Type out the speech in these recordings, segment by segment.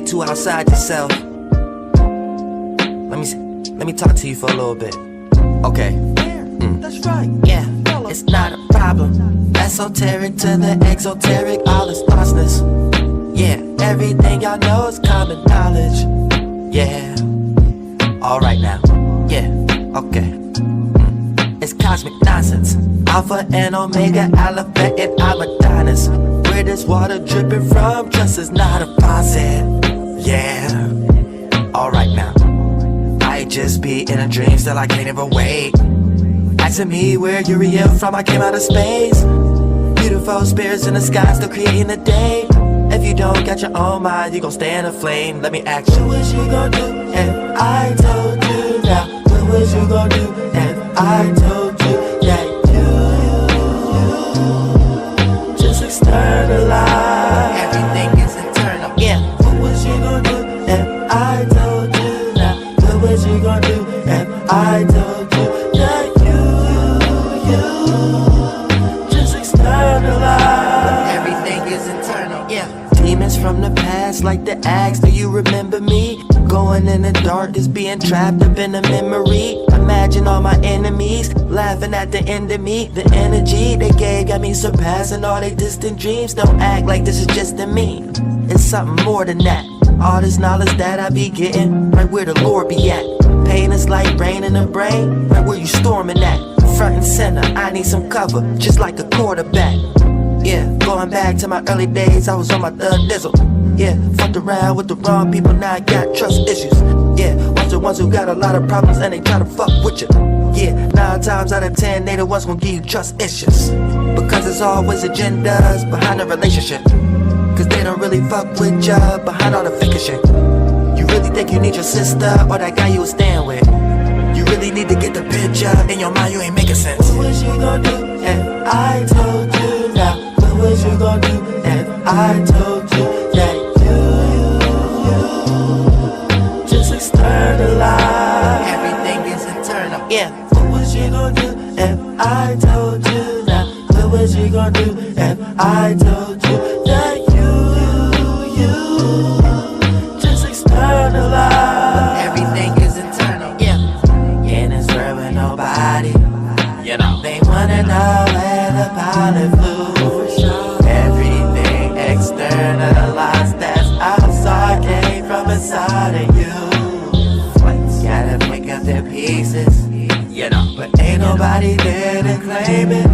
get too outside yourself. Let me talk to you for a little bit. Okay. That's right. Yeah, it's not a problem. Esoteric to the exoteric, all is thoughtless. Yeah, everything y'all know is common knowledge. Yeah. Alright now. Yeah, okay. It's cosmic nonsense. Alpha and Omega, Alphabet and I'm Adonis. Where this water dripping from, trust is not a faucet. Yeah. Alright now. I just be in a dream, still I can't ever wait. Asking me where Uriel from, I came out of space. Beautiful spirits in the sky, still creating the day. If you don't get your own mind, you gon' stay in a flame. Let me ask you, what you gon' do if I told you now? What was you gon' do if I told you that you just externalize? Everything is internal, yeah. What was you gon' do if I told you now? What was you gon' do if I told you that you just externalize? Everything is internal, yeah. Demons from the past like the axe, do you remember me? Going in the dark is being trapped up in a memory. Imagine all my enemies laughing at the end of me. The energy they gave got me surpassing all their distant dreams. Don't act like this is just a me. It's something more than that. All this knowledge that I be getting, right where the Lord be at. Pain is like rain in the brain, right where you storming at. Front and center, I need some cover, just like a quarterback. Yeah, going back to my early days, I was on my third dizzle. Yeah, fucked around with the wrong people, now I got trust issues. Yeah, the ones who got a lot of problems and they try to fuck with you. Yeah, 9 times out of 10, they the ones gonna give you trust issues. Because there's always agendas behind a relationship. Cause they don't really fuck with ya behind all the faking shit. You really think you need your sister or that guy you was staying with? You really need to get the picture, in your mind you ain't making sense. What was you gonna do if I told you now? What was you gonna do if I told you that you just externalize? Everything is internal, yeah. What was you gonna do if I told you now? What was you gonna do if I told you that you just externalize? Everything is internal, yeah. In this world with nobody, you know, they wanna know where the pilot flew. Everything externalized that's outside came from inside of you. Gotta pick up their pieces, you know, but ain't nobody there to claim it.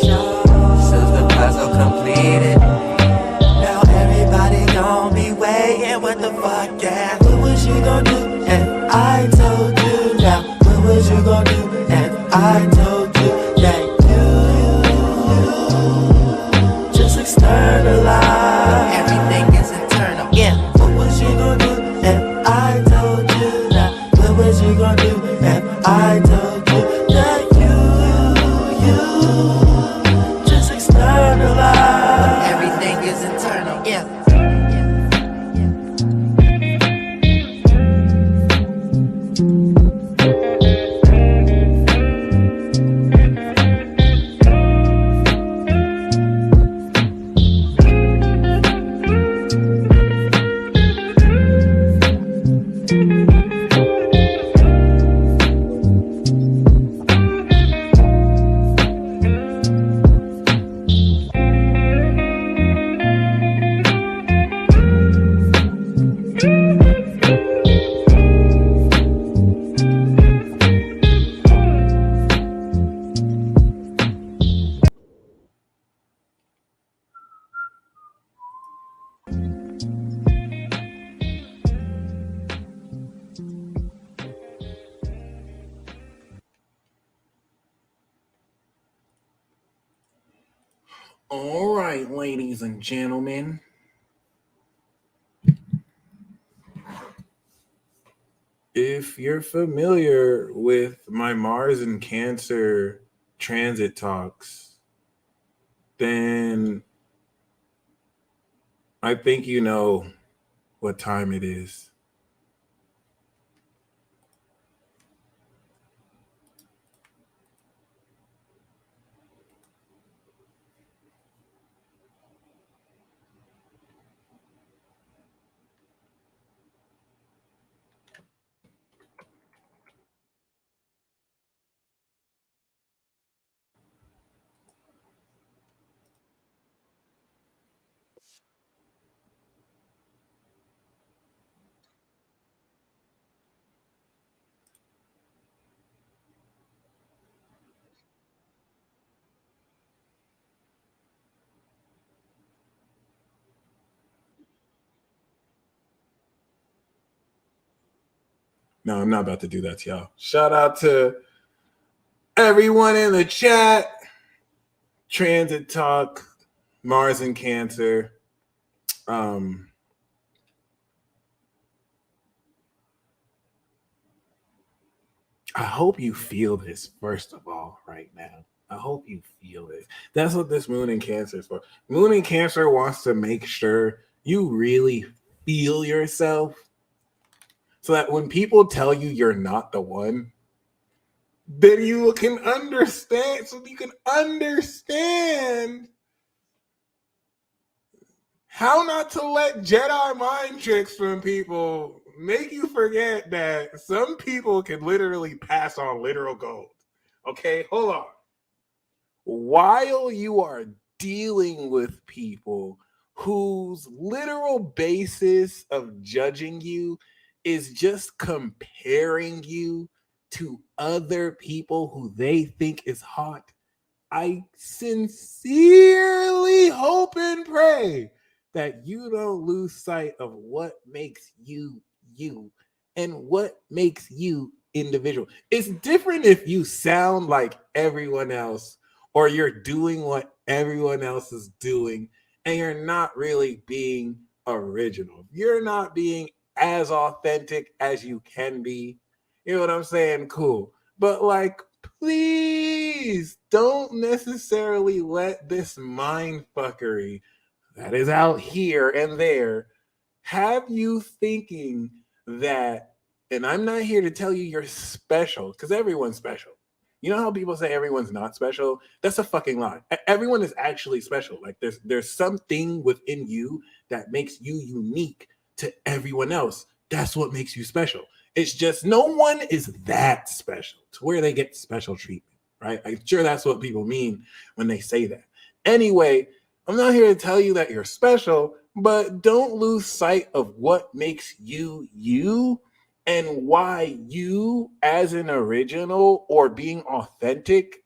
Soon's the puzzle completed, now everybody gon' be waiting. What the fuck, yeah? What was you gon' do if I told you now? What was you gon' do if I told you that you just externalize? Everything is internal, yeah. What was you gon' do if I told you now? What was you gon' do if I told you that you just externalize? Everything is internal, yeah. All right, ladies and gentlemen. If you're familiar with my Mars and Cancer transit talks, then I think you know what time it is. No, I'm not about to do that to y'all. Shout out to everyone in the chat. Transit Talk, Mars and Cancer. I hope you feel this, first of all, right now. I hope you feel it. That's what this Moon in Cancer is for. Moon in Cancer wants to make sure you really feel yourself so that when people tell you you're not the one, then you can understand. So you can understand how not to let Jedi mind tricks from people make you forget that some people can literally pass on literal gold. Okay, hold on. While you are dealing with people whose literal basis of judging you is just comparing you to other people who they think is hot, I sincerely hope and pray that you don't lose sight of what makes you you and what makes you individual. It's different if you sound like everyone else or you're doing what everyone else is doing and you're not really being original. You're not being as authentic as you can be. You know what I'm saying? Cool. But like, please don't necessarily let this mind fuckery that is out here and there have you thinking that, and I'm not here to tell you you're special, because everyone's special. You know how people say everyone's not special? That's a fucking lie. Everyone is actually special. Like there's something within you that makes you unique to everyone else. That's what makes you special. It's just no one is that special to where they get special treatment, right? I'm sure that's what people mean when they say that. Anyway, I'm not here to tell you that you're special, but don't lose sight of what makes you you and why you, as an original or being authentic,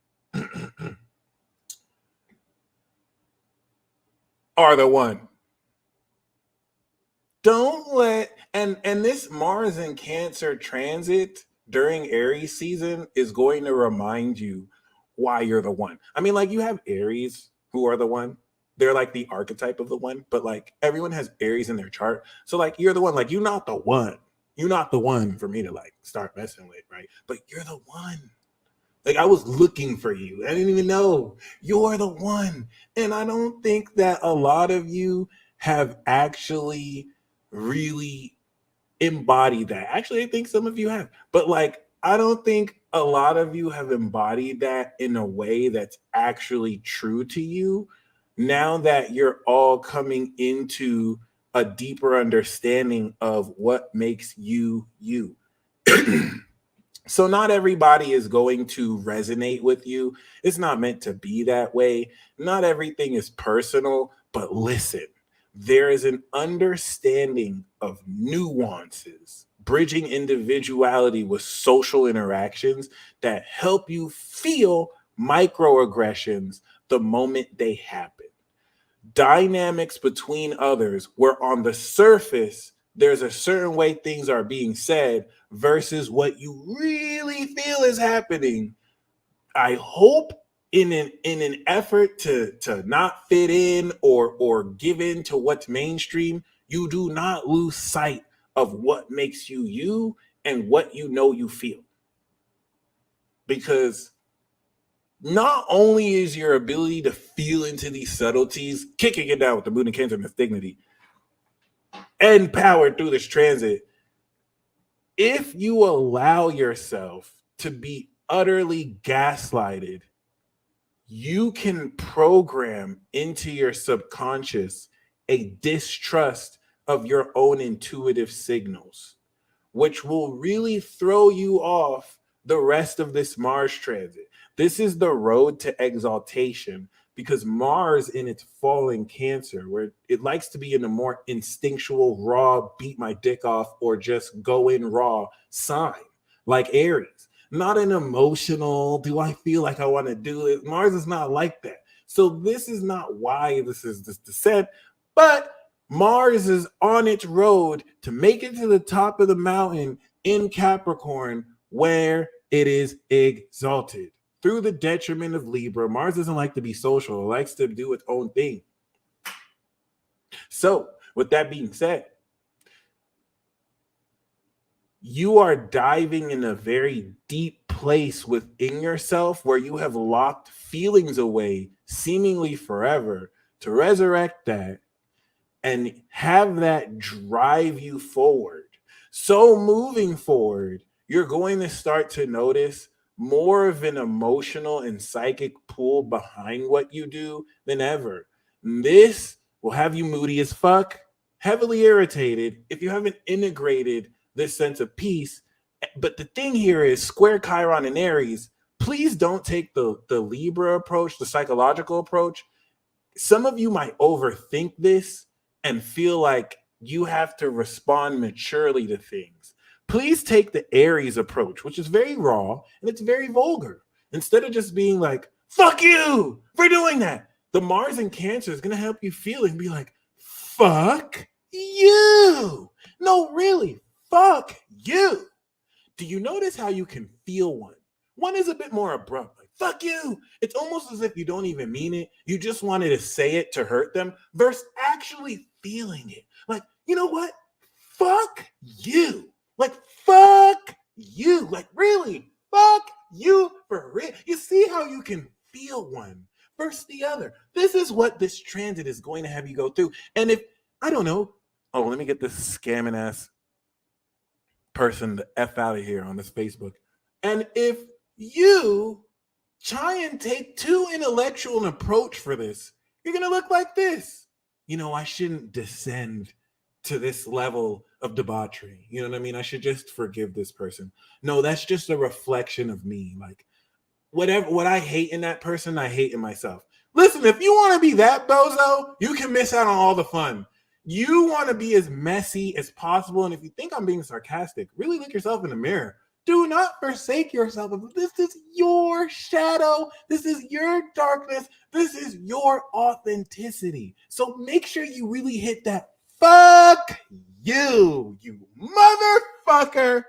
are the one. Don't let and this Mars and Cancer transit during Aries season is going to remind you why you're the one. I mean, like you have Aries who are the one. They're like the archetype of the one, but like everyone has Aries in their chart. So like you're the one, like you're not the one. You're not the one for me to like start messing with, right? But you're the one. Like I was looking for you. I didn't even know. You're the one. And I don't think that a lot of you have actually really embodied that. Actually, I think some of you have. But like I don't think a lot of you have embodied that in a way that's actually true to you. Now that you're all coming into a deeper understanding of what makes you you. So not everybody is going to resonate with you. It's not meant to be that way. Not everything is personal, but listen, there is an understanding of nuances, bridging individuality with social interactions that help you feel microaggressions the moment they happen. Dynamics between others where on the surface there's a certain way things are being said versus what you really feel is happening. I hope in an effort to not fit in or give in to what's mainstream, you do not lose sight of what makes you you and what you know you feel. Because not only is your ability to feel into these subtleties, kicking it down with the Moon and Cancer and dignity, and powered through this transit, if you allow yourself to be utterly gaslighted, you can program into your subconscious a distrust of your own intuitive signals, which will really throw you off the rest of this Mars transit. This is the road to exaltation because Mars in its falling Cancer, where it likes to be in a more instinctual, raw, beat my dick off or just go in raw sign, like Aries. Not an emotional, do I feel like I want to do it? Mars is not like that. So this is not why this is this descent, but Mars is on its road to make it to the top of the mountain in Capricorn where it is exalted. Through the detriment of Libra, Mars doesn't like to be social. It likes to do its own thing. So, with that being said, you are diving in a very deep place within yourself where you have locked feelings away seemingly forever to resurrect that and have that drive you forward. So moving forward, you're going to start to notice more of an emotional and psychic pull behind what you do than ever. This will have you moody as fuck, heavily irritated if you haven't integrated this sense of peace. But the thing here is square Chiron and Aries. Please don't take the Libra approach, the psychological approach. Some of you might overthink this and feel like you have to respond maturely to things. Please take the Aries approach, which is very raw and it's very vulgar. Instead of just being like, fuck you for doing that, the Mars in Cancer is going to help you feel and be like, fuck you. No, really, fuck you. Do you notice how you can feel one? One is a bit more abrupt, like, fuck you. It's almost as if you don't even mean it. You just wanted to say it to hurt them versus actually feeling it. Like, you know what? Fuck you. Like, fuck you. Like, really? Fuck you for real. You see how you can feel one versus the other. This is what this transit is going to have you go through. And if, I don't know, oh, let me get this scamming ass person the F out of here on this Facebook. And if you try and take too intellectual an approach for this, you're going to look like this. You know, I shouldn't descend to this level of debauchery. You know what I mean? I should just forgive this person. No, that's just a reflection of me. Like, whatever, what I hate in that person, I hate in myself. Listen, if you want to be that bozo, you can miss out on all the fun. You want to be as messy as possible. And if you think I'm being sarcastic, really look yourself in the mirror. Do not forsake yourself. This is your shadow. This is your darkness. This is your authenticity. So make sure you really hit that fuck you motherfucker.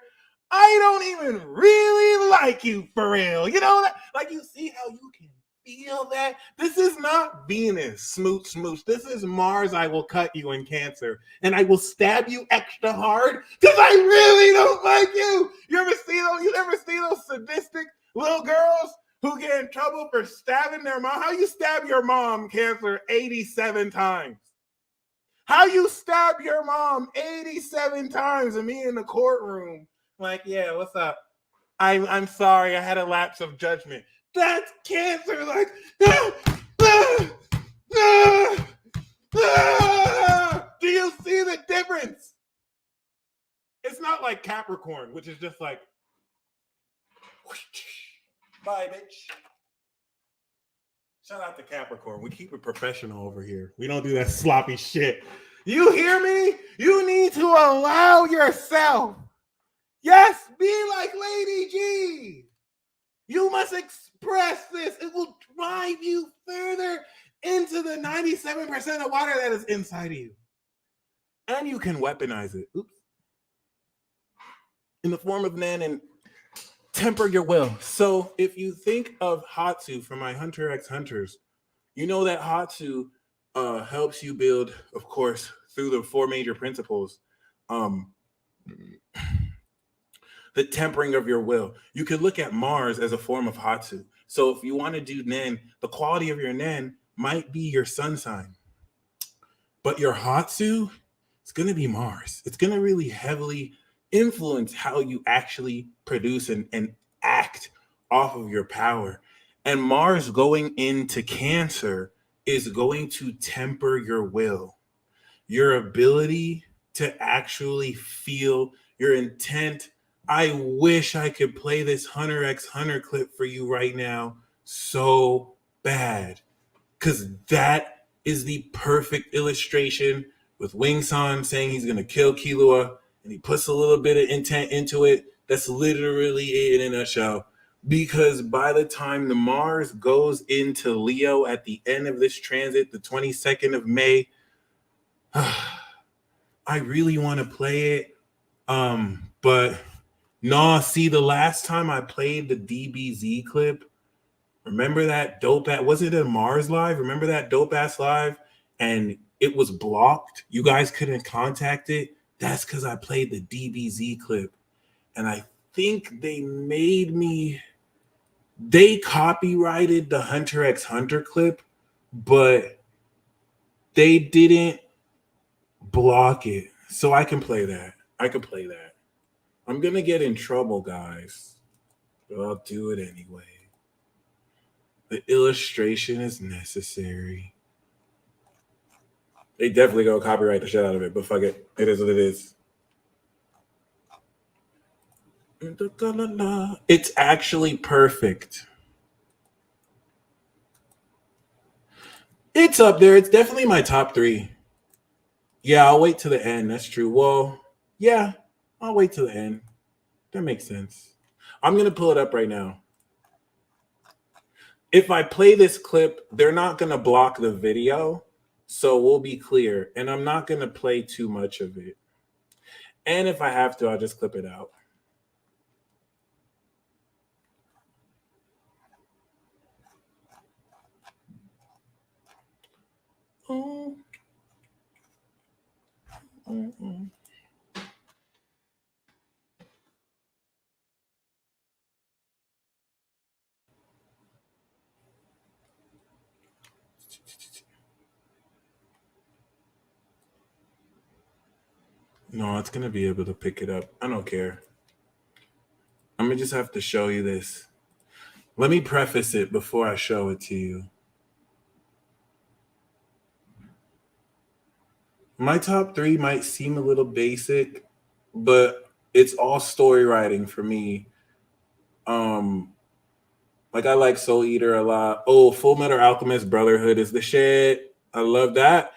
I don't even really like you for real. You know that? Like, you see how you can feel that? This is not Venus, smooch, smooch. This is Mars. I will cut you in Cancer, and I will stab you extra hard because I really don't like you. You ever see those sadistic little girls who get in trouble for stabbing their mom? How you stab your mom, Cancer, 87 times? How you stab your mom 87 times and me in the courtroom? Like, yeah, what's up? I'm sorry, I had a lapse of judgment. That's Cancer. Like, do you see the difference? It's not like Capricorn, which is just like, bye, bitch. Shout out to Capricorn. We keep it professional over here. We don't do that sloppy shit. You hear me? You need to allow yourself. Yes, be like Lady G. You must express this. It will drive you further into the 97% of water that is inside of you. And you can weaponize it. Oops. In the form of Nan and temper your will. So if you think of Hatsu from my Hunter x Hunters, you know that Hatsu helps you build, of course, through the four major principles, the tempering of your will. You could look at Mars as a form of Hatsu. So if you want to do Nen, the quality of your Nen might be your sun sign. But your Hatsu, it's going to be Mars. It's going to really heavily influence how you actually produce and act off of your power. And Mars going into Cancer is going to temper your will, your ability to actually feel your intent. I wish I could play this Hunter x Hunter clip for you right now so bad, because that is the perfect illustration with Wing-san saying he's going to kill Killua, and he puts a little bit of intent into it. That's literally it in a nutshell. Because by the time the Mars goes into Leo at the end of this transit, the 22nd of May, I really want to play it, but No, see, the last time I played the DBZ clip, remember that dope ass, was it a Mars live? Remember that dope ass live? And it was blocked. You guys couldn't contact it. That's because I played the DBZ clip. And I think they copyrighted the Hunter x Hunter clip, but they didn't block it. So I can play that. I'm going to get in trouble, guys, but I'll do it anyway. The illustration is necessary. They definitely gonna copyright the shit out of it, but fuck it. It is what it is. It's actually perfect. It's up there. It's definitely my top 3. Yeah, I'll wait to the end. That's true. Well, yeah, I'll wait to the end. That makes sense. I'm gonna pull it up right now. If I play this clip, they're not gonna block the video, so we'll be clear. And I'm not gonna play too much of it. And if I have to, I'll just clip it out. Oh. Mm-mm. No, it's gonna be able to pick it up. I don't care. I'm gonna just have to show you this. Let me preface it before I show it to you. My top 3 might seem a little basic, but it's all story writing for me. Like I like Soul Eater a lot. Oh, Full Metal Alchemist Brotherhood is the shit. I love that.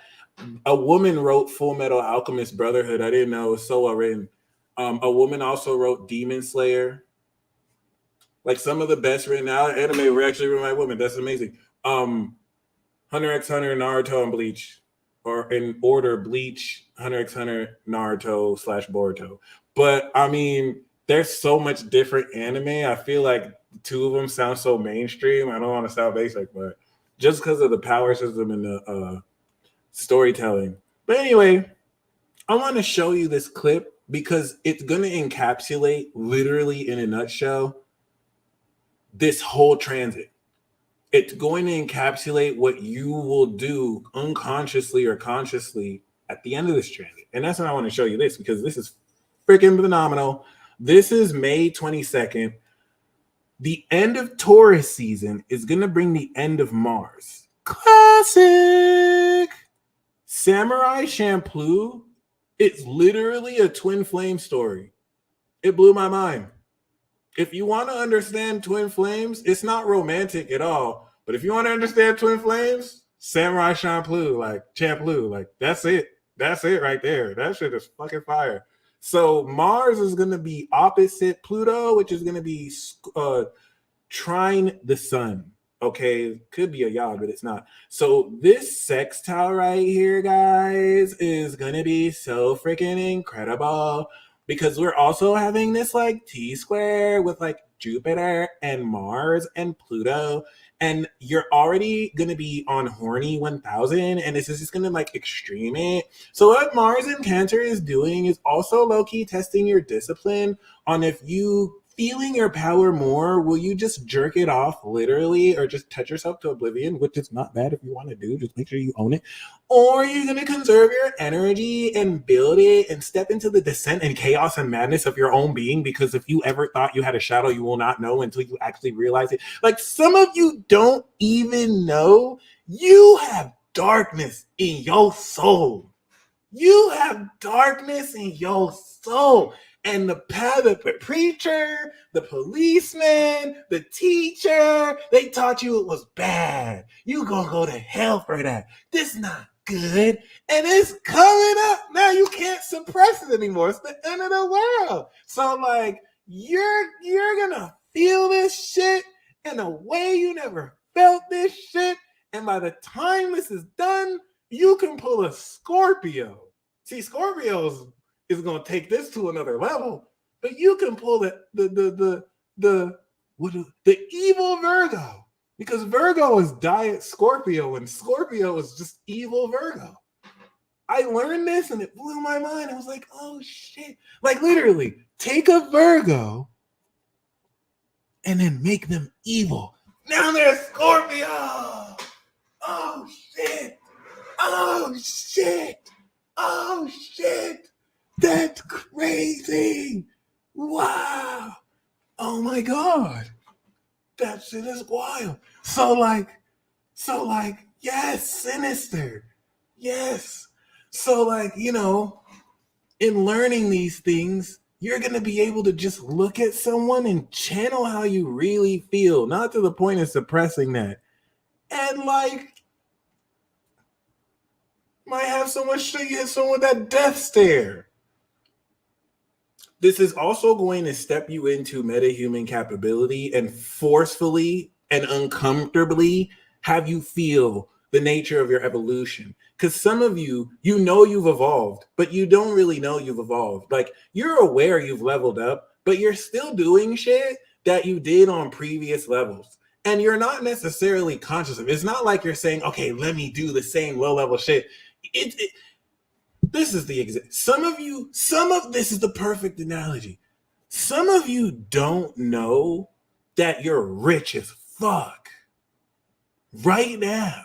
A woman wrote Full Metal Alchemist Brotherhood. I didn't know it was so well written. A woman also wrote Demon Slayer. Like some of the best written out anime were actually written by women. That's amazing. Hunter x Hunter, Naruto, and Bleach, or in order: Bleach, Hunter x Hunter, Naruto / Boruto. But I mean, there's so much different anime. I feel like 2 of them sound so mainstream. I don't want to sound basic, but just because of the power system and the storytelling. But anyway, I want to show you this clip because it's going to encapsulate, literally in a nutshell, this whole transit. It's going to encapsulate what you will do unconsciously or consciously at the end of this transit. And that's why I want to show you this, because this is freaking phenomenal. This is May 22nd. The end of Taurus season is going to bring the end of Mars. Classic! Samurai Champloo, it's literally a twin flame story. It blew my mind. If you want to understand twin flames, it's not romantic at all. But if you want to understand twin flames, Samurai Champloo, like that's it. That's it right there. That shit is fucking fire. So Mars is going to be opposite Pluto, which is going to be trine the sun. Okay, could be a yod, but it's not. So this sextile right here, guys, is gonna be so freaking incredible, because we're also having this like T-square with like Jupiter and Mars and Pluto, and you're already gonna be on horny 1000, and this is just gonna like extreme it. So what Mars in Cancer is doing is also low-key testing your discipline on if you feeling your power more, will you just jerk it off literally, or just touch yourself to oblivion, which is not bad if you want to do, just make sure you own it, or you're going to conserve your energy and build it and step into the descent and chaos and madness of your own being, because if you ever thought you had a shadow, you will not know until you actually realize it. Like some of you don't even know you have darkness in your soul. You have darkness in your soul. And the preacher, the policeman, the teacher, they taught you it was bad. You gonna go to hell for that. This not good. And it's coming up. Now you can't suppress it anymore. It's the end of the world. So like you're gonna feel this shit in a way you never felt this shit. And by the time this is done, you can pull a Scorpio. See, Scorpios is going to take this to another level. but you can pull the evil Virgo, because Virgo is diet Scorpio and Scorpio is just evil Virgo. I learned this and it blew my mind. I was like, oh shit. Like literally, take a Virgo and then make them evil. Now they're Scorpio. Oh shit. Oh shit. Oh shit. That's crazy. Wow. Oh my God. That shit is wild. So like, yes, sinister. Yes. So like, you know, in learning these things, you're going to be able to just look at someone and channel how you really feel, not to the point of suppressing that. And like, might have someone show you hit someone with that death stare. This is also going to step you into metahuman capability and forcefully and uncomfortably have you feel the nature of your evolution. Because some of you, you know you've evolved, but you don't really know you've evolved. Like you're aware you've leveled up, but you're still doing shit that you did on previous levels. And you're not necessarily conscious of it. It's not like you're saying, okay, let me do the same low level shit. This is the exact. Some of this is the perfect analogy. Some of you don't know that you're rich as fuck right now.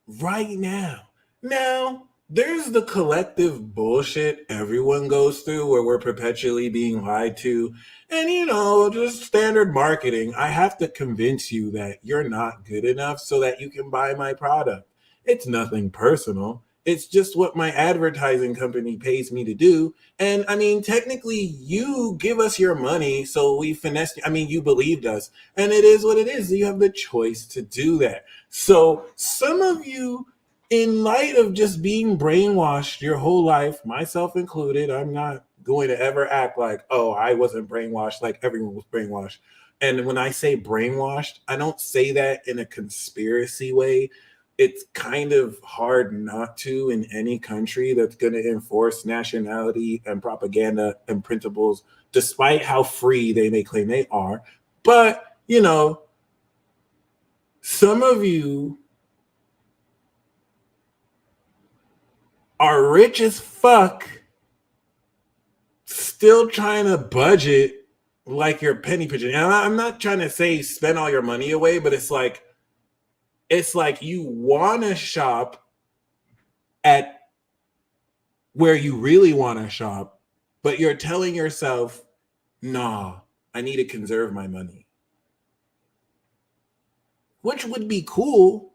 Right now. Now, there's the collective bullshit everyone goes through where we're perpetually being lied to. And, you know, just standard marketing. I have to convince you that you're not good enough so that you can buy my product. It's nothing personal. It's just what my advertising company pays me to do. And I mean, technically, you give us your money, so we finessed you. I mean, you believed us. And it is what it is. You have the choice to do that. So some of you, in light of just being brainwashed your whole life, myself included, I'm not going to ever act like, oh, I wasn't brainwashed like everyone was brainwashed. And when I say brainwashed, I don't say that in a conspiracy way. It's kind of hard not to in any country that's going to enforce nationality and propaganda and principles, despite how free they may claim they are. But, you know, some of you are rich as fuck, still trying to budget like you're penny pinching. And I'm not trying to say spend all your money away, but it's like you want to shop at where you really want to shop, but you're telling yourself, nah, I need to conserve my money. Which would be cool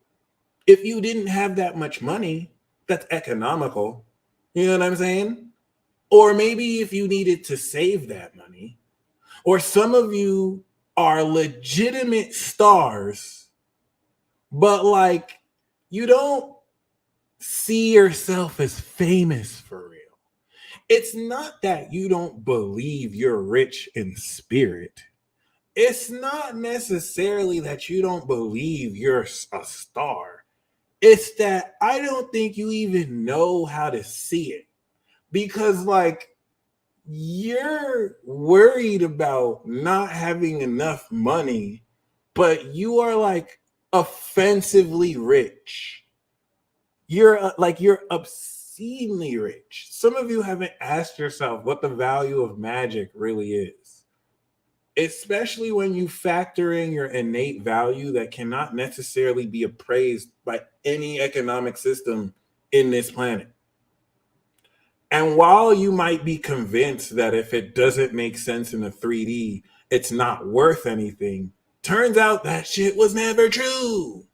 if you didn't have that much money that's economical. You know what I'm saying? Or maybe if you needed to save that money. Or some of you are legitimate stars, but like you don't see yourself as famous for real. It's not that you don't believe you're rich in spirit. It's not necessarily that you don't believe you're a star. It's that I don't think you even know how to see it. Because, like, you're worried about not having enough money, but you are, like, offensively rich. You're obscenely rich. Some of you haven't asked yourself what the value of magic really is, especially when you factor in your innate value that cannot necessarily be appraised by any economic system in this planet. And while you might be convinced that if it doesn't make sense in the 3D, it's not worth anything, turns out that shit was never true.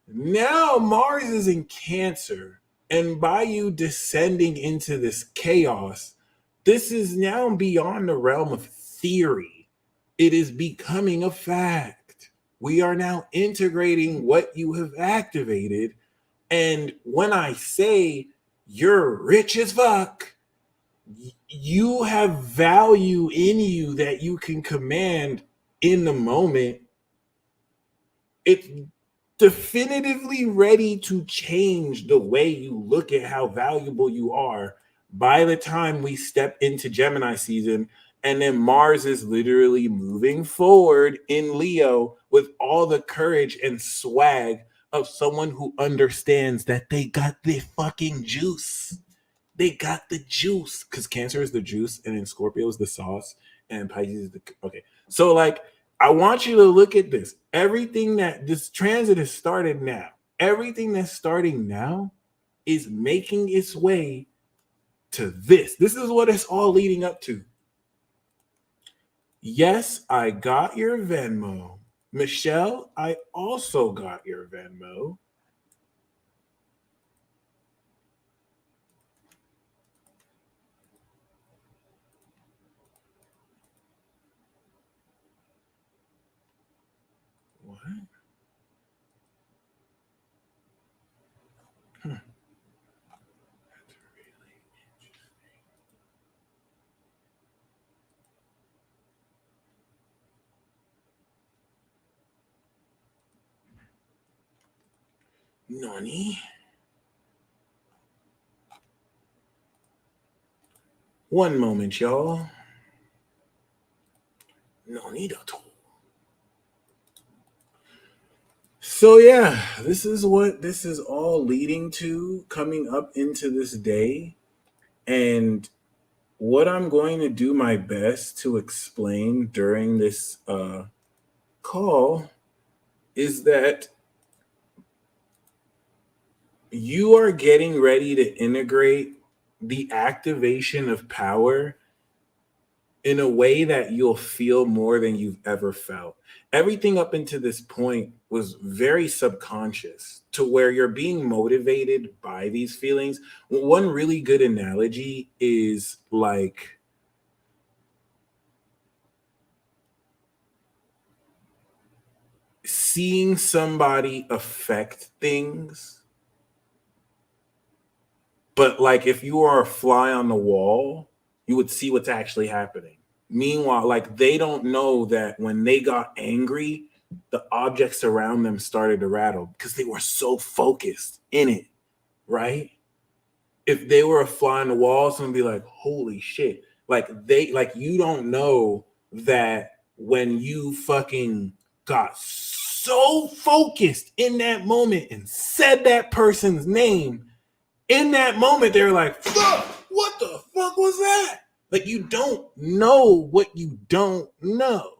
Now Mars is in Cancer, and by you descending into this chaos, this is now beyond the realm of theory. It is becoming a fact. We are now integrating what you have activated. And when I say you're rich as fuck, you have value in you that you can command in the moment. It's definitively ready to change the way you look at how valuable you are by the time we step into Gemini season, and then Mars is literally moving forward in Leo with all the courage and swag of someone who understands that they got the fucking juice. They got the juice, because Cancer is the juice, and then Scorpio is the sauce, and Pisces is the okay. So like, I want you to look at this. Everything that this transit has started now, everything that's starting now is making its way to this. This is what it's all leading up to. Yes, I got your Venmo. Michelle, I also got your Venmo. What? That's really interesting. Nani? One moment, y'all. Nani da to. So yeah, this is what this is all leading to coming up into this day. And what I'm going to do my best to explain during this call is that you are getting ready to integrate the activation of power in a way that you'll feel more than you've ever felt. Everything up until this point was very subconscious, to where you're being motivated by these feelings. One really good analogy is like seeing somebody affect things, but like if you are a fly on the wall, you would see what's actually happening. Meanwhile, like they don't know that when they got angry, the objects around them started to rattle because they were so focused in it, right? If they were a fly on the wall, someone would be like, holy shit. Like you don't know that when you fucking got so focused in that moment and said that person's name, in that moment, they're like, fuck, what the fuck was that? Like, you don't know what you don't know.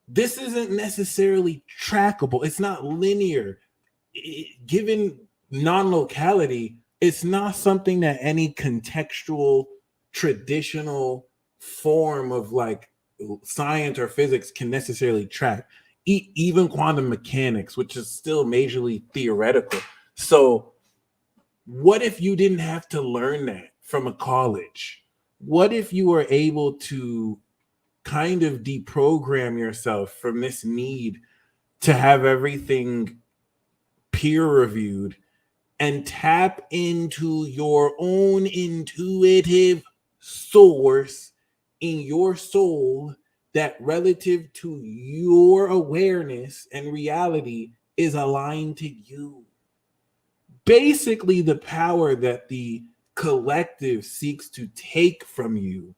This isn't necessarily trackable. It's not linear. Given non-locality, it's not something that any contextual, traditional form of like science or physics can necessarily track. Even quantum mechanics, which is still majorly theoretical. So what if you didn't have to learn that from a college? What if you were able to kind of deprogram yourself from this need to have everything peer reviewed and tap into your own intuitive source in your soul that, relative to your awareness and reality, is aligned to you? Basically, the power that the collective seeks to take from you.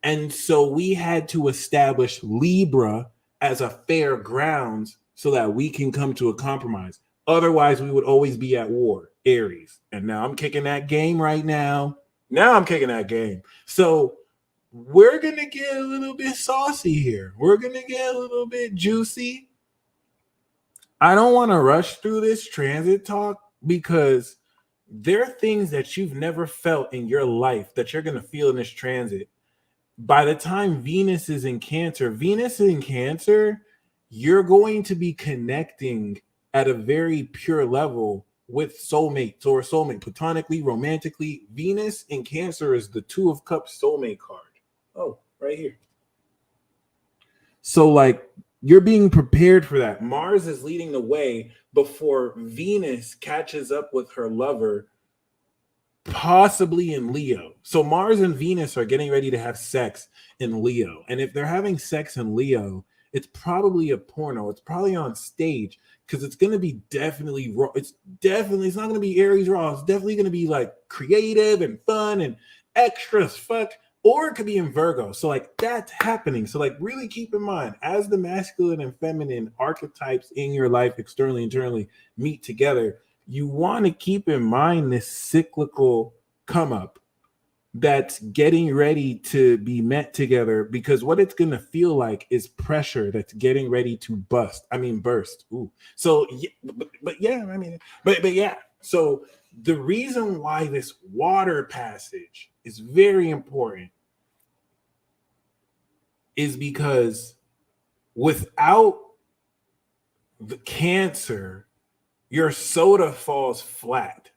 And so we had to establish Libra as a fair grounds so that we can come to a compromise. Otherwise, we would always be at war, Aries. And now I'm kicking that game right now. Now I'm kicking that game. So we're going to get a little bit saucy here. We're going to get a little bit juicy. I don't want to rush through this transit talk because there are things that you've never felt in your life that you're going to feel in this transit. By the time Venus is in Cancer, you're going to be connecting at a very pure level with soulmates or soulmate, platonically, romantically. Venus in Cancer is the Two of Cups soulmate card. Oh, right here. So like, you're being prepared for that. Mars is leading the way before Venus catches up with her lover, possibly in Leo. So Mars and Venus are getting ready to have sex in Leo. And if they're having sex in Leo, It's probably a porno. It's probably on stage because it's gonna be definitely raw. It's not gonna be Aries raw. It's definitely gonna be like creative and fun and extra as fuck. Or it could be in Virgo. So like that's happening. So like really keep in mind as the masculine and feminine archetypes in your life, externally, internally, meet together, you want to keep in mind this cyclical come up that's getting ready to be met together, because what it's going to feel like is pressure that's getting ready to burst. Ooh. So yeah, but yeah, but yeah. So the reason why this water passage is very important is because without the Cancer, your soda falls flat.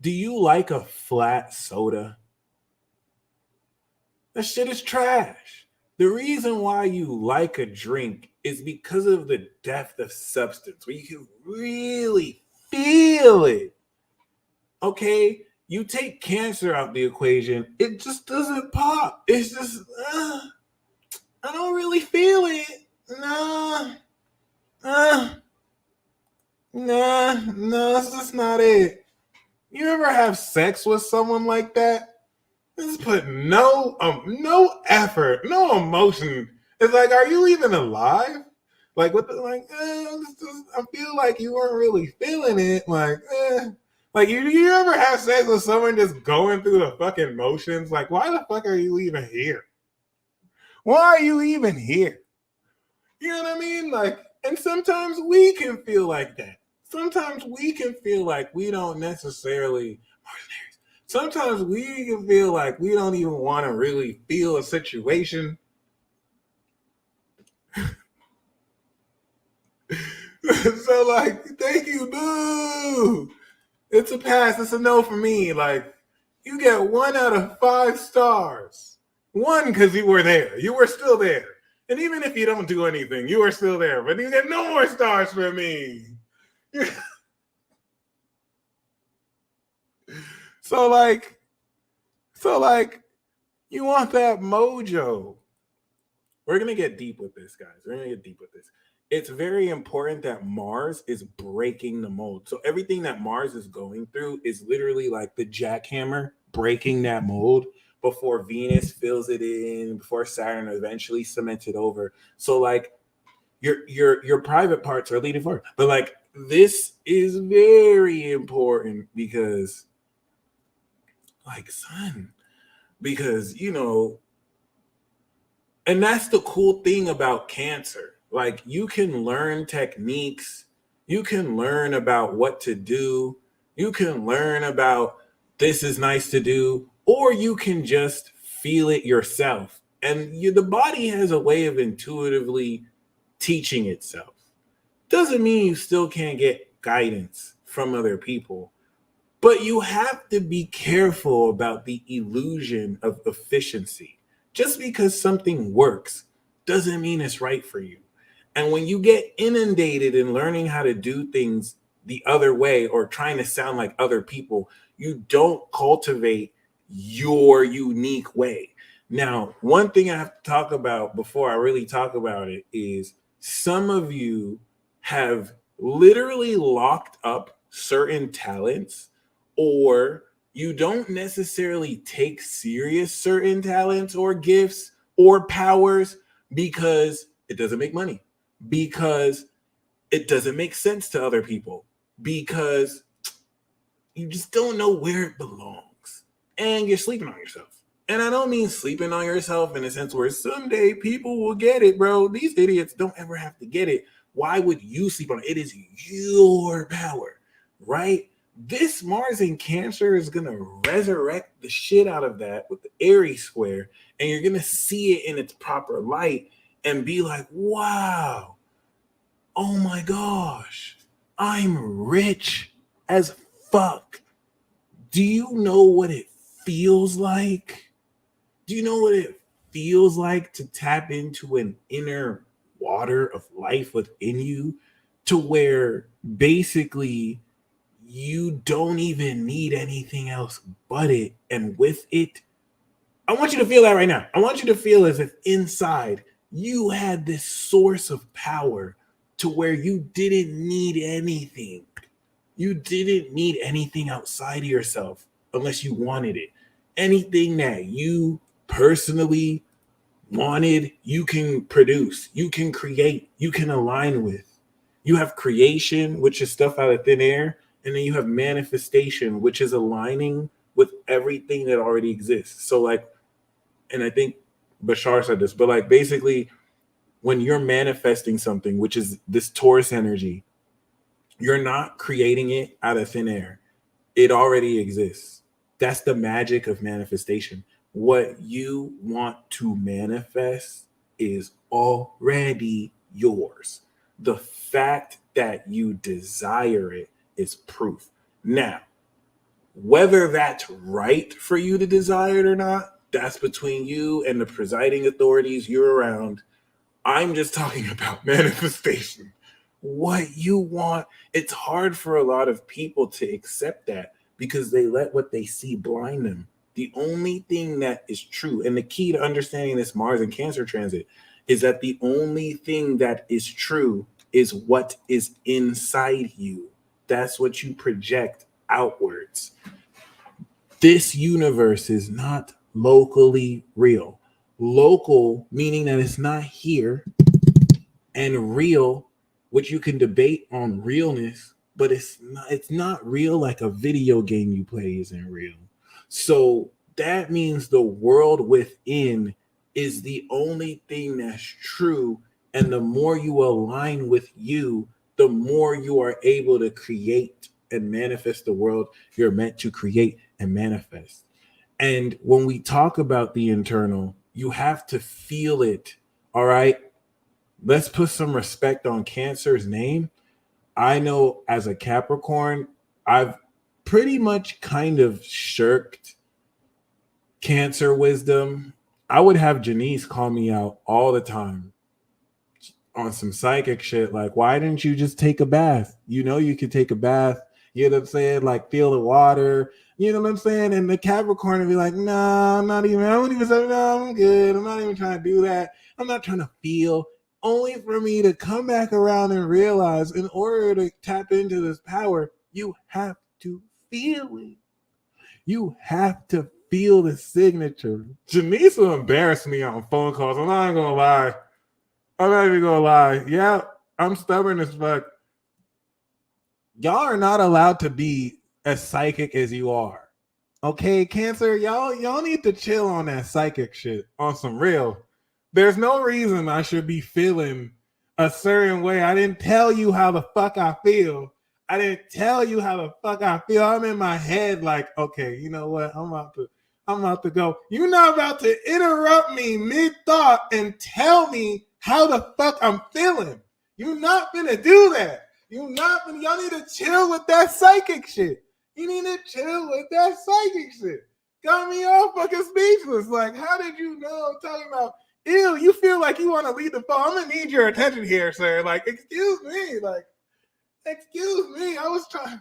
Do you like a flat soda? That shit is trash. The reason why you like a drink is because of the depth of substance, where you can really feel it. Okay? You take Cancer out the equation, it just doesn't pop. It's just, I don't really feel it. Nah, that's just not it. You ever have sex with someone like that? Just put no effort, no emotion. It's like, are you even alive? Like what the I feel like you weren't really feeling it. Like you ever have sex with someone just going through the fucking motions? Like, why the fuck are you even here? Why are you even here? You know what I mean? Like, and sometimes we can feel like that. Sometimes we can feel like we don't necessarily. Sometimes we can feel like we don't even want to really feel a situation. So, like, thank you, boo. It's a pass. It's a no for me. Like, you get 1 out of 5 stars. 1 because you were there. You were still there. And even if you don't do anything, you are still there. But you get no more stars for me. So like, you want that mojo. We're going to get deep with this, guys. We're going to get deep with this. It's very important that Mars is breaking the mold. So everything that Mars is going through is literally like the jackhammer breaking that mold before Venus fills it in, before Saturn eventually cements it over. So like your private parts are leading forward. But like this is very important because like son, because and that's the cool thing about Cancer. Like you can learn techniques, you can learn about what to do, you can learn about this is nice to do, or you can just feel it yourself. And the body has a way of intuitively teaching itself. Doesn't mean you still can't get guidance from other people, but you have to be careful about the illusion of efficiency. Just because something works doesn't mean it's right for you. And when you get inundated in learning how to do things the other way or trying to sound like other people, you don't cultivate your unique way. Now, one thing I have to talk about before I really talk about it is some of you have literally locked up certain talents, or you don't necessarily take serious certain talents or gifts or powers because it doesn't make money, because it doesn't make sense to other people, because you just don't know where it belongs, and you're sleeping on yourself. And I don't mean sleeping on yourself in a sense where someday people will get it, bro. These idiots don't ever have to get it. Why would you sleep on it? It is your power, right? This Mars in Cancer is going to resurrect the shit out of that with the Aries square, and you're going to see it in its proper light and be like, wow, oh my gosh, I'm rich as fuck. Do you know what it feels like? Do you know what it feels like to tap into an inner water of life within you, to where basically you don't even need anything else but it? And with it, I want you to feel that right now. I want you to feel as if inside You had this source of power to where you didn't need anything. You didn't need anything outside of yourself unless you wanted it. Anything that you personally wanted, you can produce, you can create, you can align with. You have creation, which is stuff out of thin air, and then you have manifestation, which is aligning with everything that already exists. So, like, and I think Bashar said this, but like basically, when you're manifesting something, which is this Taurus energy, you're not creating it out of thin air. It already exists. That's the magic of manifestation. What you want to manifest is already yours. The fact that you desire it is proof. Now, whether that's right for you to desire it or not, that's between you and the presiding authorities you're around. I'm just talking about manifestation. What you want, it's hard for a lot of people to accept that because they let what they see blind them. The only thing that is true, and the key to understanding this Mars and Cancer transit, is that the only thing that is true is what is inside you. That's what you project outwards. This universe is not locally real. Local, meaning that it's not here, and real, which you can debate on realness, but it's not real like a video game you play isn't real. So that means the world within is the only thing that's true. And the more you align with you, the more you are able to create and manifest the world you're meant to create and manifest. And when we talk about the internal, you have to feel it. All right. Let's put some respect on Cancer's name. I know as a Capricorn, I've pretty much kind of shirked Cancer wisdom. I would have Janice call me out all the time on some psychic shit. Like, why didn't you just take a bath? You know, you could take a bath. You know what I'm saying? Like, feel the water. You know what I'm saying? And the Capricorn would be like, nah, I won't even say, no, I'm good. I'm not even trying to do that. I'm not trying to feel. Only for me to come back around and realize in order to tap into this power, you have to feel it. You have to feel the signature. Janice will embarrass me on phone calls. I'm not even gonna lie. I'm not even gonna lie. Yeah, I'm stubborn as fuck. Y'all are not allowed to be as psychic as you are. Okay, Cancer, y'all need to chill on that psychic shit on some real. There's no reason I should be feeling a certain way. I didn't tell you how the fuck I feel. I didn't tell you how the fuck I feel. I'm in my head like, okay, you know what? I'm about to go. You're not about to interrupt me mid-thought and tell me how the fuck I'm feeling. You're not gonna do that. Y'all need to chill with that psychic shit. You need to chill with that psychic shit. Got me all fucking speechless. Like, how did you know I'm talking about? Ew, you feel like you want to lead the phone. I'm gonna need your attention here, sir. Like, excuse me. Like, excuse me. I was trying.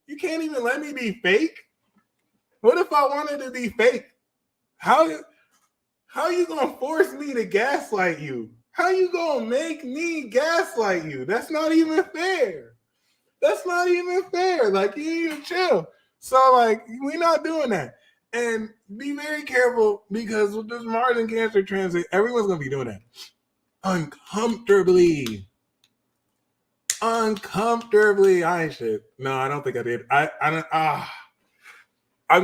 You can't even let me be fake. What if I wanted to be fake? How you gonna force me to gaslight you? How you gonna make me gaslight you? That's not even fair. That's not even fair. Like, you need to chill. So, like, we're not doing that. And be very careful because with this Mars and Cancer transit, everyone's going to be doing that. Uncomfortably. I ain't shit. No, I don't think I did. I'm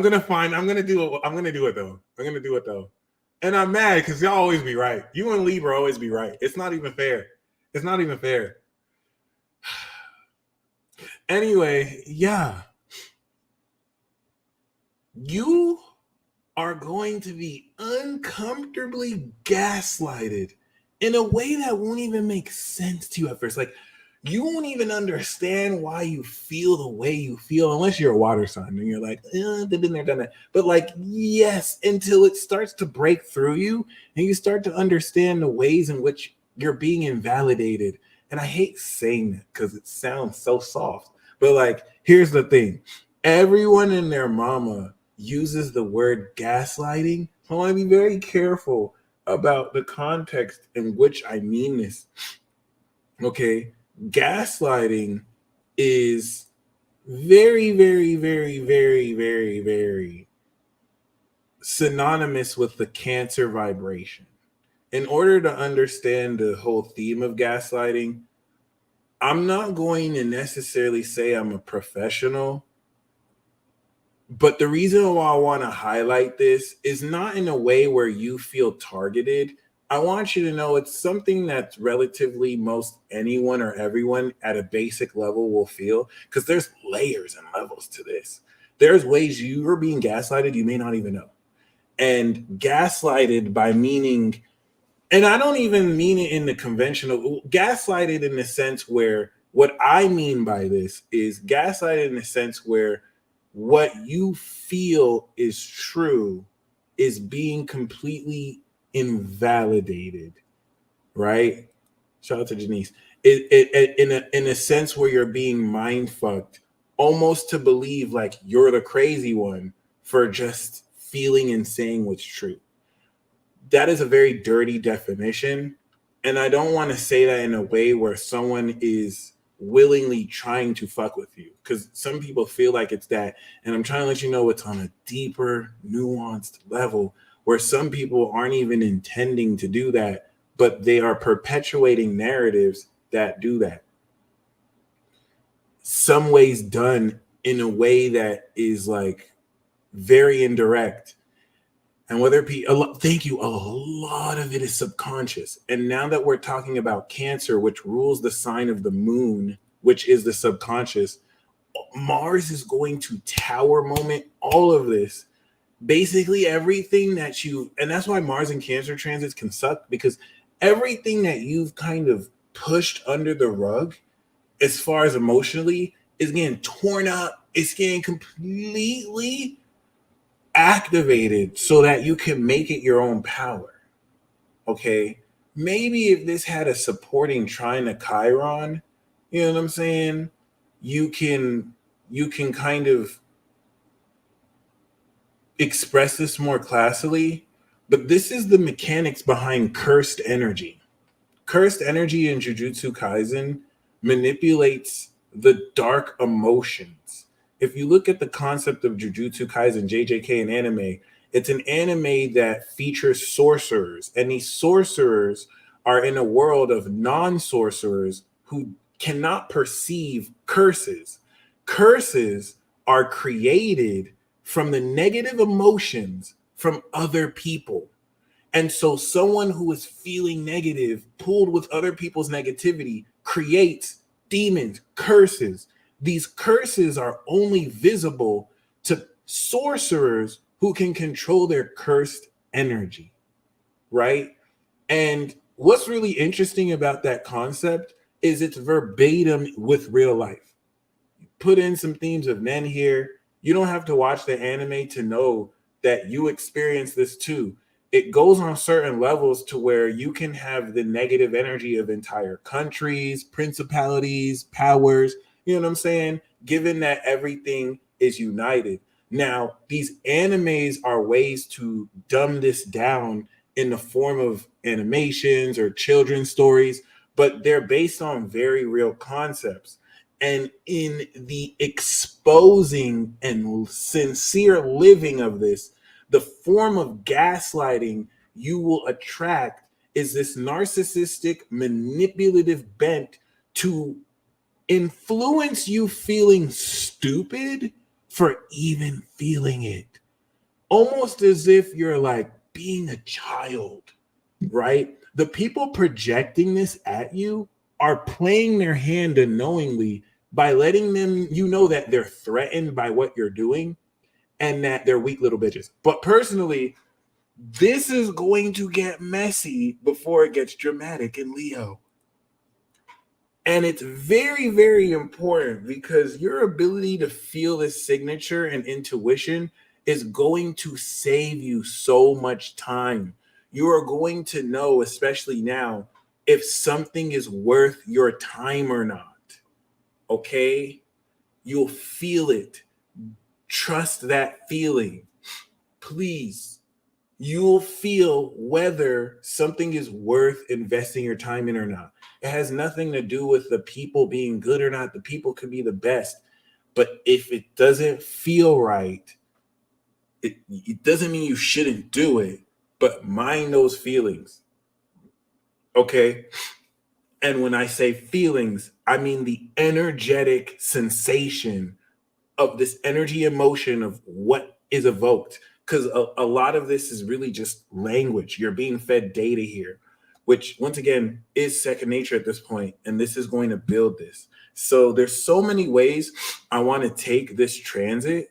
going to do it. I'm going to do it though. And I'm mad because y'all always be right. You and Libra always be right. It's not even fair. Anyway, yeah. You are going to be uncomfortably gaslighted in a way that won't even make sense to you at first. Like, you won't even understand why you feel the way you feel unless you're a water sign and you're like, been there, done that. But like, yes, until it starts to break through you and you start to understand the ways in which you're being invalidated. And I hate saying that because it sounds so soft. But like, here's the thing. Everyone and their mama uses the word gaslighting. So I want to be very careful about the context in which I mean this. Okay, gaslighting is very, very, very, very, very, very synonymous with the Cancer vibration. In order to understand the whole theme of gaslighting, I'm not going to necessarily say I'm a professional, but the reason why I want to highlight this is not in a way where you feel targeted. I want you to know it's something that relatively most anyone or everyone at a basic level will feel, because there's layers and levels to this. There's ways you are being gaslighted you may not even know. And gaslighted by meaning, and I don't even mean it in the conventional gaslighted in the sense where what I mean by this is gaslighted in the sense where what you feel is true is being completely invalidated, right? Shout out to Janice. In a sense where you're being mind fucked, almost to believe like you're the crazy one for just feeling and saying what's true. That is a very dirty definition. And I don't want to say that in a way where someone is willingly trying to fuck with you, because some people feel like it's that. And I'm trying to let you know it's on a deeper, nuanced level where some people aren't even intending to do that, but they are perpetuating narratives that do that. Some ways done in a way that is like very indirect. And whether thank you, a lot of it is subconscious. And now that we're talking about Cancer, which rules the sign of the moon, which is the subconscious, Mars is going to tower moment all of this. Basically everything that and that's why Mars and Cancer transits can suck, because everything that you've kind of pushed under the rug as far as emotionally is getting torn up. It's getting completely activated so that you can make it your own power. Okay, maybe if this had a supporting trine to Chiron, you know what I'm saying, you can kind of express this more classily. But this is the mechanics behind cursed energy. Cursed energy in Jujutsu Kaisen manipulates the dark emotions. If you look at the concept of Jujutsu Kaisen, JJK, and anime, it's an anime that features sorcerers, and these sorcerers are in a world of non-sorcerers who cannot perceive curses. Curses are created from the negative emotions from other people. And so someone who is feeling negative, pulled with other people's negativity, creates demons, curses. These curses are only visible to sorcerers who can control their cursed energy, right? And what's really interesting about that concept is it's verbatim with real life. Put in some themes of Nen here. You don't have to watch the anime to know that you experience this too. It goes on certain levels to where you can have the negative energy of entire countries, principalities, powers, you know what I'm saying? Given that everything is united. Now, these animes are ways to dumb this down in the form of animations or children's stories, but they're based on very real concepts. And in the exposing and sincere living of this, the form of gaslighting you will attract is this narcissistic, manipulative bent to influence you feeling stupid for even feeling it. Almost as if you're like being a child, right? The people projecting this at you are playing their hand unknowingly by letting them, you know, that they're threatened by what you're doing and that they're weak little bitches. But personally, this is going to get messy before it gets dramatic in Leo. And it's very, very important because your ability to feel this signature and intuition is going to save you so much time. You are going to know, especially now, if something is worth your time or not. Okay? You'll feel it. Trust that feeling. Please. You'll feel whether something is worth investing your time in or not. It has nothing to do with the people being good or not. The people could be the best. But if it doesn't feel right, it doesn't mean you shouldn't do it, but mind those feelings. Okay. And when I say feelings, I mean the energetic sensation of this energy emotion of what is evoked. Because a lot of this is really just language. You're being fed data here, which once again is second nature at this point, and this is going to build this. So there's so many ways I want to take this transit.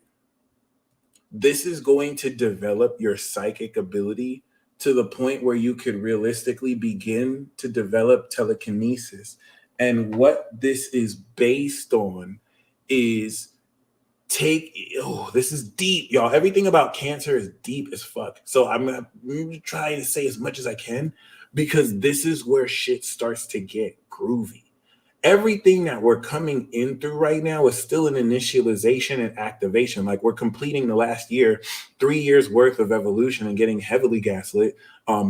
This is going to develop your psychic ability to the point where you could realistically begin to develop telekinesis. And what this is based on is this is deep, y'all. Everything about Cancer is deep as fuck. So I'm gonna try to say as much as I can because this is where shit starts to get groovy. Everything that we're coming in through right now is still an initialization and activation. Like we're completing the last year, 3 years worth of evolution and getting heavily gaslit,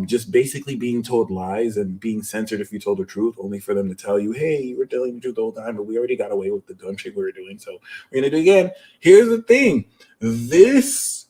just basically being told lies and being censored if you told the truth, only for them to tell you, hey, you were telling the truth the whole time, but we already got away with the dumb shit we were doing. So we're gonna do it again. Here's the thing. This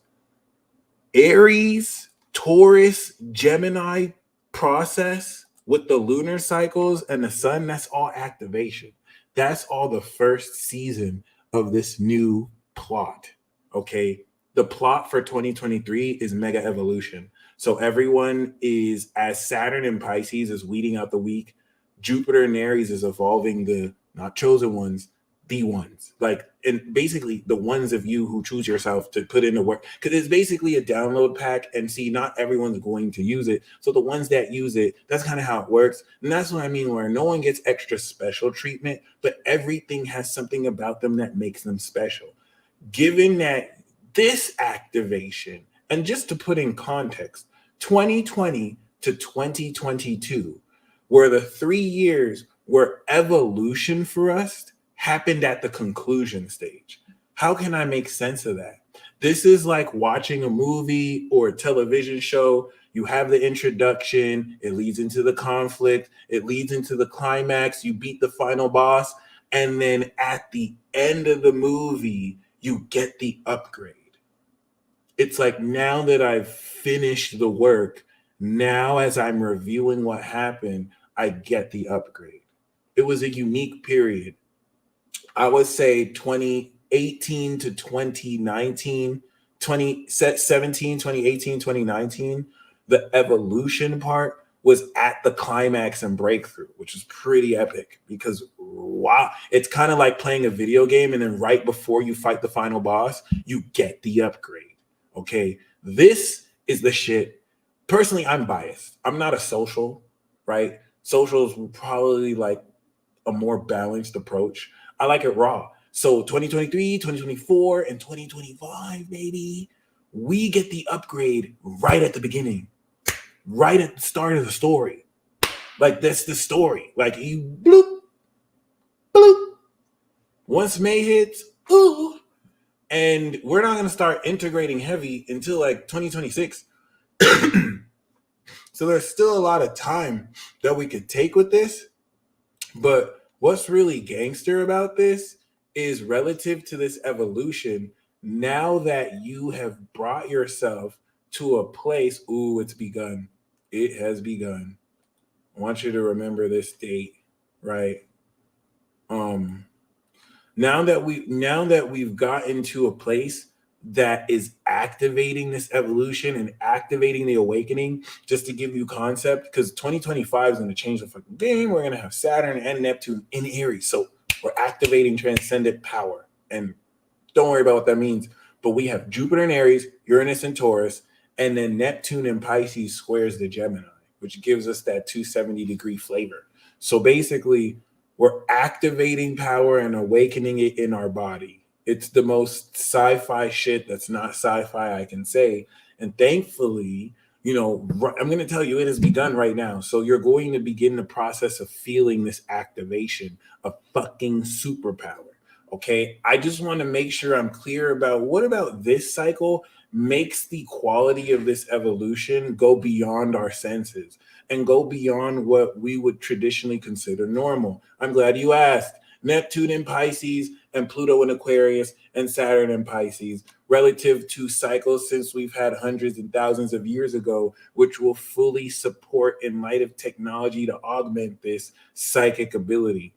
Aries, Taurus, Gemini process with the lunar cycles and the sun, that's all activation. That's all the first season of this new plot. Okay. The plot for 2023 is mega evolution. So everyone is, as Saturn in Pisces is weeding out the weak, Jupiter and Aries is evolving the not chosen ones, the ones. Like, and basically the ones of you who choose yourself to put in the work, because it's basically a download pack, and see, not everyone's going to use it. So the ones that use it, that's kind of how it works. And that's what I mean, where no one gets extra special treatment, but everything has something about them that makes them special. Given that this activation, and just to put in context, 2020 to 2022 were the 3 years where evolution for us happened at the conclusion stage. How can I make sense of that? This is like watching a movie or a television show. You have the introduction, it leads into the conflict, it leads into the climax, you beat the final boss, and then at the end of the movie, you get the upgrade. It's like, now that I've finished the work, now as I'm reviewing what happened, I get the upgrade. It was a unique period. I would say 2018 to 2019, 2017, 2018, 2019, the evolution part was at the climax and breakthrough, which is pretty epic because wow, it's kind of like playing a video game and then right before you fight the final boss, you get the upgrade. Okay, this is the shit. Personally, I'm biased. I'm not a social, right? Socials probably like a more balanced approach. I like it raw. So 2023, 2024, and 2025, baby, we get the upgrade right at the beginning, right at the start of the story. Like, that's the story. Like, you bloop, bloop. Once May hits, ooh, and we're not going to start integrating heavy until like 2026. So there's still a lot of time that we could take with this. But what's really gangster about this is, relative to this evolution, now that you have brought yourself to a place, ooh, it's begun. It has begun. I want you to remember this date, right? Now that we've gotten to a place that is activating this evolution and activating the awakening, just to give you concept, because 2025 is going to change the fucking game. We're going to have Saturn and Neptune in Aries. So we're activating transcendent power. And don't worry about what that means. But we have Jupiter in Aries, Uranus in Taurus, and then Neptune in Pisces squares the Gemini, which gives us that 270-degree flavor. So basically, we're activating power and awakening it in our body. It's the most sci-fi shit that's not sci-fi I can say. And thankfully, you know, I'm going to tell you, it has begun right now. So you're going to begin the process of feeling this activation of fucking superpower. Okay. I just want to make sure I'm clear about, what about this cycle makes the quality of this evolution go beyond our senses and go beyond what we would traditionally consider normal. I'm glad you asked. Neptune in Pisces and Pluto in Aquarius and Saturn in Pisces, relative to cycles since we've had hundreds and thousands of years ago, which will fully support in light of technology to augment this psychic ability.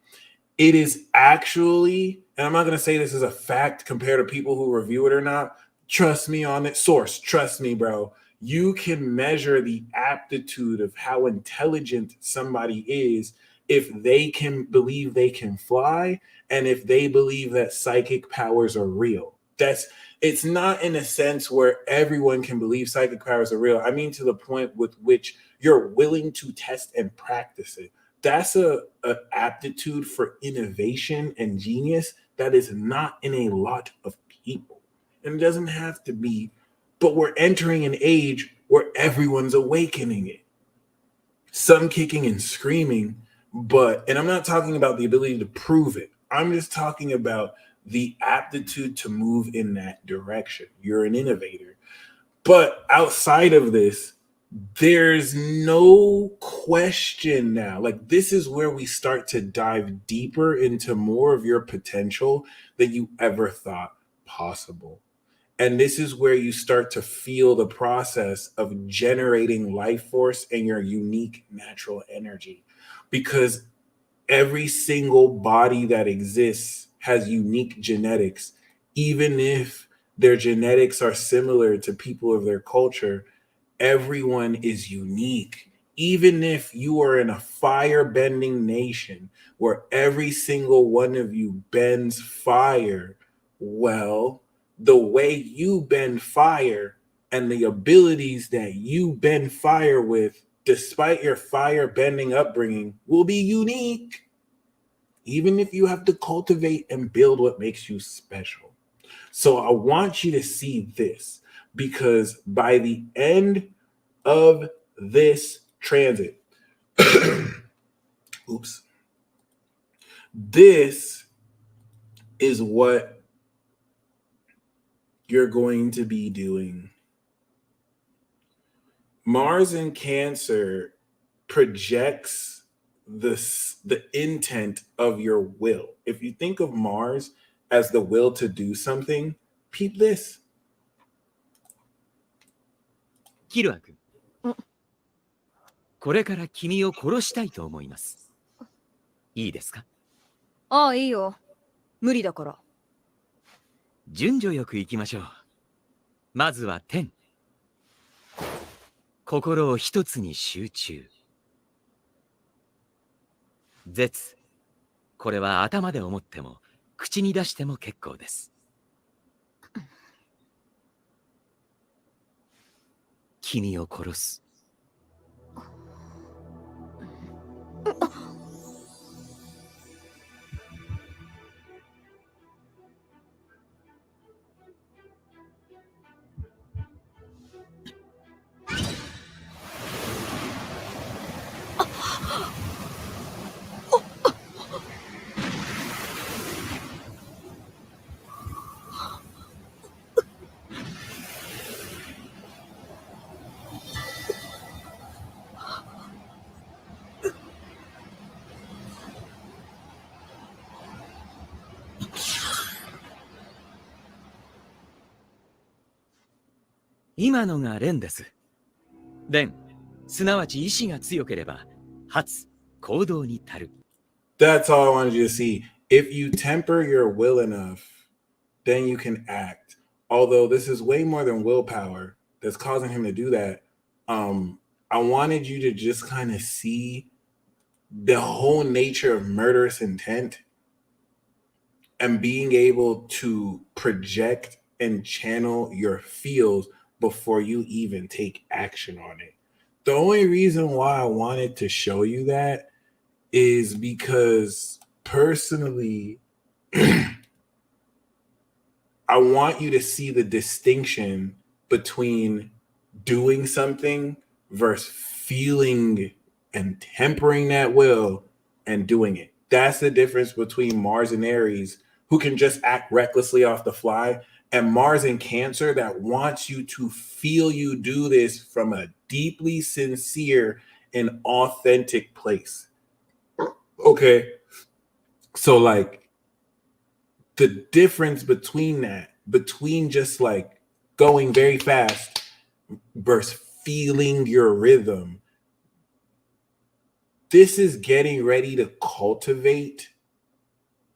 It is actually, and I'm not going to say this is a fact compared to people who review it or not. Trust me on it. Source, trust me, bro. You can measure the aptitude of how intelligent somebody is if they can believe they can fly and if they believe that psychic powers are real. It's not in a sense where everyone can believe psychic powers are real. I mean, to the point with which you're willing to test and practice it. That's a aptitude for innovation and genius that is not in a lot of people. And it doesn't have to be, but we're entering an age where everyone's awakening it. Some kicking and screaming, and I'm not talking about the ability to prove it. I'm just talking about the aptitude to move in that direction. You're an innovator. But outside of this, there's no question now. Like, this is where we start to dive deeper into more of your potential than you ever thought possible. And this is where you start to feel the process of generating life force and your unique natural energy. Because every single body that exists has unique genetics, even if their genetics are similar to people of their culture. Everyone is unique. Even if you are in a fire-bending nation where every single one of you bends fire, well, the way you bend fire and the abilities that you bend fire with, despite your fire-bending upbringing, will be unique. Even if you have to cultivate and build what makes you special. So I want you to see this, because by the end of this transit, oops, this is what you're going to be doing. Mars in Cancer projects the intent of your will. If you think of Mars as the will to do something, peep this. キルア君、これから君を殺したいと思います。いいですか？ああ、いいよ。無理だから。順序よく行きましょう。まずは天。心を一つに集中。絶。これは頭で思っても口に出しても結構です。君を殺す。今のが連です。連、すなわち意志が強ければ、発、行動に足る。That's all I wanted you to see. If you temper your will enough, then you can act. Although this is way more than willpower that's causing him to do that. I wanted you to just kind of see the whole nature of murderous intent and being able to project and channel your feels before you even take action on it. The only reason why I wanted to show you that is because personally, I want you to see the distinction between doing something versus feeling and tempering that will and doing it. That's the difference between Mars and Aries, who can just act recklessly off the fly, and Mars in Cancer that wants you to feel you do this from a deeply sincere and authentic place. Okay. So like the difference between that, between just like going very fast versus feeling your rhythm, this is getting ready to cultivate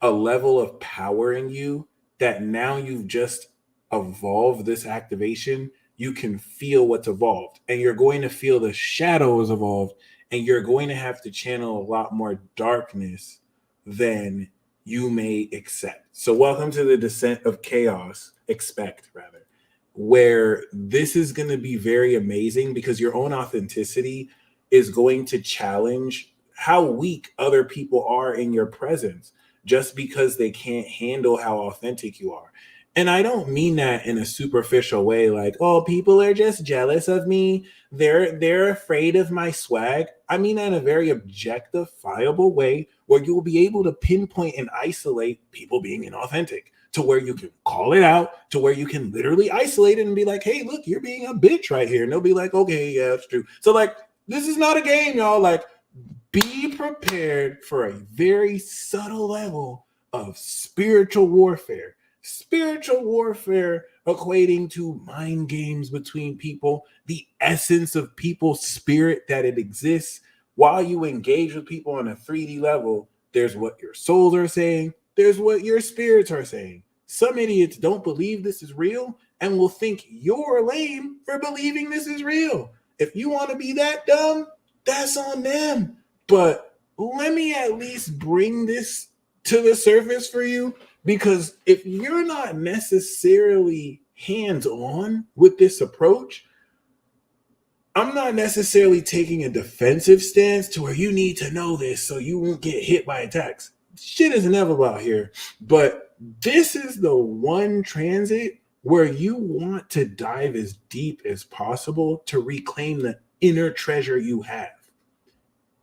a level of power in you that now you've just evolved this activation. You can feel what's evolved, and you're going to feel the shadows evolve, and you're going to have to channel a lot more darkness than you may accept. So welcome to the descent of chaos, expect rather, where this is going to be very amazing because your own authenticity is going to challenge how weak other people are in your presence just because they can't handle how authentic you are. And I don't mean that in a superficial way, like, oh, people are just jealous of me. They're afraid of my swag. I mean that in a very objectifiable way where you will be able to pinpoint and isolate people being inauthentic, to where you can call it out, to where you can literally isolate it and be like, hey, look, you're being a bitch right here. And they'll be like, okay, yeah, that's true. So like, this is not a game, y'all. Like, be prepared for a very subtle level of spiritual warfare. Spiritual warfare equating to mind games between people, the essence of people's spirit that it exists. While you engage with people on a 3D level, there's what your souls are saying, there's what your spirits are saying. Some idiots don't believe this is real and will think you're lame for believing this is real. If you want to be that dumb, that's on them. But let me at least bring this to the surface for you, because if you're not necessarily hands-on with this approach, I'm not necessarily taking a defensive stance to where you need to know this so you won't get hit by attacks. Shit is inevitable out here. But this is the one transit where you want to dive as deep as possible to reclaim the inner treasure you have.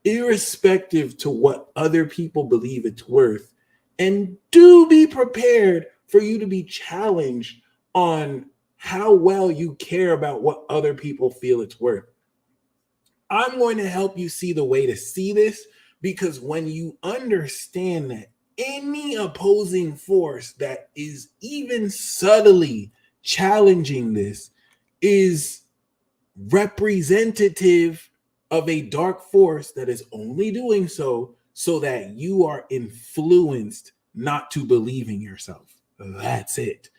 Irrespective to what other people believe it's worth. And do be prepared for you to be challenged on how well you care about what other people feel it's worth. I'm going to help you see the way to see this, because when you understand that any opposing force that is even subtly challenging this is representative of a dark force that is only doing so that you are influenced not to believe in yourself. That's it.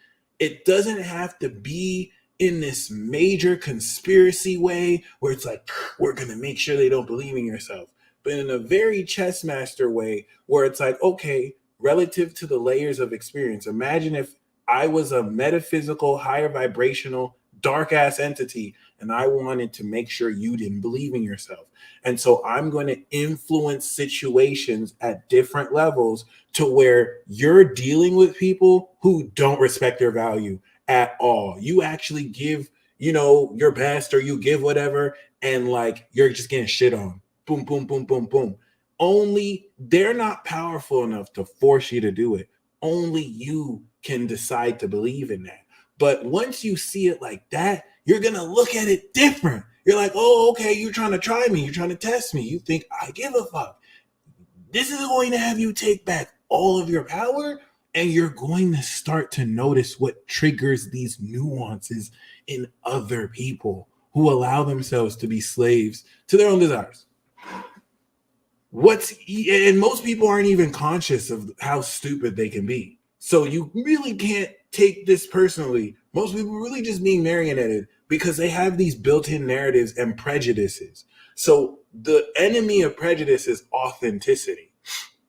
It doesn't have to be in this major conspiracy way where it's like, we're going to make sure they don't believe in yourself. But in a very chess master way where it's like, okay, relative to the layers of experience, imagine if I was a metaphysical, higher vibrational, dark ass entity, and I wanted to make sure you didn't believe in yourself. And so I'm going to influence situations at different levels to where you're dealing with people who don't respect their value at all. You actually give, your best, or you give whatever, and like you're just getting shit on. Boom, boom, boom, boom, boom. Only they're not powerful enough to force you to do it. Only you can decide to believe in that. But once you see it like that, you're going to look at it different. You're like, oh, okay, you're trying to try me. You're trying to test me. You think I give a fuck. This is going to have you take back all of your power, and you're going to start to notice what triggers these nuances in other people who allow themselves to be slaves to their own desires. And most people aren't even conscious of how stupid they can be. So you really can't take this personally. Most people really just being marionetted because they have these built-in narratives and prejudices. So the enemy of prejudice is authenticity.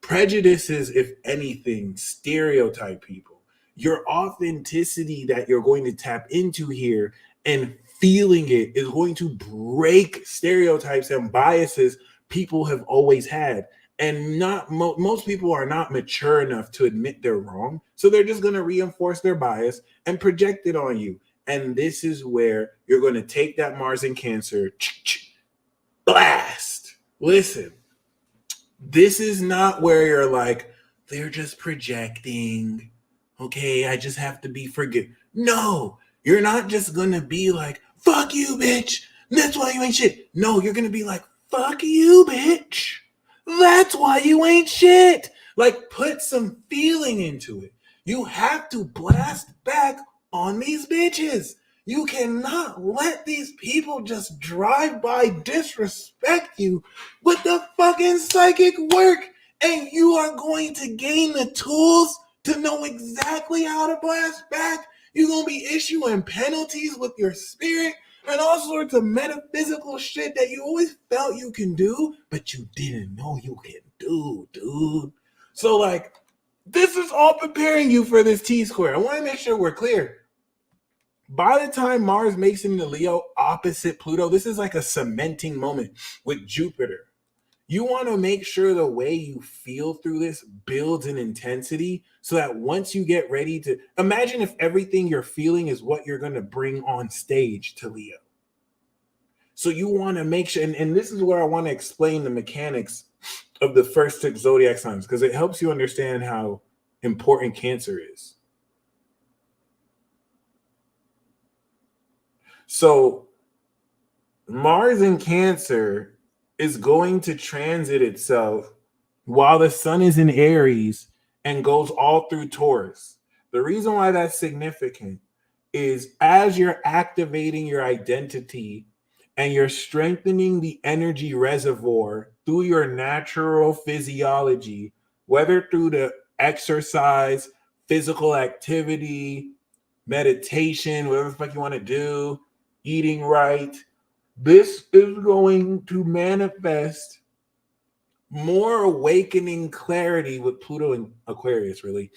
Prejudices, if anything, stereotype people. Your authenticity that you're going to tap into here and feeling it is going to break stereotypes and biases people have always had. And most people are not mature enough to admit they're wrong. So they're just going to reinforce their bias and project it on you. And this is where you're going to take that Mars in Cancer, blast. Listen, this is not where you're like, they're just projecting. okay, I just have to be forgiven. No, you're not just gonna be like, fuck you, bitch. That's why you ain't shit. No, you're gonna be like, fuck you, bitch. That's why you ain't shit. Like, put some feeling into it. You have to blast back on these bitches. You cannot let these people just drive by, disrespect you with the fucking psychic work. And you are going to gain the tools to know exactly how to blast back. You're going to be issuing penalties with your spirit and all sorts of metaphysical shit that you always felt you can do, but you didn't know you can do, dude. So, like, this is all preparing you for this T-square. I want to make sure we're clear. By the time Mars makes it into Leo opposite Pluto, this is like a cementing moment with Jupiter. You want to make sure the way you feel through this builds in intensity so that once you get ready to imagine if everything you're feeling is what you're going to bring on stage to Leo. So you want to make sure, and this is where I want to explain the mechanics of the first 6 zodiac signs because it helps you understand how important Cancer is. So Mars in Cancer is going to transit itself while the sun is in Aries and goes all through Taurus. The reason why that's significant is as you're activating your identity and you're strengthening the energy reservoir through your natural physiology, whether through the exercise, physical activity, meditation, whatever the fuck you want to do, eating right, this is going to manifest more awakening clarity with Pluto and Aquarius, really,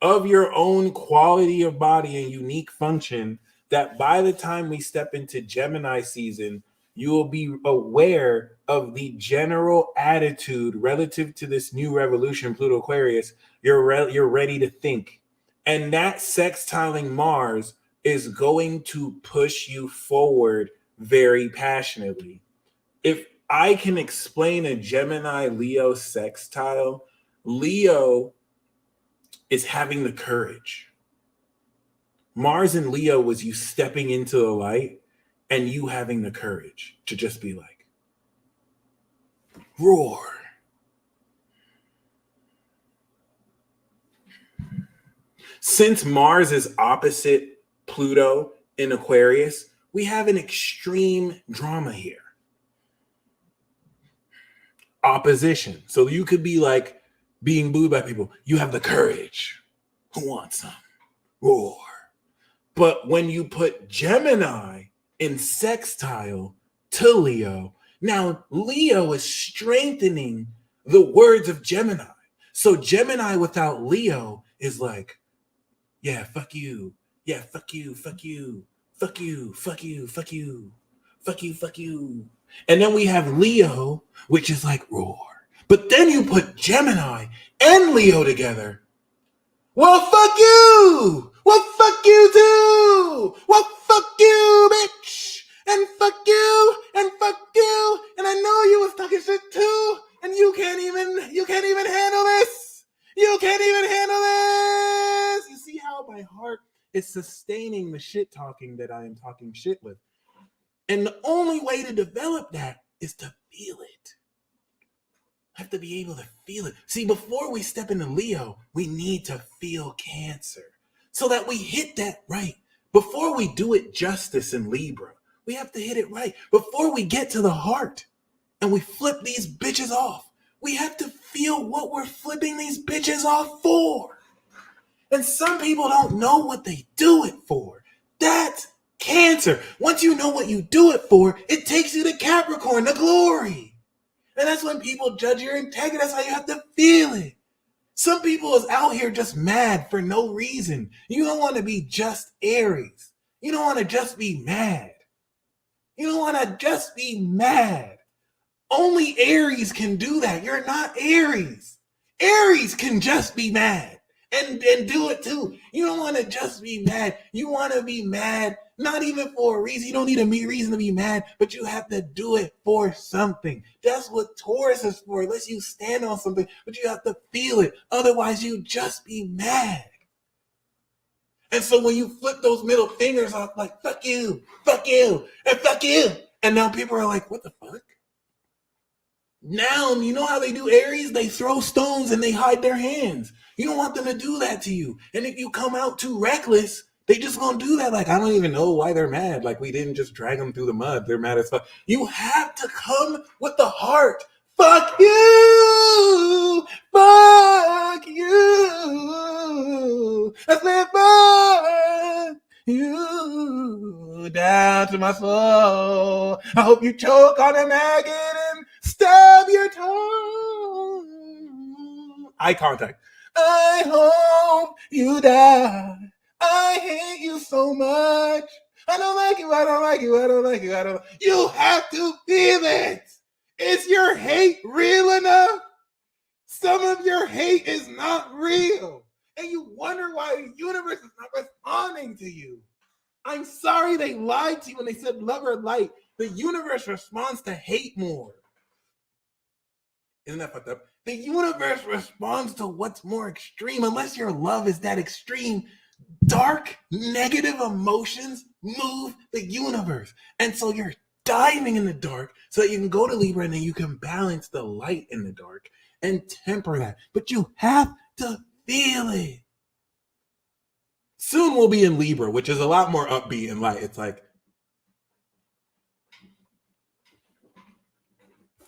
of your own quality of body and unique function that by the time we step into Gemini season, you will be aware of the general attitude relative to this new revolution, Pluto Aquarius. You're ready to think. And that sextiling Mars is going to push you forward very passionately. If I can explain a Gemini Leo sextile, Leo is having the courage. Mars in Leo was you stepping into the light and you having the courage to just be like, roar. Since Mars is opposite Pluto in Aquarius, we have an extreme drama here. Opposition. So you could be like being booed by people. You have the courage. Who wants some? Roar. But when you put Gemini in sextile to Leo, now Leo is strengthening the words of Gemini. So Gemini without Leo is like, yeah, fuck you. Yeah, fuck you, fuck you, fuck you, fuck you, fuck you, fuck you, fuck you. And then we have Leo, which is like roar. But then you put Gemini and Leo together. Well, fuck you! Well, fuck you too! Well, fuck you, bitch! And fuck you! And fuck you! And I know you was talking shit too! And you can't even handle this! You can't even handle this! You see how my heart is sustaining the shit talking that I am talking shit with. And the only way to develop that is to feel it. I have to be able to feel it. See, before we step into Leo, we need to feel Cancer so that we hit that right. Before we do it justice in Libra, we have to hit it right. Before we get to the heart and we flip these bitches off, we have to feel what we're flipping these bitches off for. And some people don't know what they do it for. That's Cancer. Once you know what you do it for, it takes you to Capricorn, the glory. And that's when people judge your integrity. That's how you have to feel it. Some people is out here just mad for no reason. You don't want to be just Aries. You don't want to just be mad. You don't want to just be mad. Only Aries can do that. You're not Aries. Aries can just be mad and do it too. You don't want to just be mad. You want to be mad, not even for a reason. You don't need a reason to be mad, but you have to do it for something. That's what Taurus is for. It lets you stand on something, but you have to feel it. Otherwise, you just be mad. And so when you flip those middle fingers off, like, fuck you, and fuck you. And now people are like, what the fuck? Now, you know how they do Aries? They throw stones and they hide their hands. You don't want them to do that to you. And if you come out too reckless, they just gonna do that. Like, I don't even know why they're mad. Like, we didn't just drag them through the mud. They're mad as fuck. You have to come with the heart. Fuck you! Fuck you! I said fuck you down to my soul. I hope you choke on a maggot and stab your tongue. Eye contact. I hope you die. I hate you so much. I don't like you. I don't like you. I don't like you. I don't. You have to feel it. Is your hate real enough? Some of your hate is not real. And you wonder why the universe is not responding to you. I'm sorry they lied to you when they said love or light. The universe responds to hate more. Isn't that fucked up? The universe responds to what's more extreme. Unless your love is that extreme, dark, negative emotions move the universe. And so you're diving in the dark so that you can go to Libra and then you can balance the light in the dark and temper that. But you have to feel it. Soon we'll be in Libra, which is a lot more upbeat and light. It's like,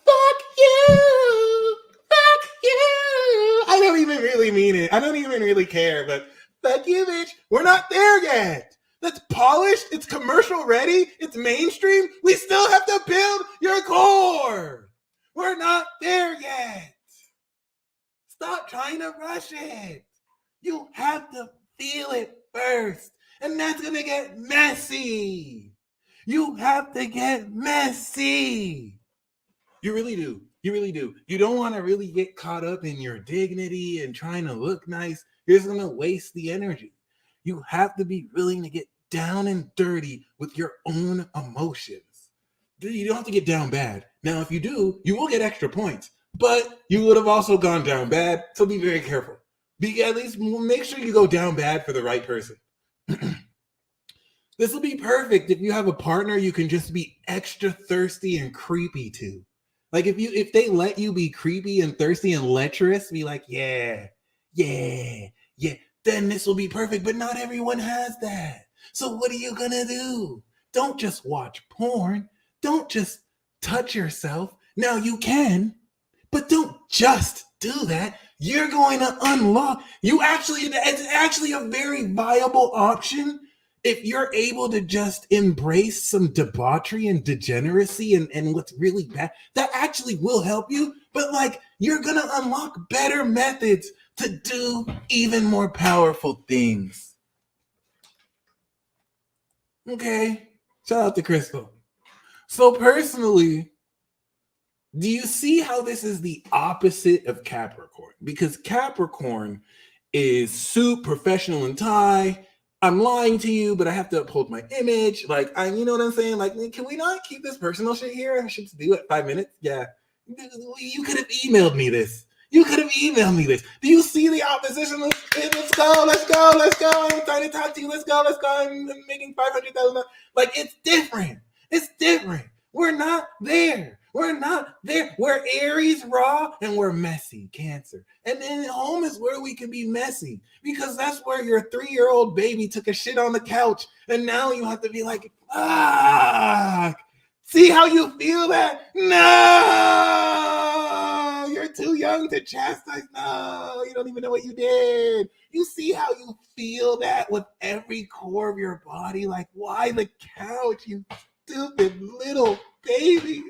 fuck you! Fuck you! I don't even really mean it. I don't even really care, but fuck you, bitch. We're not there yet. That's polished. It's commercial ready. It's mainstream. We still have to build your core. We're not there yet. Stop trying to rush it. You have to feel it first. And that's going to get messy. You have to get messy. You really do. You really do. You don't want to really get caught up in your dignity and trying to look nice. You're just going to waste the energy. You have to be willing to get down and dirty with your own emotions. You don't have to get down bad. Now, if you do, you will get extra points. But you would have also gone down bad, so be very careful. At least make sure you go down bad for the right person. This will be perfect if you have a partner you can just be extra thirsty and creepy to. Like if they let you be creepy and thirsty and lecherous, be like, yeah, then this will be perfect. But not everyone has that. So what are you gonna do? Don't just watch porn. Don't just touch yourself. Now you can, but don't just do that. You're going to unlock. It's actually a very viable option if you're able to just embrace some debauchery and degeneracy and what's really bad. That actually will help you. But like, you're going to unlock better methods to do even more powerful things. Okay. Shout out to Crystal. So personally, do you see how this is the opposite of Capricorn? Because Capricorn is suit, professional, and tie. I'm lying to you, but I have to uphold my image. Like, you know what I'm saying? Like, can we not keep this personal shit here? I should do it 5 minutes. Yeah. You could have emailed me this. Do you see the opposition? Let's go. I'm trying to talk to you. Let's go. I'm making $500,000. Like, it's different. We're not there. We're Aries raw and we're messy, Cancer. And then home is where we can be messy because that's where your 3-year-old baby took a shit on the couch and now you have to be like, fuck. See how you feel that? No, you're too young to chastise. No, you don't even know what you did. You see how you feel that with every core of your body? Like, why the couch, you stupid little baby?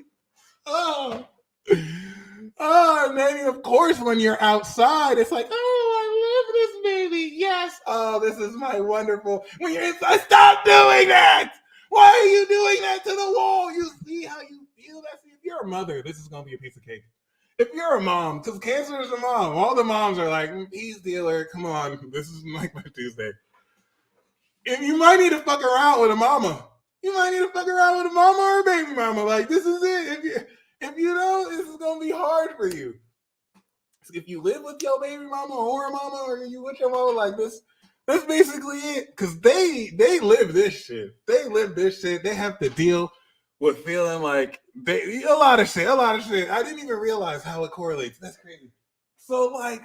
Oh, and then of course when you're outside, it's like, oh, I love this baby. Yes. Oh, this is my wonderful. When you're inside, stop doing that. Why are you doing that to the wall? You see how you feel that? See, if you're a mother, this is gonna be a piece of cake. If you're a mom, because Cancer is a mom, all the moms are like, peace dealer, come on, this is like my Tuesday. If you might need to fuck around with a mama. You might need to fuck around with a mama or a baby mama. Like, this is it. If you know, this is going to be hard for you. If you live with your baby mama or a mama, or you with your mama, like this, That's basically it. Cause they live this shit. They live this shit. They have to deal with feeling like a lot of shit. I didn't even realize how it correlates. That's crazy. So like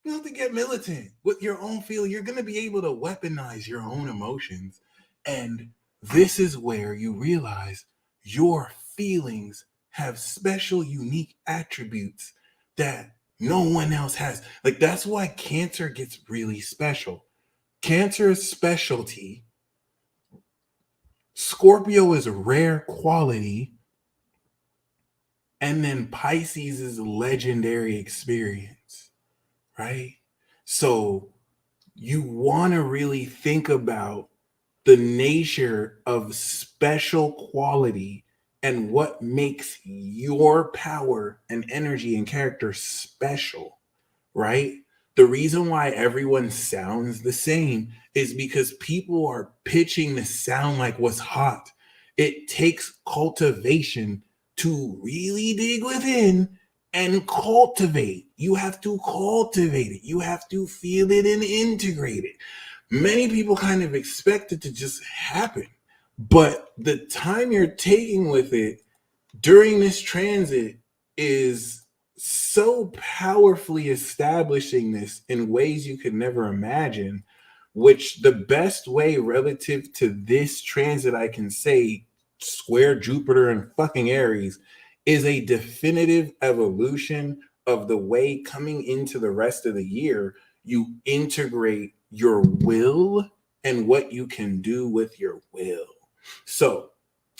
you have to get militant with your own feeling. You're gonna be able to weaponize your own emotions. And this is where you realize your feelings have special, unique attributes that no one else has. Like that's why Cancer gets really special. Cancer's specialty, Scorpio is rare quality, and then Pisces is legendary experience, right? So you want to really think about the nature of special quality and what makes your power and energy and character special, right? The reason why everyone sounds the same is because people are pitching to sound like what's hot. It takes cultivation to really dig within and cultivate. You have to cultivate it. You have to feel it and integrate it. Many people kind of expect it to just happen, but the time you're taking with it during this transit is so powerfully establishing this in ways you could never imagine, which the best way relative to this transit I can say square Jupiter and fucking Aries is a definitive evolution of the way coming into the rest of the year you integrate your will and what you can do with your will. So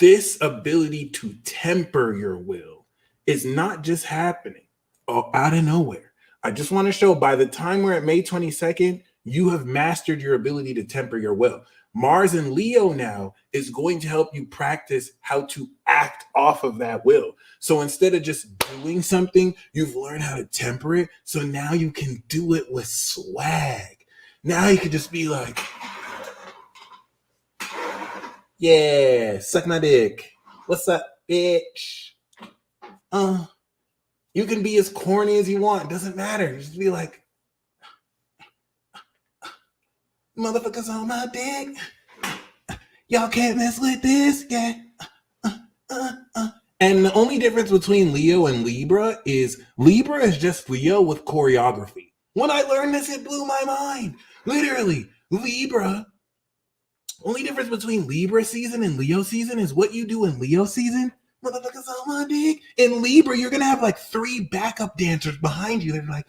this ability to temper your will is not just happening out of nowhere. I just want to show by the time we're at May 22nd, you have mastered your ability to temper your will. Mars and Leo now is going to help you practice how to act off of that will. So instead of just doing something, you've learned how to temper it. So now you can do it with swag. Now you can just be like, yeah, suck my dick. What's up, bitch? You can be as corny as you want. It doesn't matter. Just be like, motherfuckers on my dick. Y'all can't mess with this. Yeah. And the only difference between Leo and Libra is just Leo with choreography. When I learned this, it blew my mind. Literally, Libra. Only difference between Libra season and Leo season is what you do in Leo season. Motherfuckers on my dick. In Libra, you're gonna have like 3 backup dancers behind you. They're like,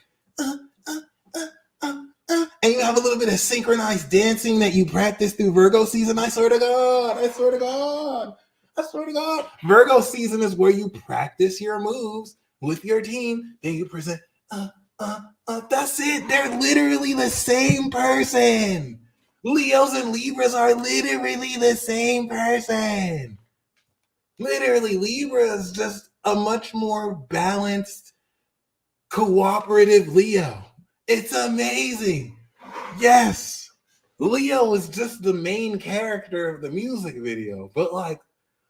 and you have a little bit of synchronized dancing that you practice through Virgo season. I swear to God. Virgo season is where you practice your moves with your team. Then you present. That's it. They're literally the same person. Leos and Libras are literally the same person. Literally, Libra is just a much more balanced, cooperative Leo. It's amazing. Yes, Leo is just the main character of the music video, but like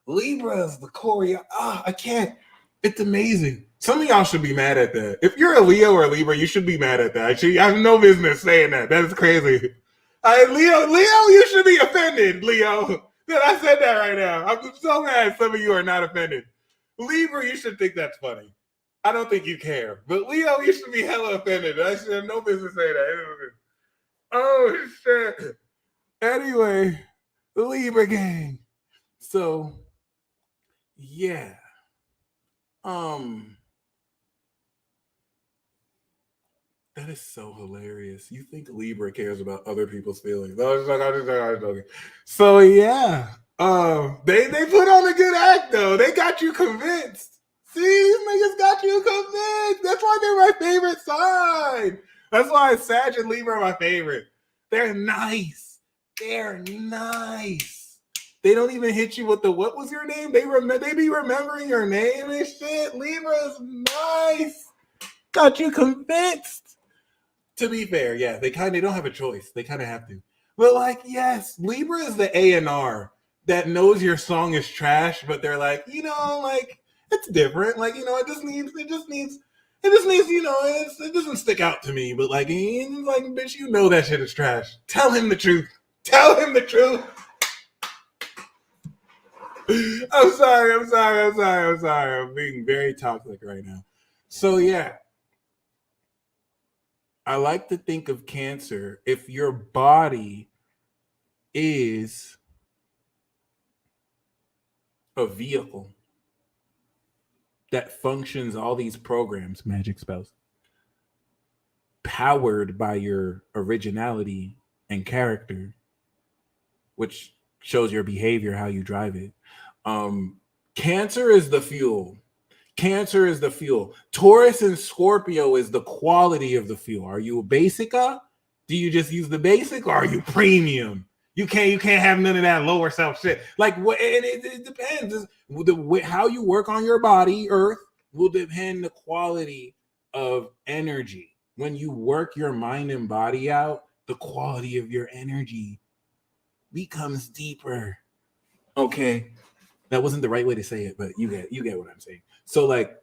Libra is the choreo. I can't. It's amazing. Some of y'all should be mad at that. If you're a Leo or a Libra, you should be mad at that. Actually, I have no business saying that. That is crazy. Leo, you should be offended, Leo. That I said that right now. I'm so mad some of you are not offended. Libra, you should think that's funny. I don't think you care. But Leo, you should be hella offended. I should have no business saying that. Oh, shit. Anyway, the Libra gang. So, yeah. That is so hilarious. You think Libra cares about other people's feelings? I was joking. So yeah, they put on a good act though. They got you convinced. See, these niggas got you convinced. That's why they're my favorite sign. That's why Sag and Libra are my favorite. They're nice. They're nice. They don't even hit you with the what was your name? They be remembering your name and shit. Libra's nice. Got you convinced. To be fair, yeah, they don't have a choice. They kind of have to. But like, yes, Libra is the A&R that knows your song is trash, but they're like, like it's different. Like, it just needs It just needs, it doesn't stick out to me, but like, bitch, you know that shit is trash. Tell him the truth. Tell him the truth. I'm sorry. I'm being very toxic right now. So yeah, I like to think of Cancer, if your body is a vehicle that functions all these programs, magic spells, powered by your originality and character, which shows your behavior, how you drive it. Cancer is the fuel. Cancer is the fuel. Taurus and Scorpio is the quality of the fuel. Are you a basica? Do you just use the basic, or are you premium? You can't have none of that lower self shit. Like, what? And it depends. How you work on your body, Earth, will depend the quality of energy. When you work your mind and body out, the quality of your energy becomes deeper. Okay, that wasn't the right way to say it, but you get what I'm saying. So like,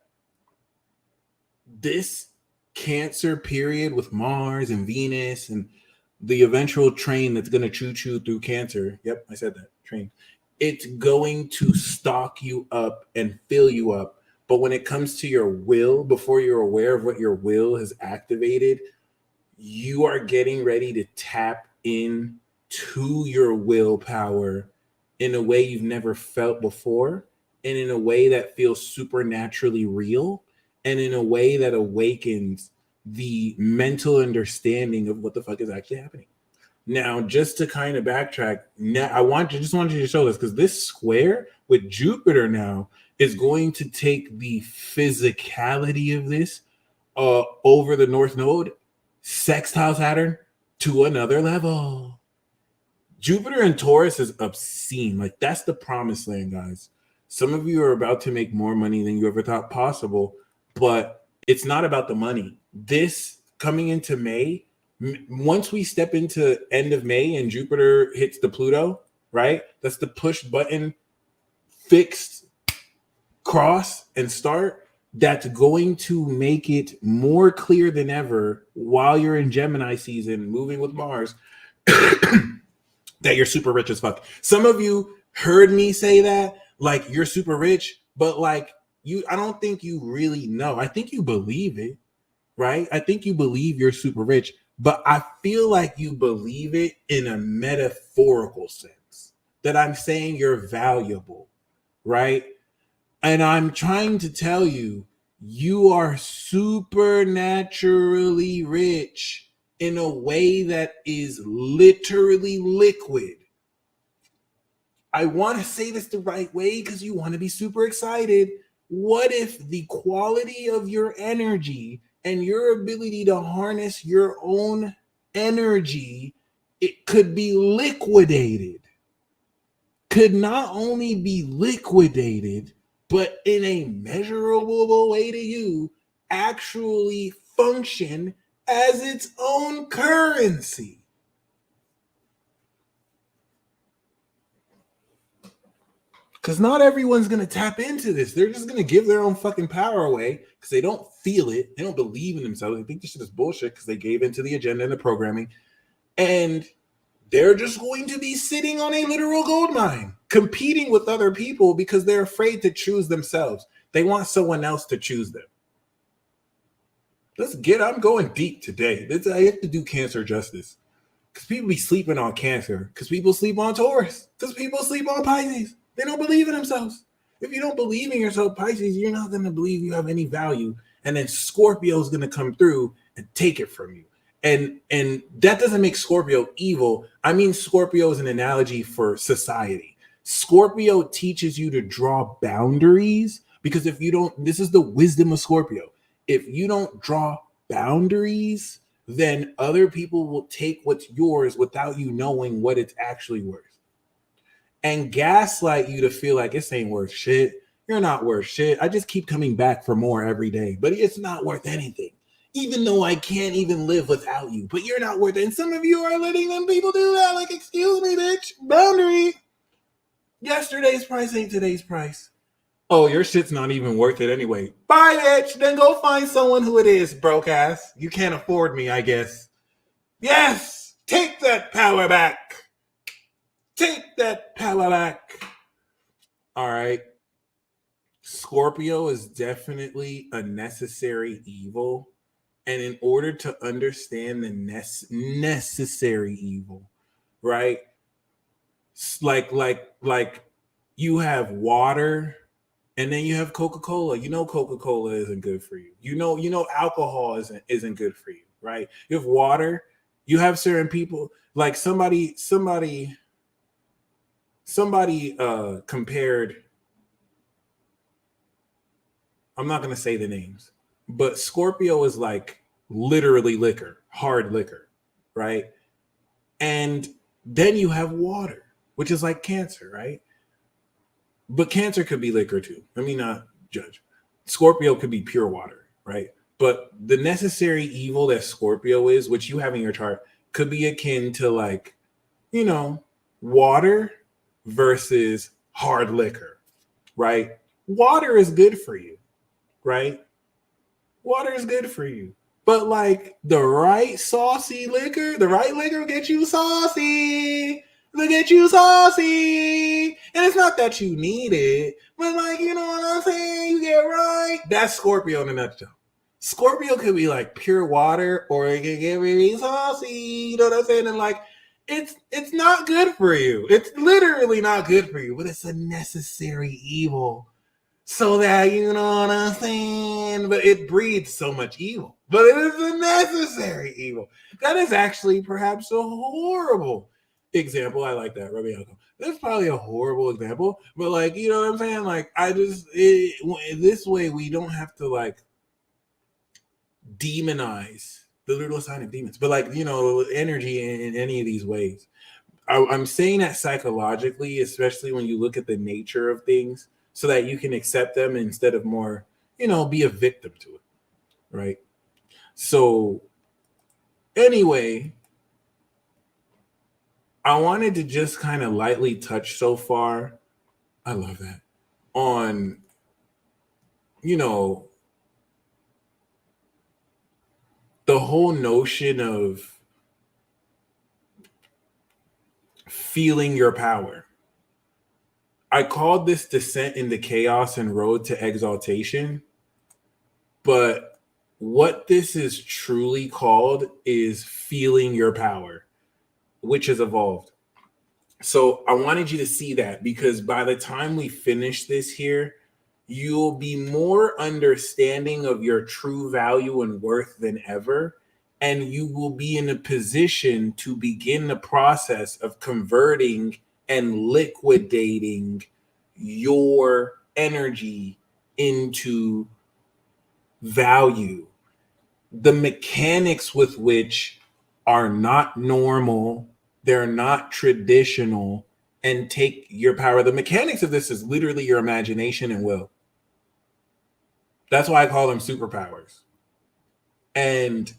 this Cancer period with Mars and Venus and the eventual train that's going to choo through Cancer. Yep, I said that, train. It's going to stock you up and fill you up. But when it comes to your will, before you're aware of what your will has activated, you are getting ready to tap in to your willpower in a way you've never felt before, and in a way that feels supernaturally real, and in a way that awakens the mental understanding of what the fuck is actually happening. Now, just to kind of backtrack, now I just wanted you to show this, because this square with Jupiter now is going to take the physicality of this over the North Node, sextile Saturn, to another level. Jupiter and Taurus is obscene. Like, that's the promised land, guys. Some of you are about to make more money than you ever thought possible, but it's not about the money. This coming into May, once we step into end of May and Jupiter hits the Pluto, right? That's the push button, fixed, cross, and start. That's going to make it more clear than ever while you're in Gemini season, moving with Mars, that you're super rich as fuck. Some of you heard me say that, like, you're super rich, but like, I don't think you really know. I think you believe it, right? I think you believe you're super rich, but I feel like you believe it in a metaphorical sense, that I'm saying you're valuable, right? And I'm trying to tell you, you are supernaturally rich in a way that is literally liquid. I want to say this the right way because you want to be super excited. What if the quality of your energy and your ability to harness your own energy, it could be liquidated? Could not only be liquidated, but in a measurable way to you, actually function as its own currency. Because not everyone's going to tap into this. They're just going to give their own fucking power away because they don't feel it. They don't believe in themselves. They think this shit is bullshit because they gave into the agenda and the programming. And they're just going to be sitting on a literal gold mine, competing with other people because they're afraid to choose themselves. They want someone else to choose them. I'm going deep today. I have to do Cancer justice. Because people be sleeping on Cancer. Because people sleep on Taurus. Because people sleep on Pisces. They don't believe in themselves. If you don't believe in yourself, Pisces, you're not going to believe you have any value. And then Scorpio is going to come through and take it from you. And that doesn't make Scorpio evil. I mean, Scorpio is an analogy for society. Scorpio teaches you to draw boundaries, because if you don't, this is the wisdom of Scorpio. If you don't draw boundaries, then other people will take what's yours without you knowing what it's actually worth. And gaslight you to feel like this ain't worth shit. You're not worth shit. I just keep coming back for more every day, but it's not worth anything. Even though I can't even live without you, but you're not worth it. And some of you are letting them people do that. Like, excuse me, bitch, boundary. Yesterday's price ain't today's price. Oh, your shit's not even worth it anyway. Bye, bitch. Then go find someone who it is, broke ass. You can't afford me, I guess. Yes! Take that power back. Take that power back. All right. Scorpio is definitely a necessary evil. And in order to understand the necessary evil, right? Like you have water and then you have Coca-Cola. You know Coca-Cola isn't good for you. You know alcohol isn't good for you, right? You have water. You have certain people like somebody compared, I'm not going to say the names, but Scorpio is like literally liquor, hard liquor, right? And then you have water, which is like Cancer, right? But Cancer could be liquor too. Let me not judge. Scorpio could be pure water, right? But the necessary evil that Scorpio is, which you have in your chart, could be akin to like, water versus hard liquor, right? Water is good for you, right? Water is good for you. But like the right saucy liquor, the right liquor will get you saucy. Look at you saucy. And it's not that you need it, but like, you know what I'm saying? You get right. That's Scorpio in a nutshell. Scorpio could be like pure water or it can get really saucy. You know what I'm saying? And like, it's not good for you. It's literally not good for you, but it's a necessary evil. So that, you know what I'm saying? But it breeds so much evil. But it is a necessary evil. That is actually perhaps a horrible example. I like that, Rabbi Yaakov. That's probably a horrible example. But like, you know what I'm saying? Like, this way we don't have to like demonize the little sign of demons. But like, energy in any of these ways. I'm saying that psychologically, especially when you look at the nature of things, so that you can accept them instead of more, be a victim to it, right? So anyway, I wanted to just kind of lightly touch so far, I love that, on, the whole notion of feeling your power. I called this Descent into Chaos and Road to Exaltation, but what this is truly called is feeling your power, which has evolved. So I wanted you to see that because by the time we finish this here, you'll be more understanding of your true value and worth than ever. And you will be in a position to begin the process of converting and liquidating your energy into value. The mechanics with which are not normal, they're not traditional, and take your power. The mechanics of this is literally your imagination and will. That's why I call them superpowers. And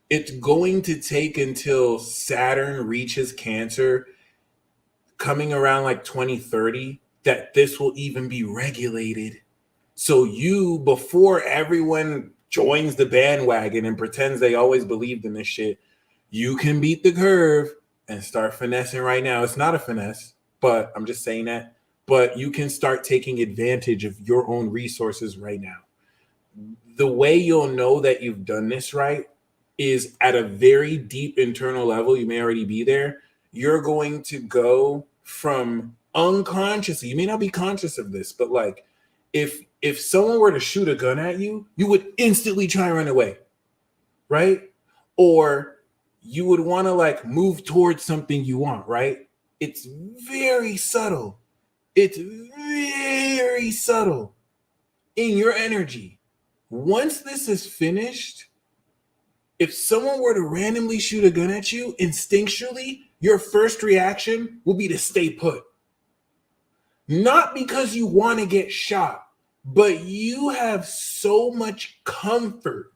it's going to take until Saturn reaches Cancer, coming around like 2030, that this will even be regulated. So you, before everyone joins the bandwagon and pretends they always believed in this shit, you can beat the curve and start finessing right now. It's not a finesse, but I'm just saying that. But you can start taking advantage of your own resources right now. The way you'll know that you've done this right is at a very deep internal level. You may already be there. You're going to go from unconsciously, you may not be conscious of this, but like if someone were to shoot a gun at you, you would instantly try and run away, right? Or you would want to like move towards something you want, right? It's very subtle. It's very subtle in your energy. Once this is finished, if someone were to randomly shoot a gun at you, instinctually, your first reaction will be to stay put. Not because you want to get shot, but you have so much comfort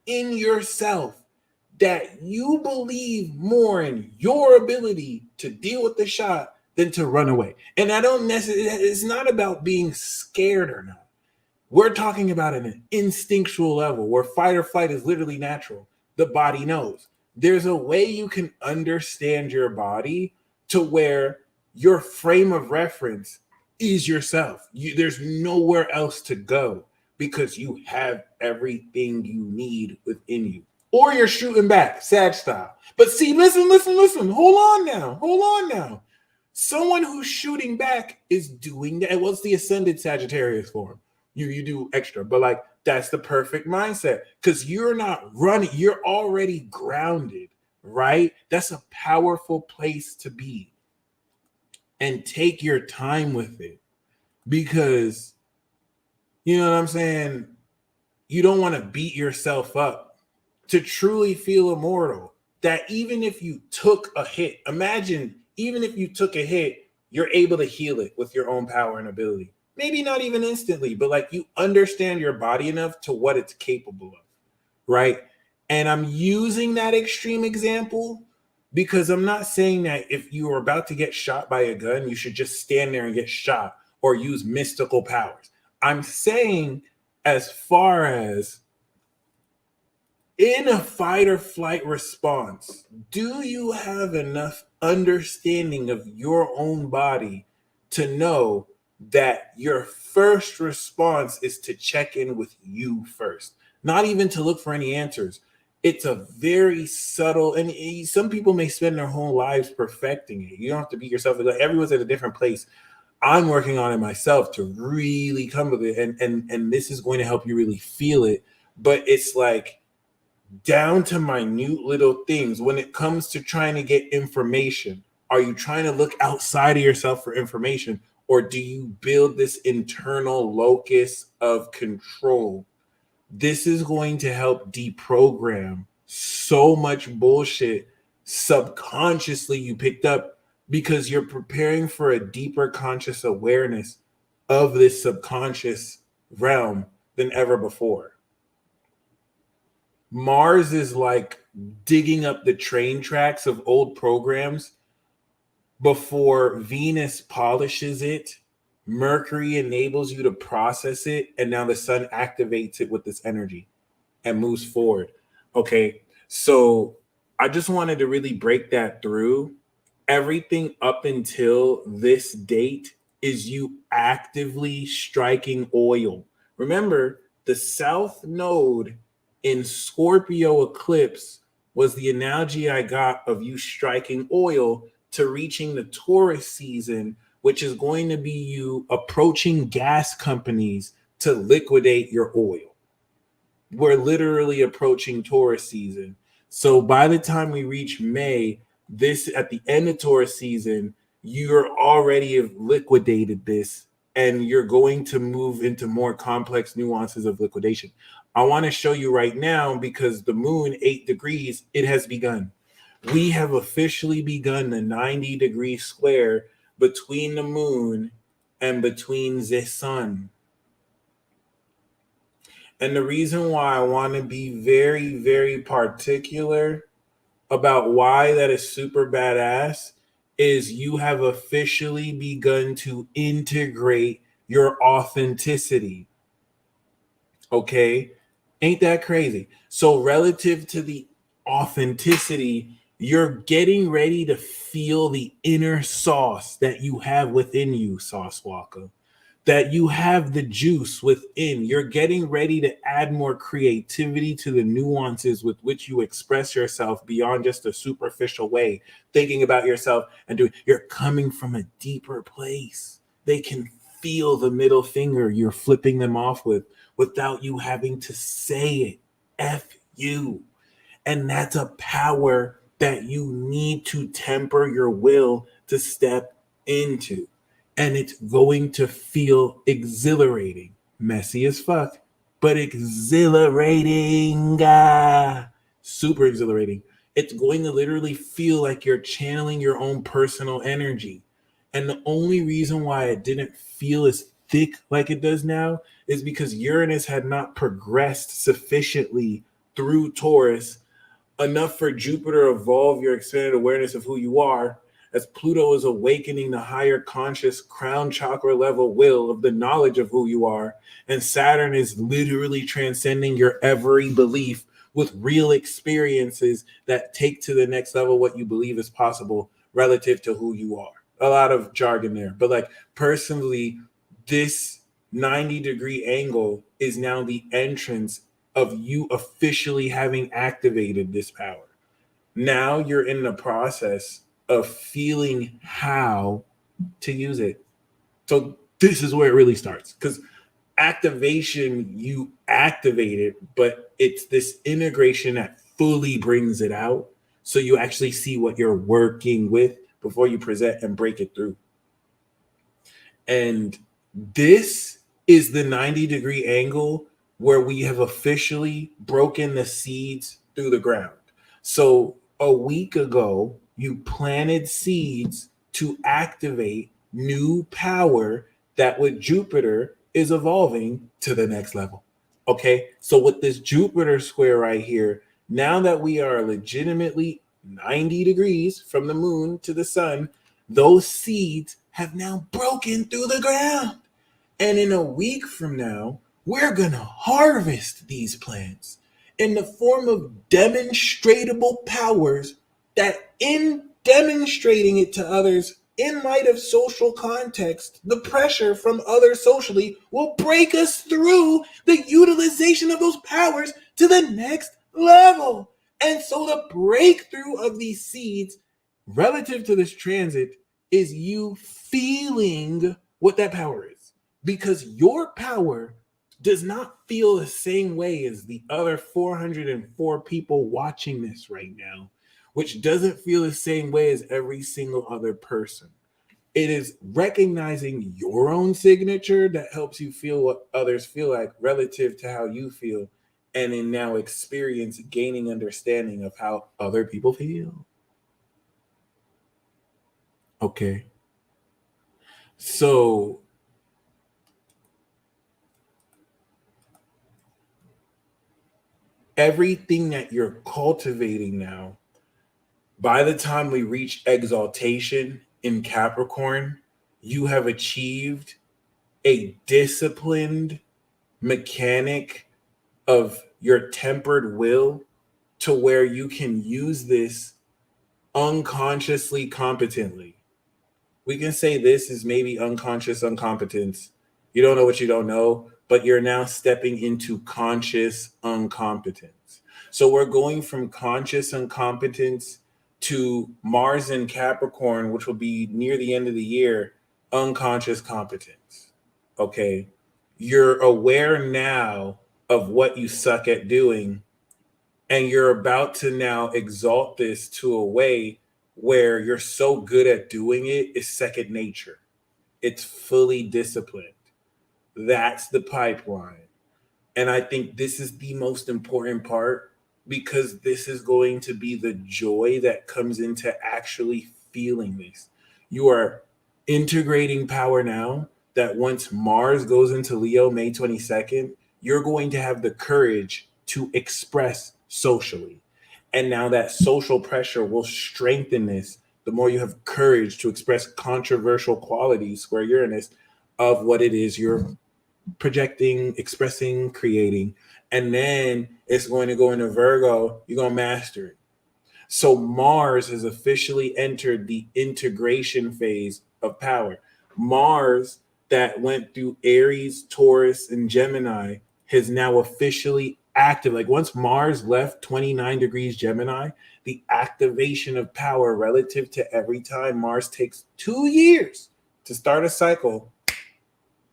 in yourself that you believe more in your ability to deal with the shot than to run away. And I don't necessarily, it's not about being scared or not. We're talking about an instinctual level where fight or flight is literally natural. The body knows. There's a way you can understand your body to where your frame of reference is yourself. There's nowhere else to go because you have everything you need within you. Or you're shooting back, Sag style. But see, listen. Hold on now. Someone who's shooting back is doing that. What's the ascended Sagittarius form? You do extra, but like that's the perfect mindset because you're not running, you're already grounded, right? That's a powerful place to be. And take your time with it because you know what I'm saying? You don't want to beat yourself up to truly feel immortal. That even if you took a hit, imagine even if you took a hit, you're able to heal it with your own power and ability. Maybe not even instantly, but like you understand your body enough to what it's capable of, right? And I'm using that extreme example because I'm not saying that if you are about to get shot by a gun, you should just stand there and get shot or use mystical powers. I'm saying as far as in a fight or flight response, do you have enough understanding of your own body to know that your first response is to check in with you first, not even to look for any answers? It's a very subtle, and some people may spend their whole lives perfecting it. You don't have to beat yourself. Everyone's at a different place. I'm working on it myself to really come with it, and this is going to help you really feel it. But it's like down to minute little things when it comes to trying to get information. Are you trying to look outside of yourself for information? Or do you build this internal locus of control? This is going to help deprogram so much bullshit subconsciously you picked up because you're preparing for a deeper conscious awareness of this subconscious realm than ever before. Mars is like digging up the train tracks of old programs before Venus polishes it. Mercury enables you to process it, and now the sun activates it with this energy and moves forward. Okay, so I just wanted to really break that through. Everything up until this date is you actively striking oil. Remember, the South Node in Scorpio eclipse was the analogy I got of you striking oil to reaching the Taurus season, which is going to be you approaching gas companies to liquidate your oil. We're literally approaching Taurus season. So by the time we reach May, this at the end of Taurus season, you're already have liquidated this and you're going to move into more complex nuances of liquidation. I want to show you right now because the moon 8 degrees, it has begun. We have officially begun the 90-degree square between the moon and between the sun. And the reason why I want to be very, very particular about why that is super badass is you have officially begun to integrate your authenticity. Okay? Ain't that crazy? So relative to the authenticity, you're getting ready to feel the inner sauce that you have within you, Sauce Walker. That you have the juice within. You're getting ready to add more creativity to the nuances with which you express yourself beyond just a superficial way, thinking about yourself and doing. You're coming from a deeper place. They can feel the middle finger you're flipping them off with without you having to say it. F you. And that's a power that you need to temper your will to step into. And it's going to feel exhilarating. Messy as fuck, but exhilarating. Super exhilarating. It's going to literally feel like you're channeling your own personal energy. And the only reason why it didn't feel as thick like it does now is because Uranus had not progressed sufficiently through Taurus enough for Jupiter to evolve your expanded awareness of who you are. as Pluto is awakening the higher conscious crown chakra level will of the knowledge of who you are, and Saturn is literally transcending your every belief with real experiences that take to the next level what you believe is possible relative to who you are. A lot of jargon there, but like personally, this 90-degree angle is now the entrance of you officially having activated this power. Now you're in the process of feeling how to use it. So this is where it really starts, because activation, you activate it, but it's this integration that fully brings it out. So you actually see what you're working with before you present and break it through. And this is the 90-degree angle where we have officially broken the seeds through the ground. So a week ago, you planted seeds to activate new power that with Jupiter is evolving to the next level. Okay, so with this Jupiter square right here, now that we are legitimately 90 degrees from the moon to the sun, those seeds have now broken through the ground. And in a week from now, we're going to harvest these plants in the form of demonstratable powers that, in demonstrating it to others in light of social context, the pressure from others socially will break us through the utilization of those powers to the next level. And so the breakthrough of these seeds relative to this transit is you feeling what that power is, because your power does not feel the same way as the other 404 people watching this right now, which doesn't feel the same way as every single other person. It is recognizing your own signature that helps you feel what others feel like relative to how you feel, and in now experience gaining understanding of how other people feel. Okay. So everything that you're cultivating now, by the time we reach exaltation in Capricorn, you have achieved a disciplined mechanic of your tempered will to where you can use this unconsciously competently. We can say this is maybe unconscious incompetence. You don't know what you don't know, but you're now stepping into conscious incompetence. So we're going from conscious incompetence to Mars in Capricorn, which will be near the end of the year, unconscious competence. Okay. You're aware now of what you suck at doing, and you're about to now exalt this to a way where you're so good at doing it, it's second nature. It's fully disciplined. That's the pipeline. And I think this is the most important part, because this is going to be the joy that comes into actually feeling this. You are integrating power now that once Mars goes into Leo May 22nd, you're going to have the courage to express socially. And now that social pressure will strengthen this the more you have courage to express controversial qualities, square Uranus, of what it is you're projecting, expressing, creating. And then it's going to go into Virgo. You're going to master it. So Mars has officially entered the integration phase of power. Mars, that went through Aries, Taurus, and Gemini, has now officially active. Like once Mars left 29 degrees Gemini, the activation of power relative to every time Mars takes 2 years to start a cycle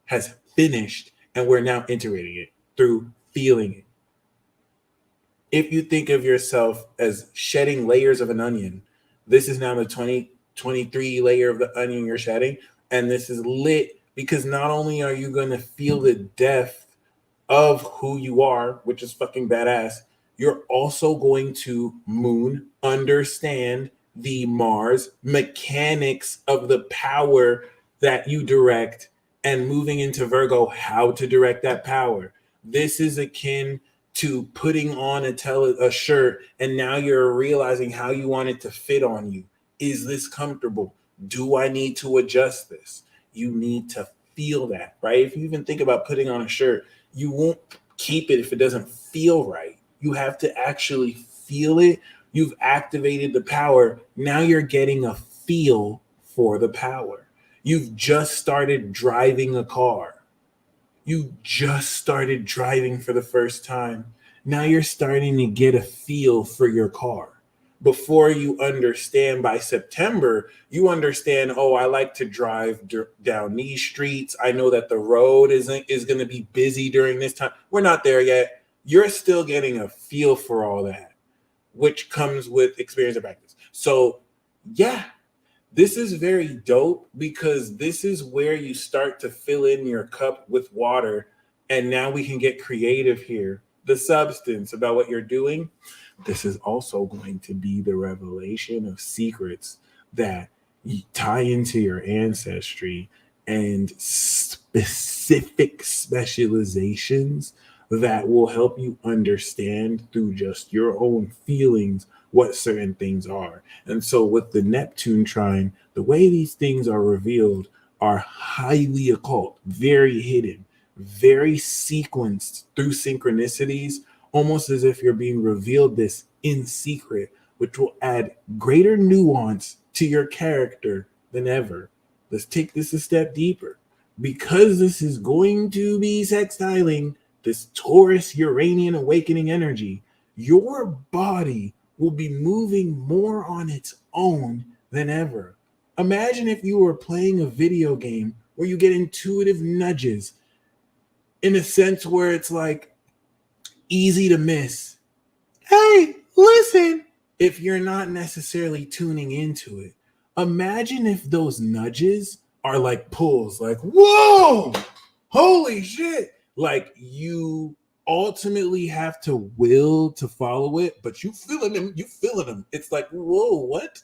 has finished, and we're now integrating it through feeling it. If you think of yourself as shedding layers of an onion, this is now the 2023 layer of the onion you're shedding. And this is lit because not only are you going to feel the depth of who you are, which is fucking badass, you're also going to understand the Mars mechanics of the power that you direct, and moving into Virgo, how to direct that power. This is akin to putting on a shirt, and now you're realizing how you want it to fit on you. Is this comfortable? Do I need to adjust this? You need to feel that, right? If you even think about putting on a shirt, you won't keep it if it doesn't feel right. You have to actually feel it. You've activated the power. Now you're getting a feel for the power. You've just started driving a car. You just started driving for the first time. Now you're starting to get a feel for your car. Before you understand, by September, you understand, oh, I like to drive down these streets. I know that the road is going to be busy during this time. We're not there yet. You're still getting a feel for all that, which comes with experience and practice. So, yeah, this is very dope because this is where you start to fill in your cup with water. And now we can get creative here. The substance about what you're doing. This is also going to be the revelation of secrets that tie into your ancestry and specific specializations that will help you understand through just your own feelings what certain things are. And so with the Neptune trine, the way these things are revealed are highly occult, very hidden, very sequenced through synchronicities, almost as if you're being revealed this in secret, which will add greater nuance to your character than ever. Let's take this a step deeper. Because this is going to be sextiling this Taurus Uranian awakening energy, your body will be moving more on its own than ever. Imagine if you were playing a video game where you get intuitive nudges in a sense where it's like easy to miss. Hey, listen, if you're not necessarily tuning into it. Imagine if those nudges are like pulls, like, whoa, holy shit. Like you ultimately have to will to follow it, but you feeling them. It's like, whoa, what?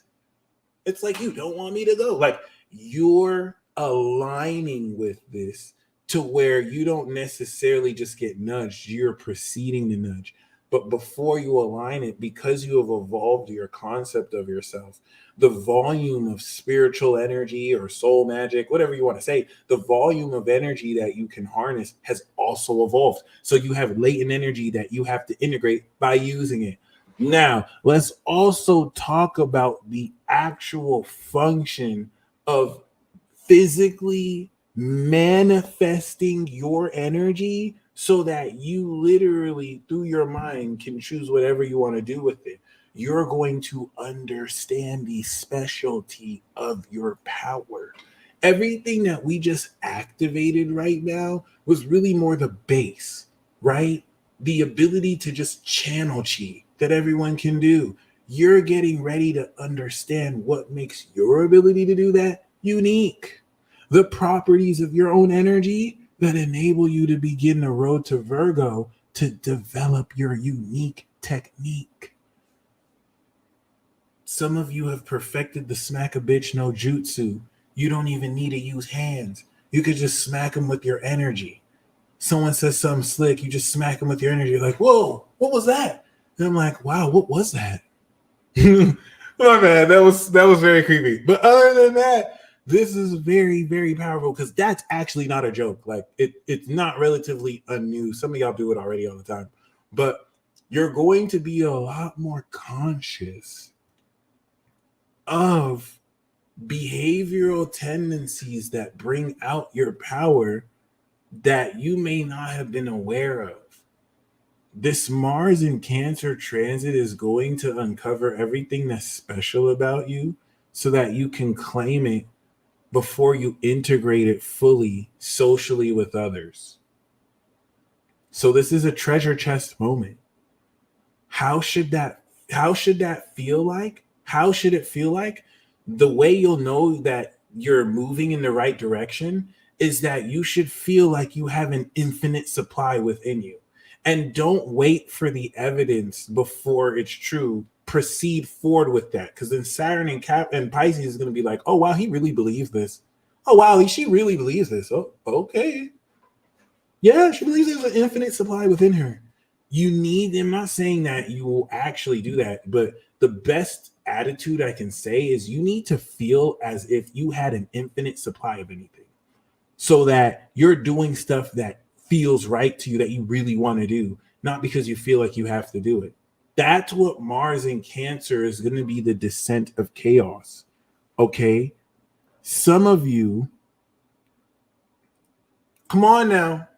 It's like, you don't want me to go. Like you're aligning with this to where you don't necessarily just get nudged, you're proceeding to nudge. But before you align it, because you have evolved your concept of yourself, the volume of spiritual energy or soul magic, whatever you want to say, the volume of energy that you can harness has also evolved. So you have latent energy that you have to integrate by using it. Now, let's also talk about the actual function of physically manifesting your energy so that you literally through your mind can choose whatever you want to do with it. You're going to understand the specialty of your power. Everything that we just activated right now was really more the base, right? The ability to just channel chi that everyone can do. You're getting ready to understand what makes your ability to do that unique. The properties of your own energy that enable you to begin the road to Virgo to develop your unique technique. Some of you have perfected the smack a bitch no jutsu. You don't even need to use hands. You could just smack them with your energy. Someone says something slick, you just smack them with your energy. You're like, whoa, what was that? And I'm like, wow, what was that? My man, that was very creepy. But other than that, this is very, very powerful because that's actually not a joke. Like it's not relatively unnew. Some of y'all do it already all the time. But you're going to be a lot more conscious of behavioral tendencies that bring out your power that you may not have been aware of. This Mars in Cancer transit is going to uncover everything that's special about you so that you can claim it before you integrate it fully socially with others. So this is a treasure chest moment. How should that feel like? How should it feel like? The way you'll know that you're moving in the right direction is that you should feel like you have an infinite supply within you. And don't wait for the evidence before it's true. Proceed forward with that. Because then Saturn and Pisces is going to be like, oh, wow, he really believes this. Oh, wow, she really believes this. Oh, okay. Yeah, she believes there's an infinite supply within her. You need, I'm not saying that you will actually do that, but the best attitude I can say is you need to feel as if you had an infinite supply of anything, so that you're doing stuff that feels right to you, that you really want to do, not because you feel like you have to do it. That's what Mars in Cancer is going to be, the descent of chaos. Okay? Some of you, come on now.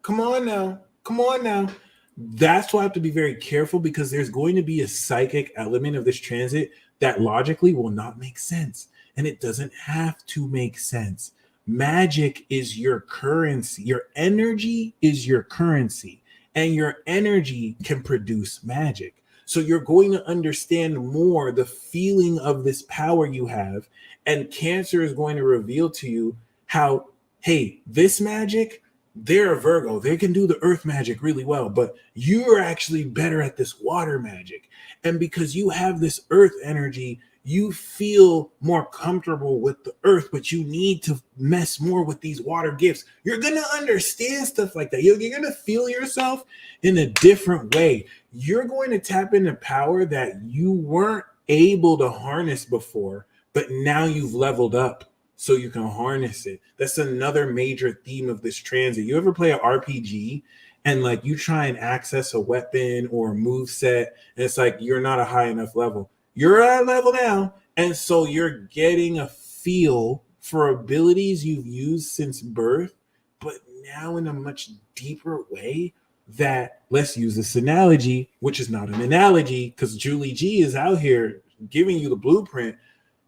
That's why I have to be very careful, because there's going to be a psychic element of this transit that logically will not make sense. And it doesn't have to make sense. Magic is your currency. Your energy is your currency, and your energy can produce magic. So you're going to understand more the feeling of this power you have, and Cancer is going to reveal to you how, hey, this magic, they're a Virgo. They can do the earth magic really well, but you're actually better at this water magic. And because you have this earth energy, you feel more comfortable with the earth, but you need to mess more with these water gifts. You're going to understand stuff like that. You're going to feel yourself in a different way. You're going to tap into power that you weren't able to harness before, but now you've leveled up so you can harness it. That's another major theme of this transit. You ever play an RPG and like you try and access a weapon or a move set, and it's like you're not a high enough level. You're at a level now, and so you're getting a feel for abilities you've used since birth, but now in a much deeper way. That, let's use this analogy, which is not an analogy because Julie G is out here giving you the blueprint.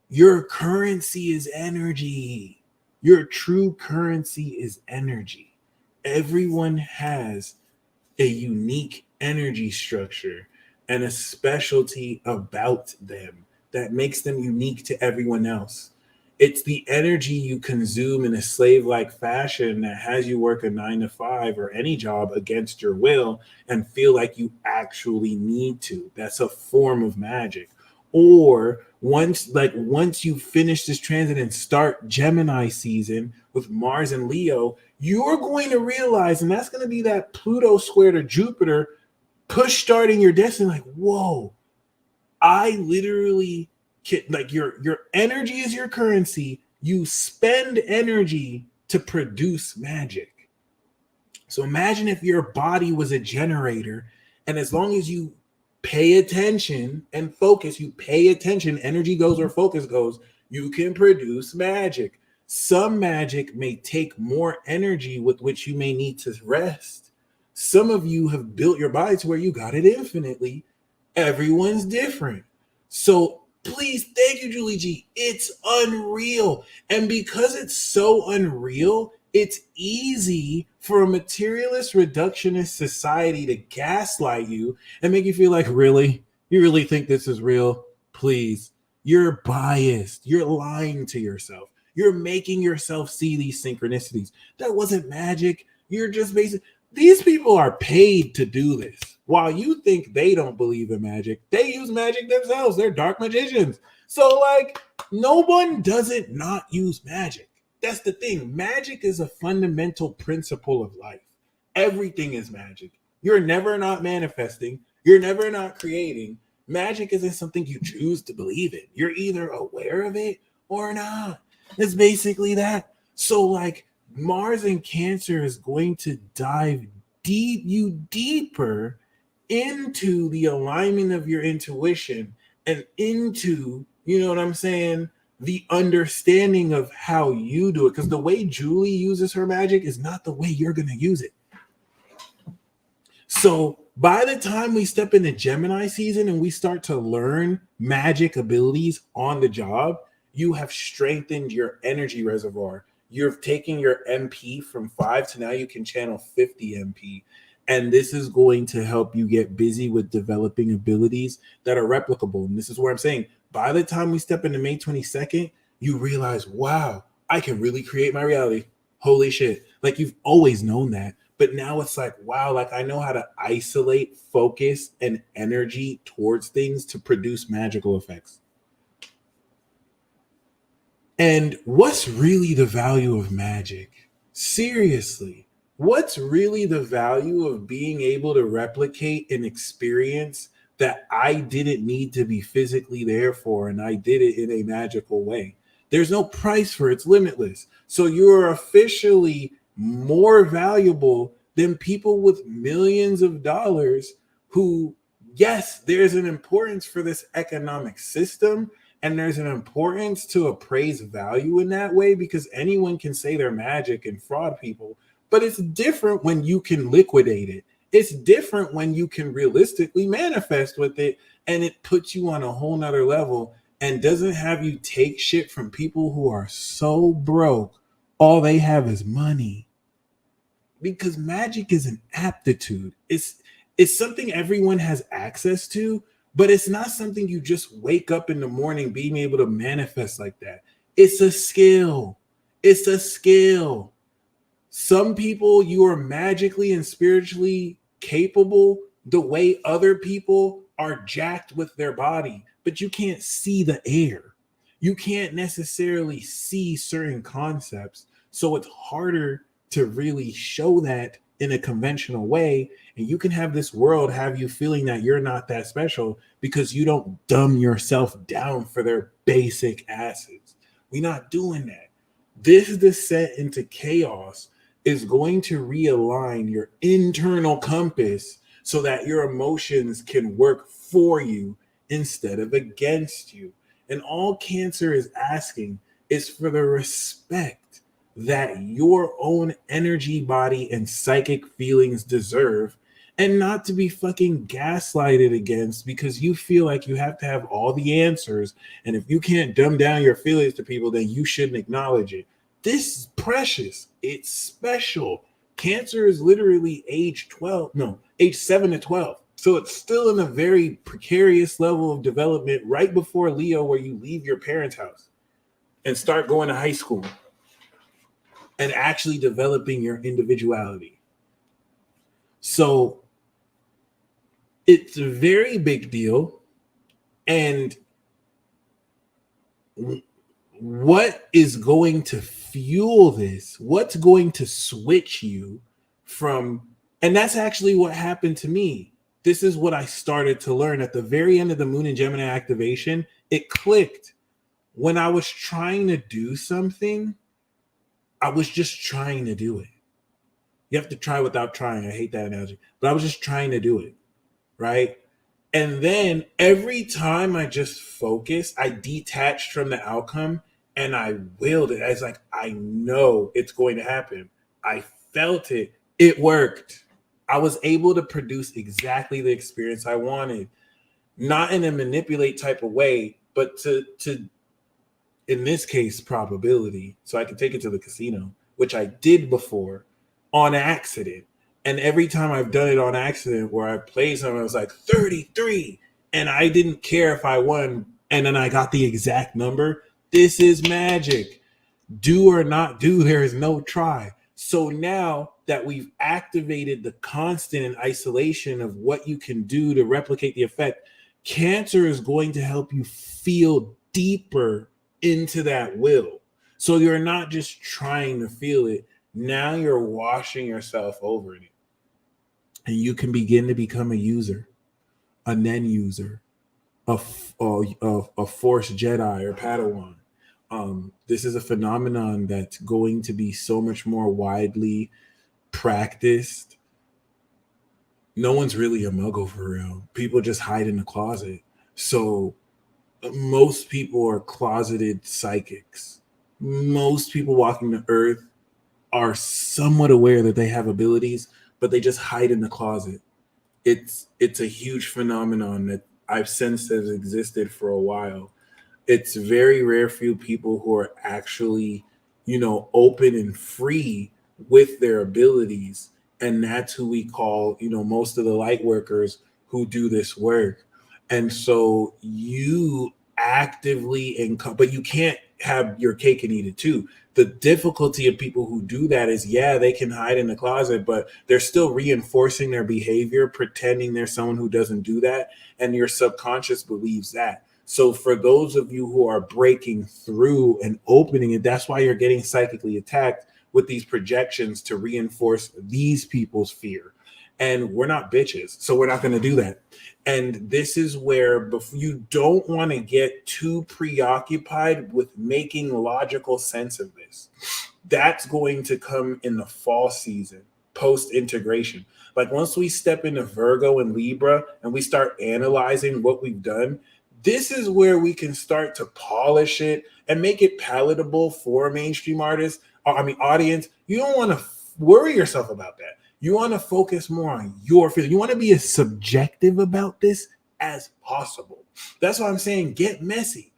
Your currency is energy. Your true currency is energy. Everyone has a unique energy structure and a specialty about them that makes them unique to everyone else. It's the energy you consume in a slave-like fashion that has you work a 9-to-5 or any job against your will and feel like you actually need to. That's a form of magic. Or once you finish this transit and start Gemini season with Mars and Leo, you're going to realize, and that's going to be that Pluto square to Jupiter push starting your destiny. Like, whoa, I literally can, like, your energy is your currency. You spend energy to produce magic. So imagine if your body was a generator, and as long as you pay attention and focus, you pay attention, energy goes where focus goes, you can produce magic. Some magic may take more energy with which you may need to rest. Some of you have built your body to where you got it infinitely. Everyone's different. So please, thank you, Julie G. It's unreal. And because it's so unreal, it's easy for a materialist reductionist society to gaslight you and make you feel like, really? You really think this is real? Please. You're biased. You're lying to yourself. You're making yourself see these synchronicities. That wasn't magic. You're just basically, these people are paid to do this. While you think they don't believe in magic, they use magic themselves. They're dark magicians. So like, no one doesn't not use magic. That's the thing. Magic is a fundamental principle of life. Everything is magic. You're never not manifesting. You're never not creating. Magic isn't something you choose to believe in. You're either aware of it or not. It's basically that. So like, Mars in Cancer is going to dive deeper into the alignment of your intuition and into, you know what I'm saying, the understanding of how you do it. Because the way Julie uses her magic is not the way you're going to use it. So by the time we step into Gemini season and we start to learn magic abilities on the job, you have strengthened your energy reservoir. You're taking your MP from 5 to now you can channel 50 MP. And this is going to help you get busy with developing abilities that are replicable. And this is where I'm saying, by the time we step into May 22nd, you realize, wow, I can really create my reality. Holy shit. Like, you've always known that. But now it's like, wow, like I know how to isolate, focus, and energy towards things to produce magical effects. And what's really the value of magic? Seriously, what's really the value of being able to replicate an experience that I didn't need to be physically there for, and I did it in a magical way. There's no price for it. It's limitless. So you're officially more valuable than people with millions of dollars who, yes, there's an importance for this economic system, and there's an importance to appraise value in that way, because anyone can say they're magic and fraud people, but it's different when you can liquidate it. It's different when you can realistically manifest with it, and it puts you on a whole nother level and doesn't have you take shit from people who are so broke, all they have is money. Because magic is an aptitude. It's something everyone has access to, but it's not something you just wake up in the morning being able to manifest like that. It's a skill. It's a skill. Some people, you are magically and spiritually capable the way other people are jacked with their body, but you can't see the air. You can't necessarily see certain concepts. So it's harder to really show that in a conventional way. And you can have this world have you feeling that you're not that special because you don't dumb yourself down for their basic asses. We're not doing that. This descent into chaos is going to realign your internal compass so that your emotions can work for you instead of against you. And all Cancer is asking is for the respect that your own energy, body, and psychic feelings deserve, and not to be fucking gaslighted against because you feel like you have to have all the answers. And if you can't dumb down your feelings to people, then you shouldn't acknowledge it. This is precious. It's special. Cancer is literally age 7 to 12. So it's still in a very precarious level of development right before Leo, where you leave your parents' house and start going to high school and actually developing your individuality. So it's a very big deal. And what is going to fuel this? What's going to switch you from, and that's actually what happened to me. This is what I started to learn at the very end of the Moon and Gemini activation. It clicked. When I was trying to do something, I was just trying to do it. You have to try without trying. I hate that analogy, but I was just trying to do it, right? And then every time I just focused, I detached from the outcome and I willed it. I was like, I know it's going to happen. I felt it. It worked. I was able to produce exactly the experience I wanted, not in a manipulate type of way, but to in this case, probability. So I could take it to the casino, which I did before on accident. And every time I've done it on accident where I played something, I was like 33 and I didn't care if I won. And then I got the exact number. This is magic. Do or not do, there is no try. So now that we've activated the constant and isolation of what you can do to replicate the effect, Cancer is going to help you feel deeper into that will. So you're not just trying to feel it. Now you're washing yourself over in it. And you can begin to become a user, a Nen user, a Force Jedi or Padawan. This is a phenomenon that's going to be so much more widely practiced. No one's really a muggle for real. People just hide in the closet. So most people are closeted psychics. Most people walking the earth are somewhat aware that they have abilities, but they just hide in the closet. It's a huge phenomenon that I've sensed has existed for a while. It's very rare few people who are actually, open and free with their abilities. And that's who we call, most of the light workers who do this work. And so you actively, but you can't have your cake and eat it too. The difficulty of people who do that is, they can hide in the closet, but they're still reinforcing their behavior, pretending they're someone who doesn't do that. And your subconscious believes that. So for those of you who are breaking through and opening it, that's why you're getting psychically attacked with these projections to reinforce these people's fear. And we're not bitches, so we're not going to do that. And this is where you don't want to get too preoccupied with making logical sense of this. That's going to come in the fall season, post integration. Like once we step into Virgo and Libra and we start analyzing what we've done, this is where we can start to polish it and make it palatable for mainstream artists. Audience. You don't want to worry yourself about that. You want to focus more on your feeling. You want to be as subjective about this as possible. That's why I'm saying get messy.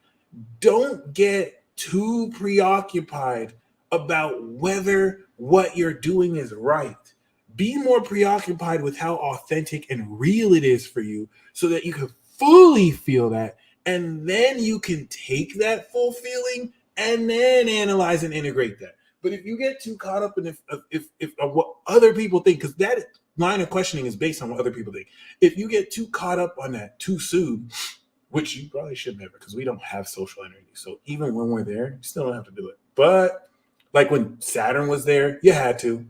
Don't get too preoccupied about whether what you're doing is right. Be more preoccupied with how authentic and real it is for you so that you can fully feel that. And then you can take that full feeling and then analyze and integrate that. But if you get too caught up in if what other people think, because that line of questioning is based on what other people think. If you get too caught up on that too soon, which you probably should never, because we don't have social energy. So even when we're there, you still don't have to do it. But like when Saturn was there, you had to.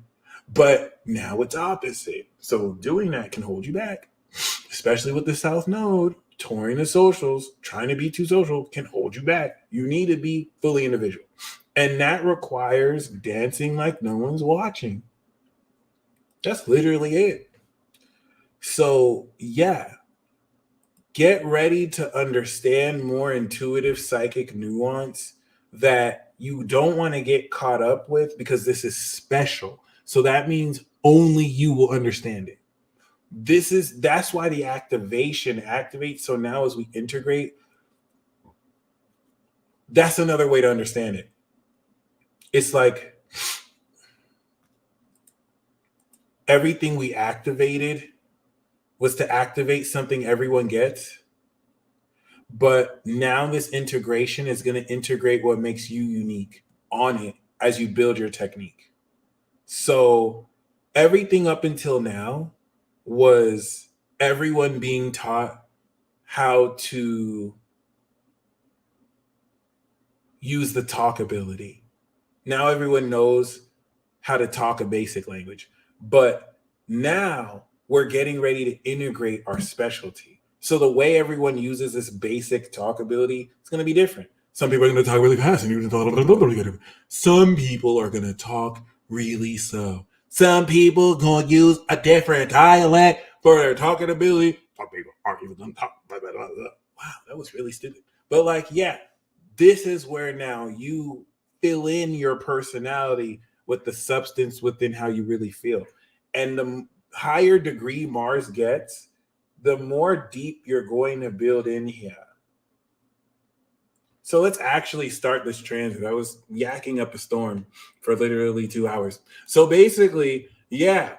But now it's opposite. So doing that can hold you back, especially with the South Node. Touring the socials, trying to be too social can hold you back. You need to be fully individual. And that requires dancing like no one's watching. That's literally it. So, yeah, get ready to understand more intuitive psychic nuance that you don't want to get caught up with because this is special. So that means only you will understand it. That's why the activation activates. So now as we integrate, that's another way to understand it. It's like everything we activated was to activate something everyone gets. But now this integration is going to integrate what makes you unique on it as you build your technique. So everything up until now was everyone being taught how to use the talk ability. Now everyone knows how to talk a basic language, but now we're getting ready to integrate our specialty. So the way everyone uses this basic talk ability is going to be different. Some people are going to talk really fast, and some people are going to talk really slow. Some people going to use a different dialect for their talking ability. Some people aren't even going to talk. Blah, blah, blah, blah. Wow, that was really stupid. But like, yeah, this is where now you fill in your personality with the substance within how you really feel. And the higher degree Mars gets, the more deep you're going to build in here. So let's actually start this transit. I was yakking up a storm for literally 2 hours. So basically, yeah,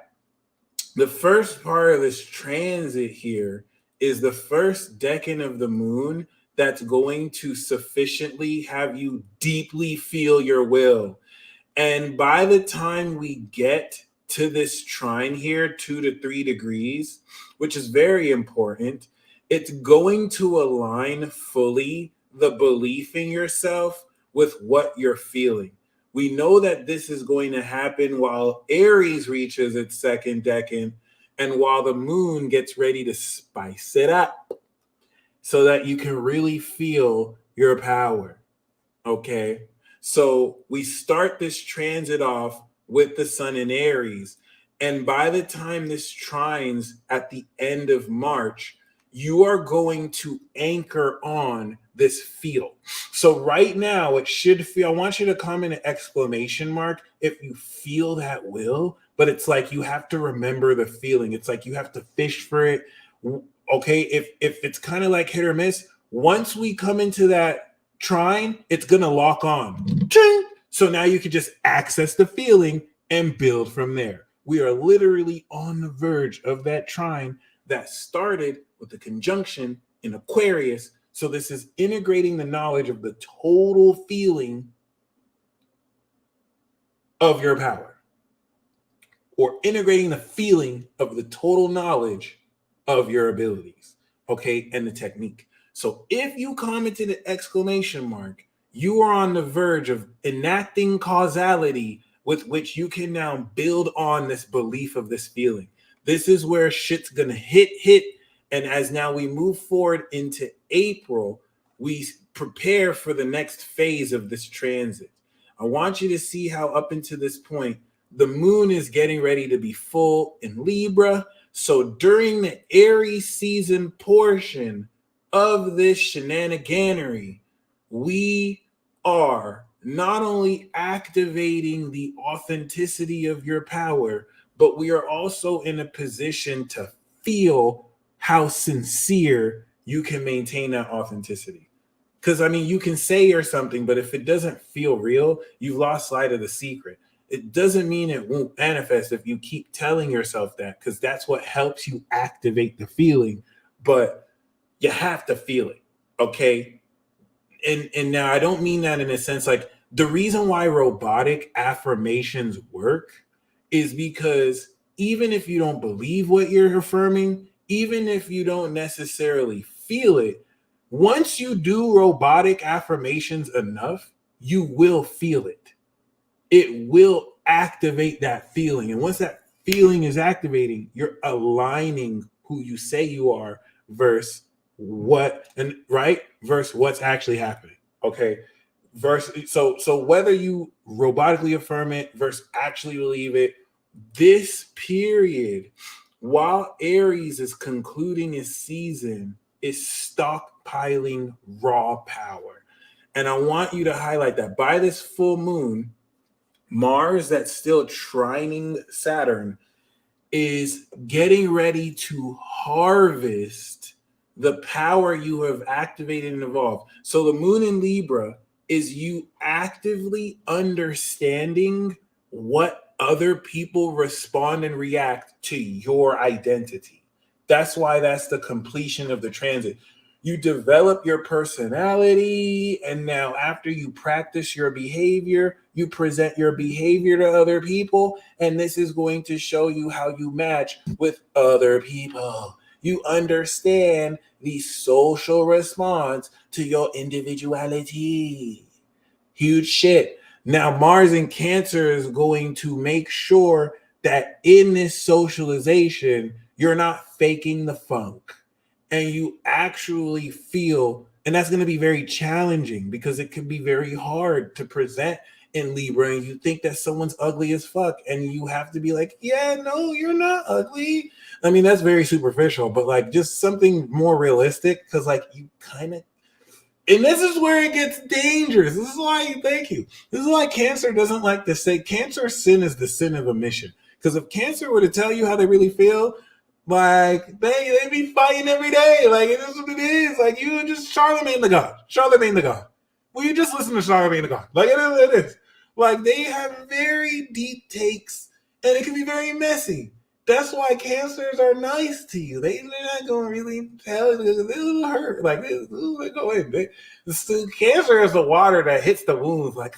the first part of this transit here is the first decan of the moon that's going to sufficiently have you deeply feel your will. And by the time we get to this trine here, 2 to 3 degrees, which is very important, it's going to align fully the belief in yourself with what you're feeling. We know that this is going to happen while Aries reaches its second decan and while the moon gets ready to spice it up so that you can really feel your power. Okay? So we start this transit off with the sun in Aries. And by the time this trines at the end of March, you are going to anchor on this feel. So right now it should feel, I want you to comment an exclamation mark if you feel that will, but it's like you have to remember the feeling. It's like you have to fish for it. Okay, if it's kind of like hit or miss, once we come into that trine, it's gonna lock on. Ching! So now you can just access the feeling and build from there. We are literally on the verge of that trine that started with the conjunction in Aquarius. So this is integrating the knowledge of the total feeling of your power, or integrating the feeling of the total knowledge of your abilities, okay, and the technique. So if you commented an exclamation mark, you are on the verge of enacting causality with which you can now build on this belief of this feeling. This is where shit's gonna hit. And as now we move forward into April, we prepare for the next phase of this transit. I want you to see how up until this point, the moon is getting ready to be full in Libra. So during the Aries season portion of this shenaniganery, we are not only activating the authenticity of your power, but we are also in a position to feel how sincere you can maintain that authenticity. Because, I mean, you can say you're something, but if it doesn't feel real, you've lost sight of the secret. It doesn't mean it won't manifest if you keep telling yourself that, because that's what helps you activate the feeling. But you have to feel it, okay? And now I don't mean that in a sense like the reason why robotic affirmations work is because even if you don't believe what you're affirming, even if you don't necessarily feel it, once you do robotic affirmations enough, you will feel it. It will activate that feeling. And once that feeling is activating, you're aligning who you say you are versus versus what's actually happening. Okay. So whether you robotically affirm it versus actually believe it, this period, while Aries is concluding its season, is stockpiling raw power. And I want you to highlight that by this full moon, Mars that's still trining Saturn is getting ready to harvest the power you have activated and evolved. So the moon in Libra is you actively understanding what other people respond and react to your identity. That's why that's the completion of the transit. You develop your personality, and now after you practice your behavior, you present your behavior to other people, and this is going to show you how you match with other people. You understand the social response to your individuality. Huge shit. Now, Mars in Cancer is going to make sure that in this socialization, you're not faking the funk and you actually feel, and that's going to be very challenging because it can be very hard to present in Libra and you think that someone's ugly as fuck and you have to be like, yeah, no, you're not ugly. I mean, that's very superficial, but like just something more realistic because like you kind of, and this is where it gets dangerous. This is why, thank you. This is why Cancer doesn't like to say Cancer sin is the sin of omission. Because if Cancer were to tell you how they really feel, like they be fighting every day. Like it is what it is. Like you just Charlemagne the God. Charlemagne the God. Will you just listen to Charlemagne the God? Like it is. Like they have very deep takes and it can be very messy. That's why Cancers are nice to you. They're not going to really tell you. This will hurt. Like, this will go in. Cancer is the water that hits the wounds like,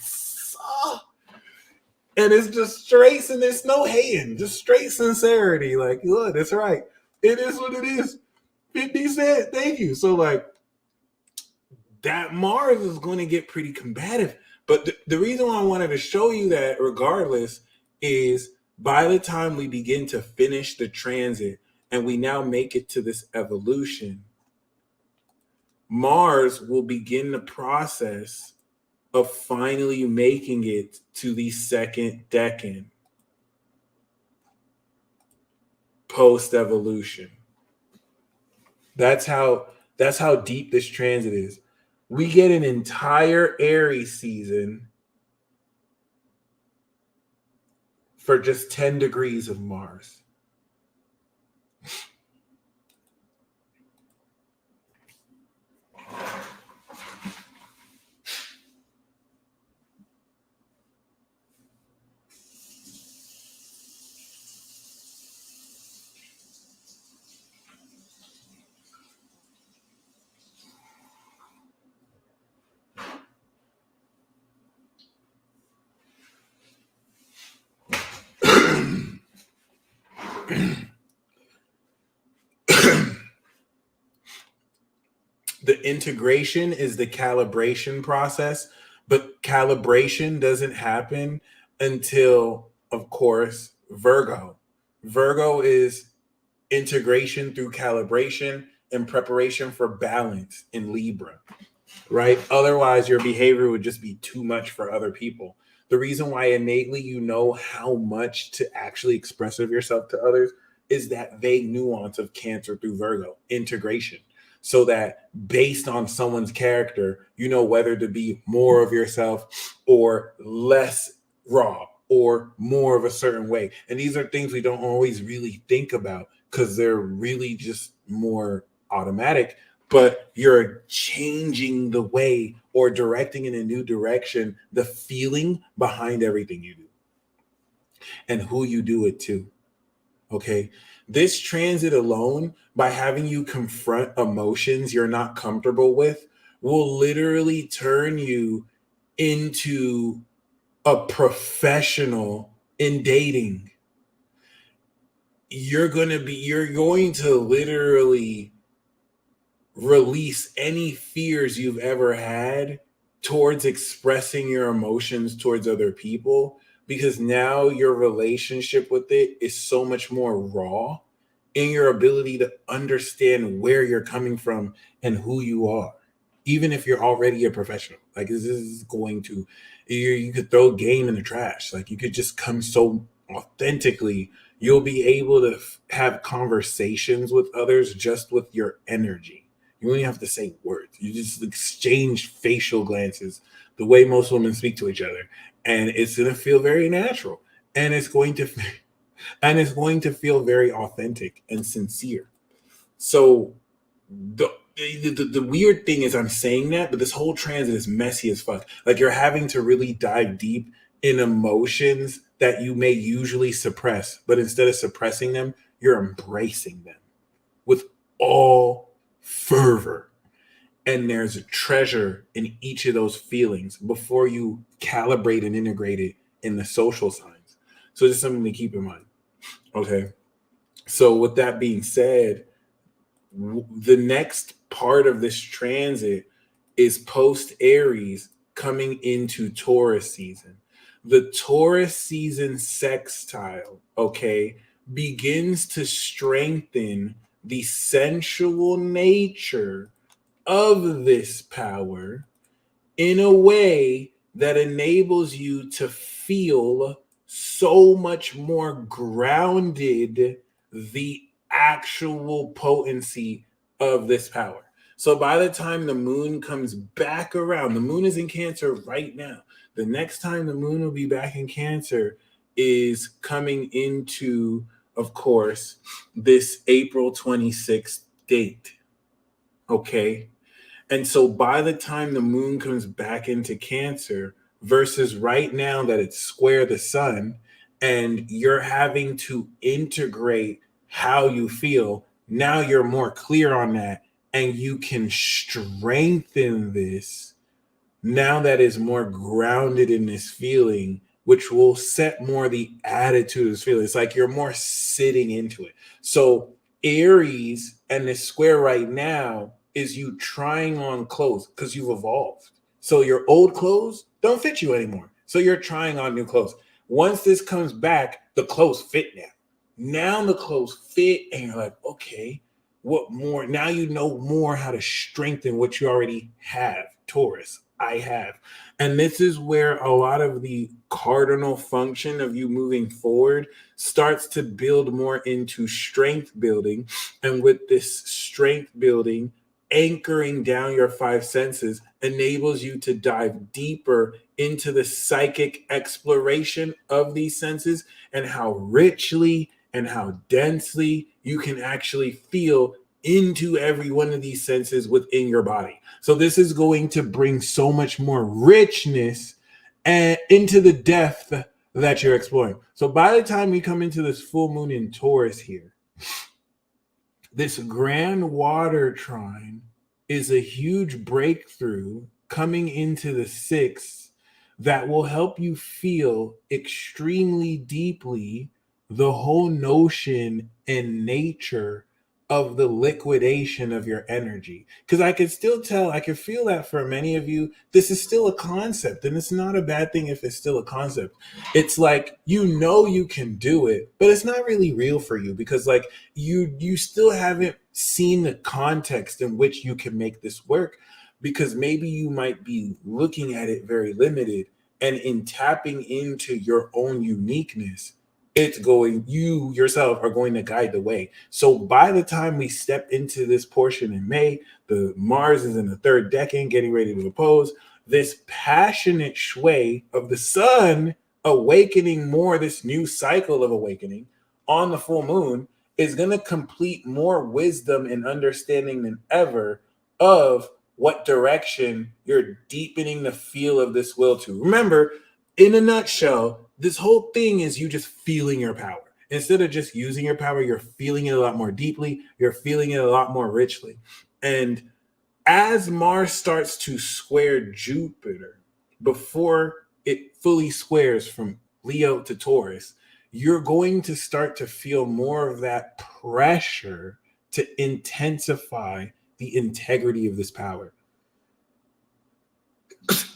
and it's just straight, and there's no hating. Just straight sincerity. Like, look, that's right. It is what it is. 50 Cent, thank you. So, like, that Mars is going to get pretty combative. But the reason why I wanted to show you that regardless is by the time we begin to finish the transit and we now make it to this evolution, Mars will begin the process of finally making it to the second decan post-evolution. That's how deep this transit is. We get an entire Aries season for just 10 degrees of Mars. The integration is the calibration process, but calibration doesn't happen until, of course, Virgo. Virgo is integration through calibration, and preparation for balance in Libra, right? Otherwise, your behavior would just be too much for other people. The reason why innately you know how much to actually express of yourself to others is that vague nuance of Cancer through Virgo, integration. So that based on someone's character, you know whether to be more of yourself or less raw or more of a certain way. And these are things we don't always really think about because they're really just more automatic, but you're changing the way or directing in a new direction the feeling behind everything you do and who you do it to. Okay. This transit alone, by having you confront emotions you're not comfortable with, will literally turn you into a professional in dating. You're going to literally release any fears you've ever had towards expressing your emotions towards other people, because now your relationship with it is so much more raw in your ability to understand where you're coming from and who you are, even if you're already a professional. Like, this is going to, you could throw game in the trash. Like, you could just come so authentically. You'll be able to have conversations with others just with your energy. You don't even have to say words. You just exchange facial glances the way most women speak to each other. And it's going to feel very natural. And it's going to feel very authentic and sincere. So the weird thing is I'm saying that, but this whole transit is messy as fuck. Like, you're having to really dive deep in emotions that you may usually suppress, but instead of suppressing them, you're embracing them with all fervor. And there's a treasure in each of those feelings before you calibrate and integrate it in the social signs. So just something to keep in mind. Okay. So with that being said, the next part of this transit is post Aries coming into Taurus season. The Taurus season sextile, okay, begins to strengthen the sensual nature of this power in a way that enables you to feel so much more grounded the actual potency of this power. So by the time the moon comes back around, the moon is in Cancer right now. The next time the moon will be back in Cancer is coming into, of course, this April 26th date. Okay. And so by the time the moon comes back into Cancer versus right now that it's square the sun and you're having to integrate how you feel, now you're more clear on that and you can strengthen this now that is more grounded in this feeling, which will set more the attitude of this feeling. It's like you're more sitting into it. So Aries and this square right now is you trying on clothes because you've evolved. So your old clothes don't fit you anymore. So you're trying on new clothes. Once this comes back, the clothes fit now. Now the clothes fit and you're like, okay, what more? Now you know more how to strengthen what you already have, Taurus. I have. And this is where a lot of the cardinal function of you moving forward starts to build more into strength building. And with this strength building, anchoring down your five senses enables you to dive deeper into the psychic exploration of these senses and how richly and how densely you can actually feel into every one of these senses within your body. So this is going to bring so much more richness and into the depth that you're exploring. So by the time we come into this full moon in Taurus here, this grand water trine is a huge breakthrough coming into the sixth that will help you feel extremely deeply the whole notion and nature of the liquidation of your energy. Because I can still tell, I can feel that for many of you, this is still a concept, and it's not a bad thing if it's still a concept. It's like, you know, you can do it, but it's not really real for you because like you still haven't seen the context in which you can make this work, because maybe you might be looking at it very limited, and in tapping into your own uniqueness, it's going, you yourself are going to guide the way. So by the time we step into this portion in May, the Mars is in the third decan getting ready to oppose. This passionate sway of the sun awakening more, this new cycle of awakening on the full moon is going to complete more wisdom and understanding than ever of what direction you're deepening the feel of this will to. Remember, in a nutshell, this whole thing is you just feeling your power. Instead of just using your power, you're feeling it a lot more deeply. You're feeling it a lot more richly. And as Mars starts to square Jupiter, before it fully squares from Leo to Taurus, you're going to start to feel more of that pressure to intensify the integrity of this power,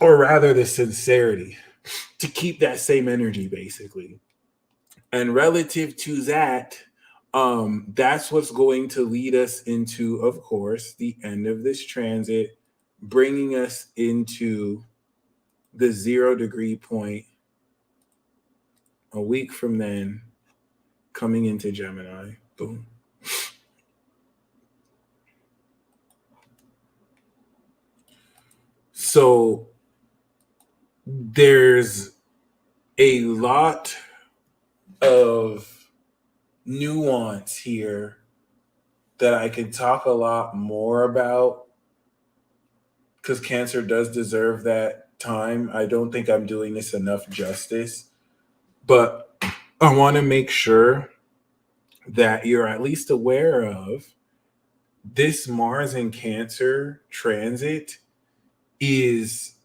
or rather the sincerity, to keep that same energy basically. And relative to that, that's what's going to lead us into, of course, the end of this transit, bringing us into the 0 degree point a week from then, coming into Gemini. Boom. So there's a lot of nuance here that I can talk a lot more about, because Cancer does deserve that time. I don't think I'm doing this enough justice, but I want to make sure that you're at least aware of this Mars in Cancer transit is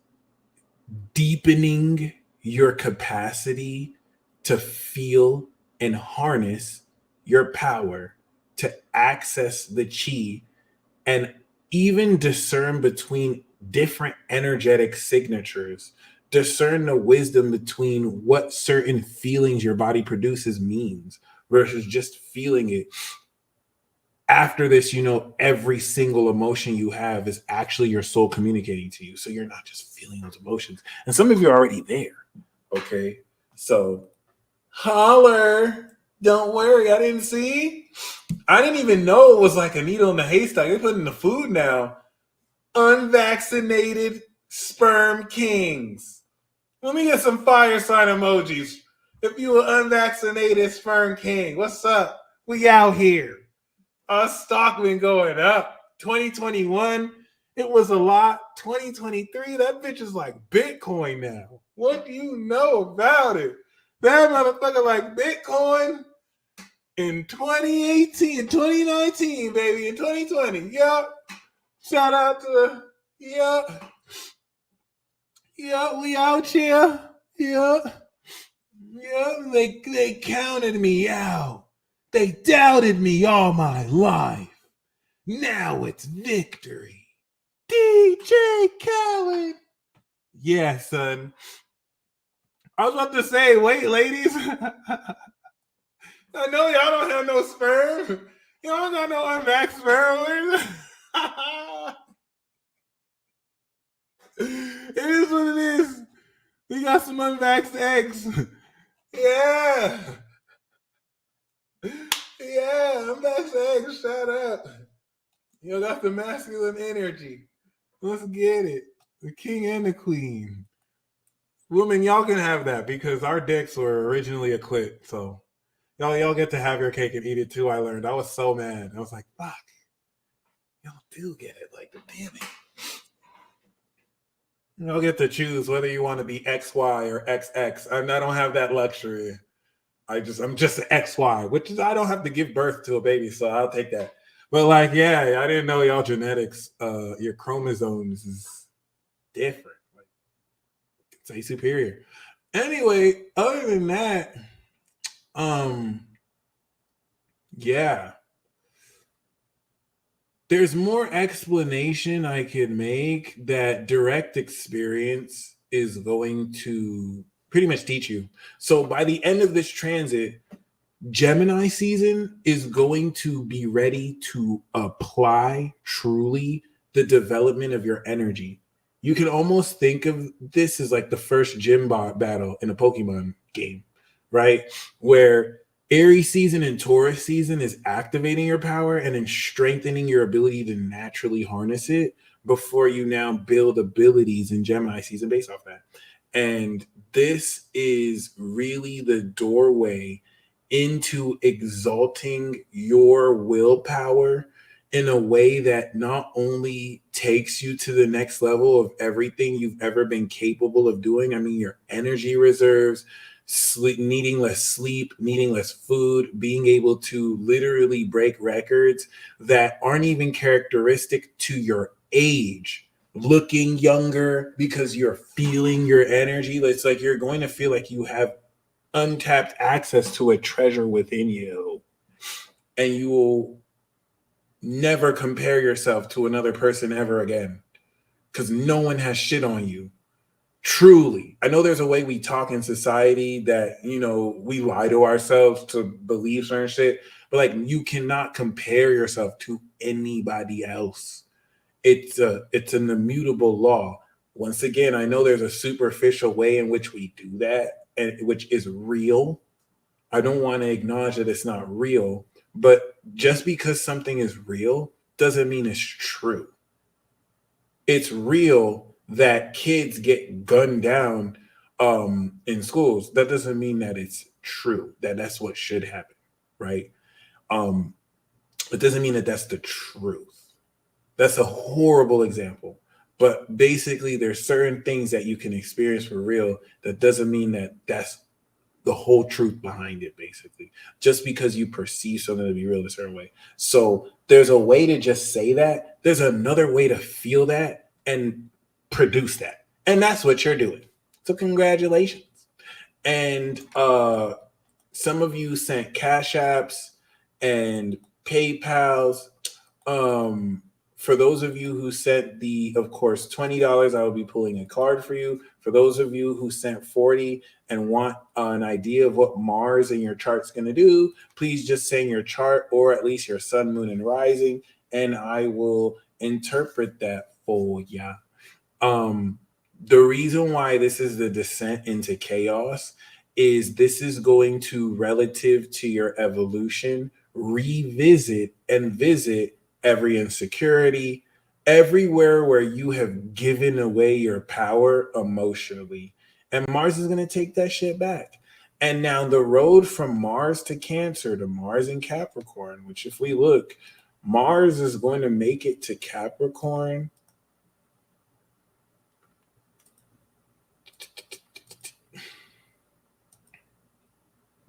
deepening your capacity to feel and harness your power, to access the chi, and even discern between different energetic signatures, discern the wisdom between what certain feelings your body produces means versus just feeling it. After this, you know, every single emotion you have is actually your soul communicating to you. So you're not just feeling those emotions. And some of you are already there. Okay. So holler. Don't worry. I didn't see. I didn't even know it was like a needle in the haystack. They put in the food now. Unvaccinated sperm kings. Let me get some fire sign emojis. If you an unvaccinated sperm king, what's up? We out here. Our stock been going up. 2021, it was a lot. 2023, that bitch is like Bitcoin now. What do you know about it? That motherfucker like Bitcoin in 2018, 2019, baby, in 2020. Yep. Shout out to, yep. Yep, we out here. Yep. Yep, they counted me out. They doubted me all my life. Now it's victory. DJ Khaled. Yeah, son. I was about to say, wait, ladies. I know y'all don't have no sperm. Y'all don't got no unvaxxed sperm. It is what it is. We got some unvaxxed eggs. Yeah. Yeah, unvaxxed eggs. Shut up. You got the masculine energy. Let's get it. The king and the queen. Women, y'all can have that because our dicks were originally a clit. So y'all get to have your cake and eat it too. I learned. I was so mad. I was like, fuck. Y'all do get it. Like, damn it. Y'all get to choose whether you want to be XY or XX. I don't have that luxury. I'm just an XY, which is, I don't have to give birth to a baby, so I'll take that. But like, yeah, I didn't know y'all genetics, your chromosomes is different. Like, say superior. Anyway, other than that, yeah. There's more explanation I could make that direct experience is going to pretty much teach you. So by the end of this transit, Gemini season is going to be ready to apply truly the development of your energy. You can almost think of this as like the first gym battle in a Pokemon game, right? Where Aries season and Taurus season is activating your power and then strengthening your ability to naturally harness it before you now build abilities in Gemini season based off that. And this is really the doorway into exalting your willpower in a way that not only takes you to the next level of everything you've ever been capable of doing. I mean, your energy reserves, needing less sleep, needing less food, being able to literally break records that aren't even characteristic to your age, looking younger because you're feeling your energy. It's like you're going to feel like you have untapped access to a treasure within you, and you will never compare yourself to another person ever again because no one has shit on you. Truly, I know there's a way we talk in society that, you know, we lie to ourselves to believe certain shit, but like you cannot compare yourself to anybody else. It's an immutable law. Once again, I know there's a superficial way in which we do that, and which is real. I don't want to acknowledge that it's not real, but just because something is real doesn't mean it's true. It's real that kids get gunned down in schools. That doesn't mean that it's true, that that's what should happen, right? It doesn't mean that that's the truth. That's a horrible example. But basically, there's certain things that you can experience for real. That doesn't mean that that's the whole truth behind it, basically. Just because you perceive something to be real in a certain way. So there's a way to just say that. There's another way to feel that and produce that. And that's what you're doing. So congratulations. And some of you sent Cash Apps and PayPals. For those of you who sent the, of course, $20, I will be pulling a card for you. For those of you who sent 40 and want an idea of what Mars in your chart's going to do, please just send your chart or at least your sun, moon, and rising, and I will interpret that for ya. The reason why this is the descent into chaos is this is going to, relative to your evolution, revisit and visit every insecurity, everywhere where you have given away your power emotionally. And Mars is going to take that shit back. And now the road from Mars to Cancer to Mars in Capricorn, which if we look, Mars is going to make it to Capricorn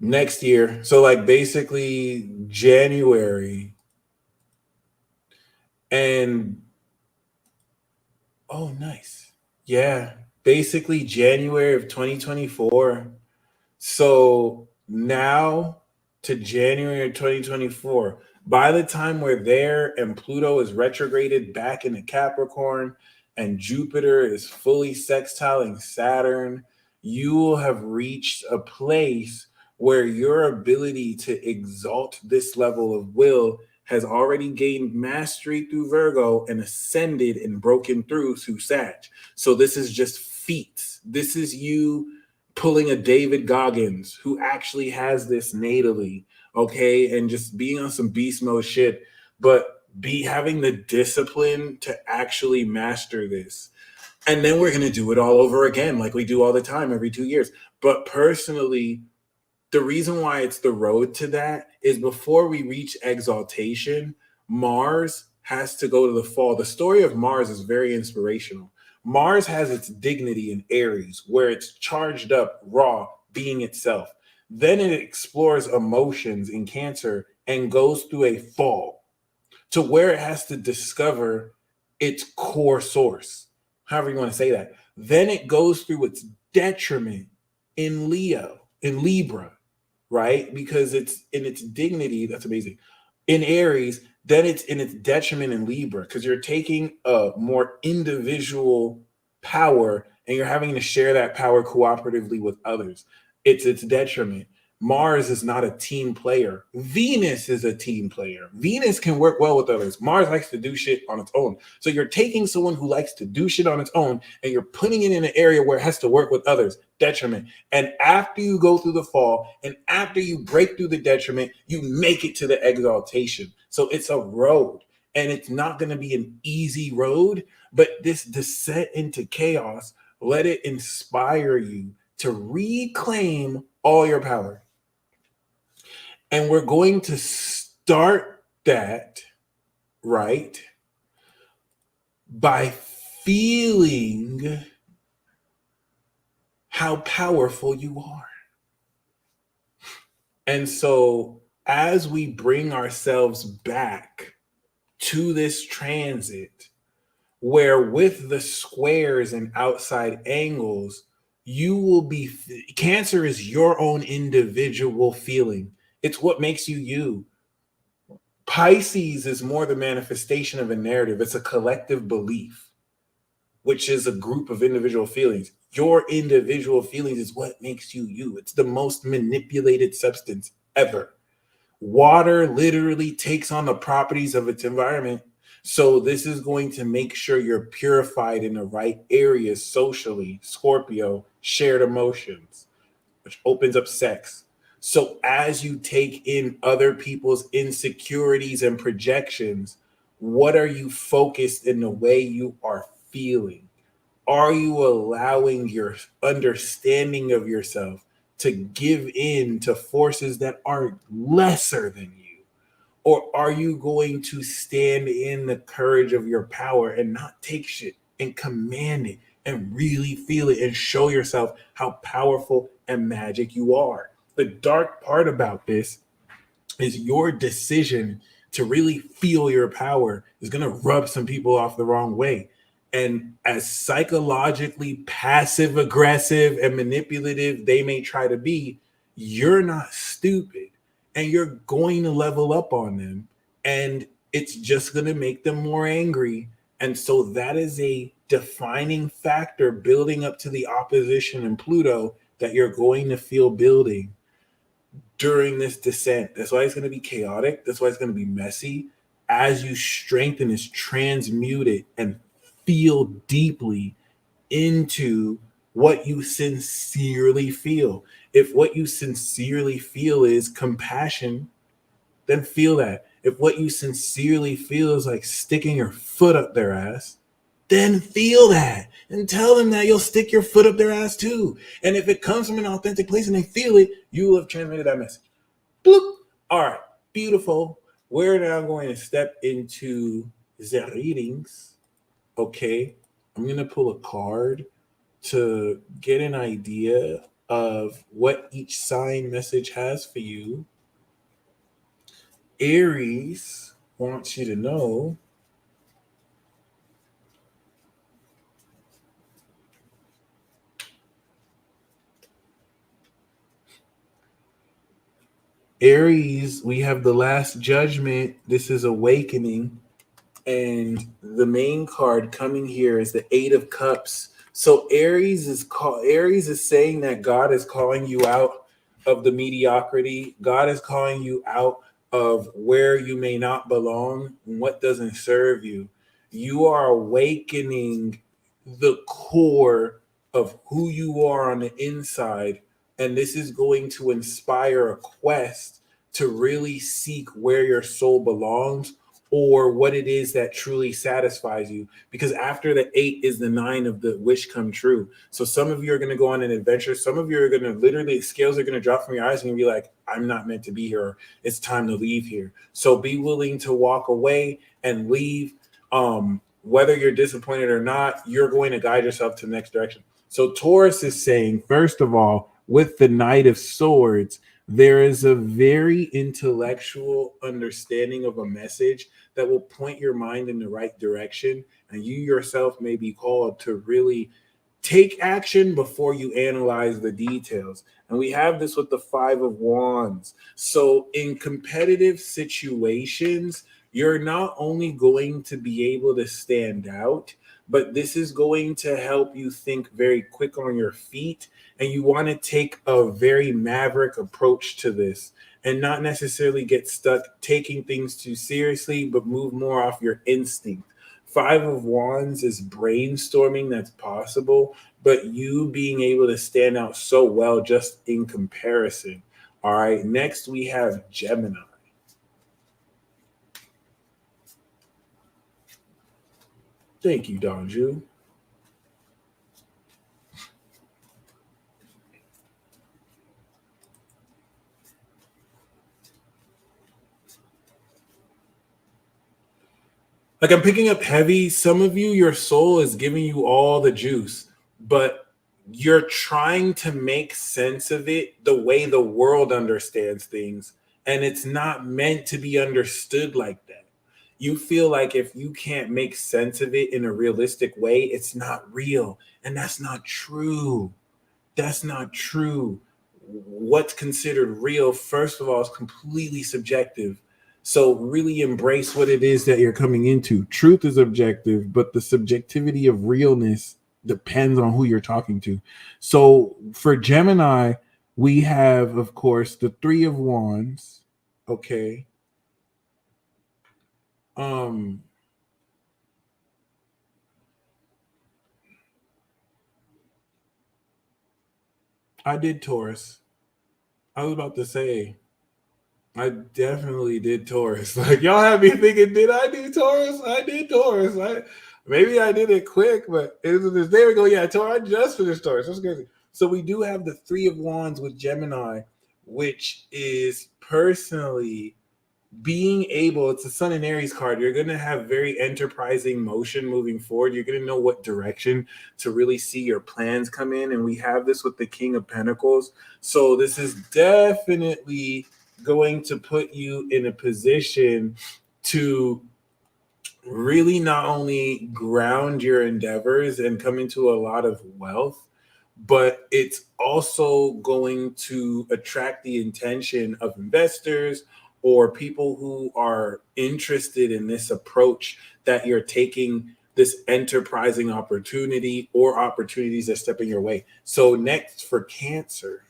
next year. So like basically January. And oh, nice. Yeah, basically January of 2024. So now to January of 2024, by the time we're there and Pluto is retrograded back into Capricorn and Jupiter is fully sextiling Saturn, you will have reached a place where your ability to exalt this level of will has already gained mastery through Virgo and ascended and broken through Sag. So this is just feats. This is you pulling a David Goggins who actually has this natally, okay, and just being on some beast mode shit, but having the discipline to actually master this. And then we're going to do it all over again like we do all the time every 2 years. But personally, the reason why it's the road to that is before we reach exaltation, Mars has to go to the fall. The story of Mars is very inspirational. Mars has its dignity in Aries, where it's charged up, raw, being itself. Then it explores emotions in Cancer and goes through a fall to where it has to discover its core source, however you want to say that. Then it goes through its detriment in Libra, right? Because it's in its dignity. That's amazing. in Aries, then it's in its detriment in Libra because you're taking a more individual power and you're having to share that power cooperatively with others. It's its detriment. Mars is not a team player. Venus is a team player. Venus can work well with others. Mars likes to do shit on its own. So you're taking someone who likes to do shit on its own and you're putting it in an area where it has to work with others. Detriment. And after you go through the fall and after you break through the detriment, you make it to the exaltation. So it's a road and it's not going to be an easy road, but this descent into chaos, let it inspire you to reclaim all your power. And we're going to start that, right, by feeling how powerful you are. And so as we bring ourselves back to this transit, where with the squares and outside angles, you will be, Cancer is your own individual feeling. It's what makes you you. Pisces is more the manifestation of a narrative. It's a collective belief, which is a group of individual feelings. Your individual feelings is what makes you you. It's the most manipulated substance ever. Water literally takes on the properties of its environment. So this is going to make sure you're purified in the right areas socially. Scorpio, shared emotions, which opens up sex. So as you take in other people's insecurities and projections, what are you focused in the way you are feeling? Are you allowing your understanding of yourself to give in to forces that are lesser than you? Or are you going to stand in the courage of your power and not take shit and command it and really feel it and show yourself how powerful and magic you are? The dark part about this is your decision to really feel your power is going to rub some people off the wrong way. And as psychologically passive aggressive and manipulative they may try to be, you're not stupid and you're going to level up on them. And it's just going to make them more angry. And so that is a defining factor building up to the opposition in Pluto that you're going to feel building during this descent. That's why it's going to be chaotic. That's why it's going to be messy. As you strengthen is transmute it and feel deeply into what you sincerely feel. If what you sincerely feel is compassion, then feel that. If what you sincerely feel is like sticking your foot up their ass, then feel that and tell them that you'll stick your foot up their ass too. And if it comes from an authentic place and they feel it, you will have transmitted that message. Bloop. All right, beautiful. We're now going to step into the readings. Okay, I'm going to pull a card to get an idea of what each sign message has for you. Aries wants you to know Aries, we have the last judgment. This is awakening. And the main card coming here is the Eight of Cups. So Aries is saying that God is calling you out of the mediocrity. God is calling you out of where you may not belong and what doesn't serve you. You are awakening the core of who you are on the inside. And this is going to inspire a quest to really seek where your soul belongs or what it is that truly satisfies you. Because after the 8 is the 9 of the wish come true. So some of you are going to go on an adventure. Some of you are going to literally, scales are going to drop from your eyes and you'll be like, I'm not meant to be here. It's time to leave here. So be willing to walk away and leave. Whether you're disappointed or not, you're going to guide yourself to the next direction. So Taurus is saying, first of all, with the Knight of Swords, there is a very intellectual understanding of a message that will point your mind in the right direction. And you yourself may be called to really take action before you analyze the details. And we have this with the Five of Wands. So in competitive situations, you're not only going to be able to stand out, but this is going to help you think very quick on your feet. And you want to take a very maverick approach to this and not necessarily get stuck taking things too seriously, but move more off your instinct. Five of Wands is brainstorming that's possible, but you being able to stand out so well just in comparison. All right, next we have Gemini. Thank you, Donju. Like I'm picking up heavy. Some of you, your soul is giving you all the juice, but you're trying to make sense of it the way the world understands things. And it's not meant to be understood like that. You feel like if you can't make sense of it in a realistic way, it's not real. And that's not true. That's not true. What's considered real, first of all, is completely subjective. So really embrace what it is that you're coming into. Truth is objective, but the subjectivity of realness depends on who you're talking to. So for Gemini, we have, of course, the Three of Wands. Okay. I did Taurus. I was about to say, I definitely did Taurus. Like y'all have me thinking, did I do Taurus? I did Taurus. Maybe I did it quick, but it was this. There we go. Yeah, Taurus. I just finished Taurus. That's crazy. So we do have the Three of Wands with Gemini, which is personally being able, it's a Sun and Aries card. You're going to have very enterprising motion moving forward. You're going to know what direction to really see your plans come in. And we have this with the King of Pentacles. So this is definitely going to put you in a position to really not only ground your endeavors and come into a lot of wealth, but it's also going to attract the attention of investors or people who are interested in this approach that you're taking, this enterprising opportunity or opportunities that step in your way. So next for Cancer.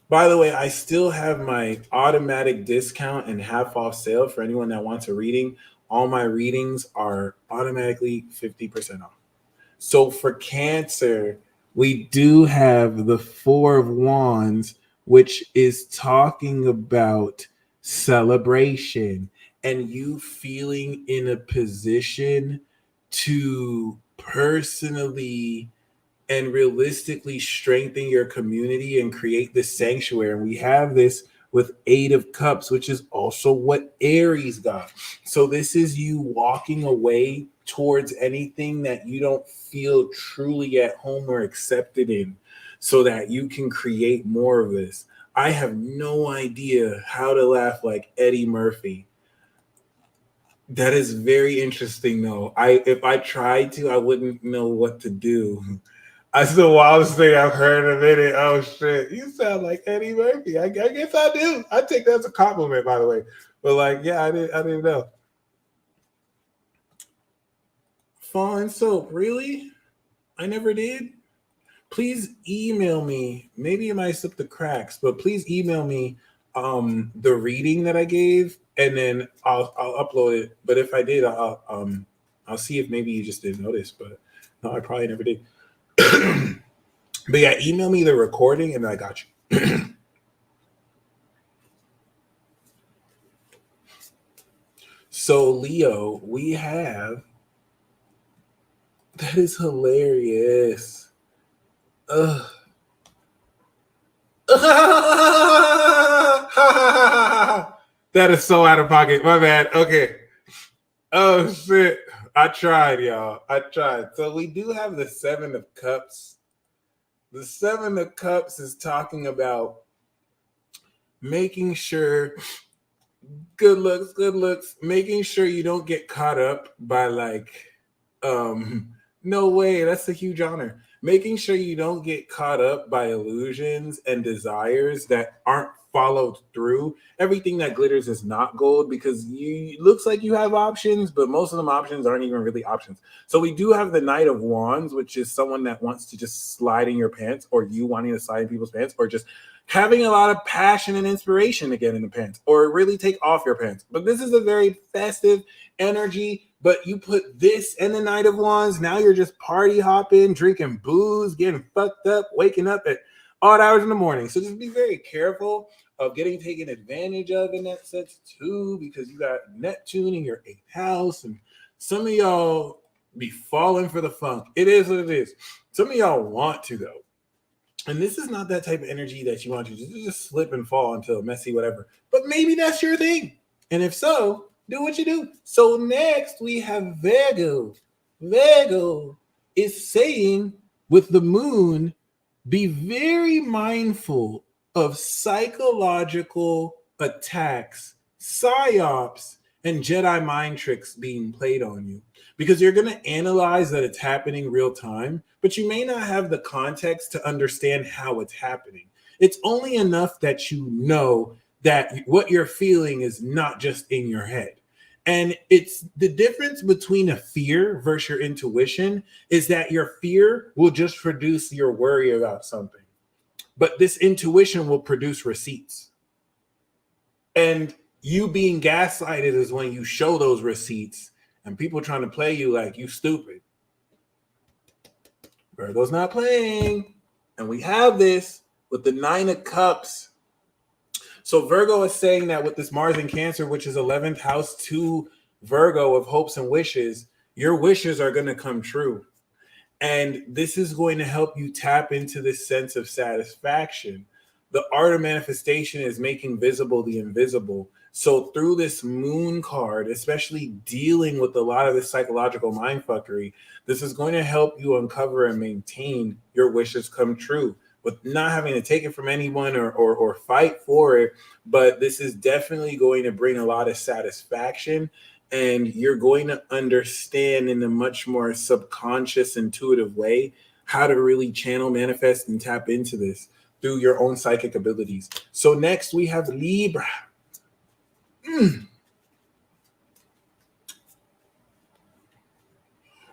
By the way, I still have my automatic discount and half off sale for anyone that wants a reading. All my readings are automatically 50% off. So for Cancer, we do have the Four of Wands, which is talking about celebration and you feeling in a position to personally and realistically strengthen your community and create this sanctuary. And we have this with Eight of Cups, which is also what Aries got. So this is you walking away towards anything that you don't feel truly at home or accepted in so that you can create more of this. I have no idea how to laugh like Eddie Murphy. That is very interesting though. If I tried to, I wouldn't know what to do. That's the wildest thing I've heard in a minute. Oh shit, you sound like Eddie Murphy. I guess I do. I take that as a compliment, by the way. But like, yeah, I didn't know. Fallen Soap, really? I never did. Please email me. Maybe it might slip the cracks, but please email me the reading that I gave, and then I'll upload it. But if I did, I'll see if maybe you just didn't notice. But no, I probably never did. But yeah, email me the recording and I got you. So Leo, we have, that is hilarious. Ugh. That is so out of pocket. My bad. Okay. Oh shit. I tried, y'all. I tried. So we do have the Seven of Cups. The Seven of Cups is talking about making sure Good looks, good looks. Making sure you don't get caught up by like, no way, that's a huge honor. Making sure you don't get caught up by illusions and desires that aren't followed through. Everything that glitters is not gold because you it looks like you have options, but most of them options aren't even really options. So we do have the Knight of Wands, which is someone that wants to just slide in your pants, or you wanting to slide in people's pants, or just having a lot of passion and inspiration to get in the pants or really take off your pants. But this is a very festive energy. But you put this and the Knight of Wands, now you're just party hopping, drinking booze, getting fucked up, waking up at odd hours in the morning. So just be very careful of getting taken advantage of in that sense too, because you got Neptune in your 8th house, and some of y'all be falling for the funk. It is what it is. Some of y'all want to though. And this is not that type of energy that you want to just slip and fall into a messy whatever. But maybe that's your thing. And if so, do what you do. So next we have Virgo. Virgo is saying with the moon, be very mindful of psychological attacks, psyops, and Jedi mind tricks being played on you. Because you're going to analyze that it's happening real time, but you may not have the context to understand how it's happening. It's only enough that you know that what you're feeling is not just in your head. And it's the difference between a fear versus your intuition is that your fear will just produce your worry about something. But this intuition will produce receipts. And you being gaslighted is when you show those receipts and people trying to play you like you stupid. Virgo's not playing. And we have this with the 9 of Cups. So Virgo is saying that with this Mars in Cancer, which is 11th house to Virgo of hopes and wishes, your wishes are going to come true. And this is going to help you tap into this sense of satisfaction. The art of manifestation is making visible the invisible. So through this moon card, especially dealing with a lot of this psychological mindfuckery, this is going to help you uncover and maintain your wishes come true with not having to take it from anyone or fight for it. But this is definitely going to bring a lot of satisfaction, and you're going to understand in a much more subconscious, intuitive way how to really channel, manifest, and tap into this through your own psychic abilities. So next we have Libra.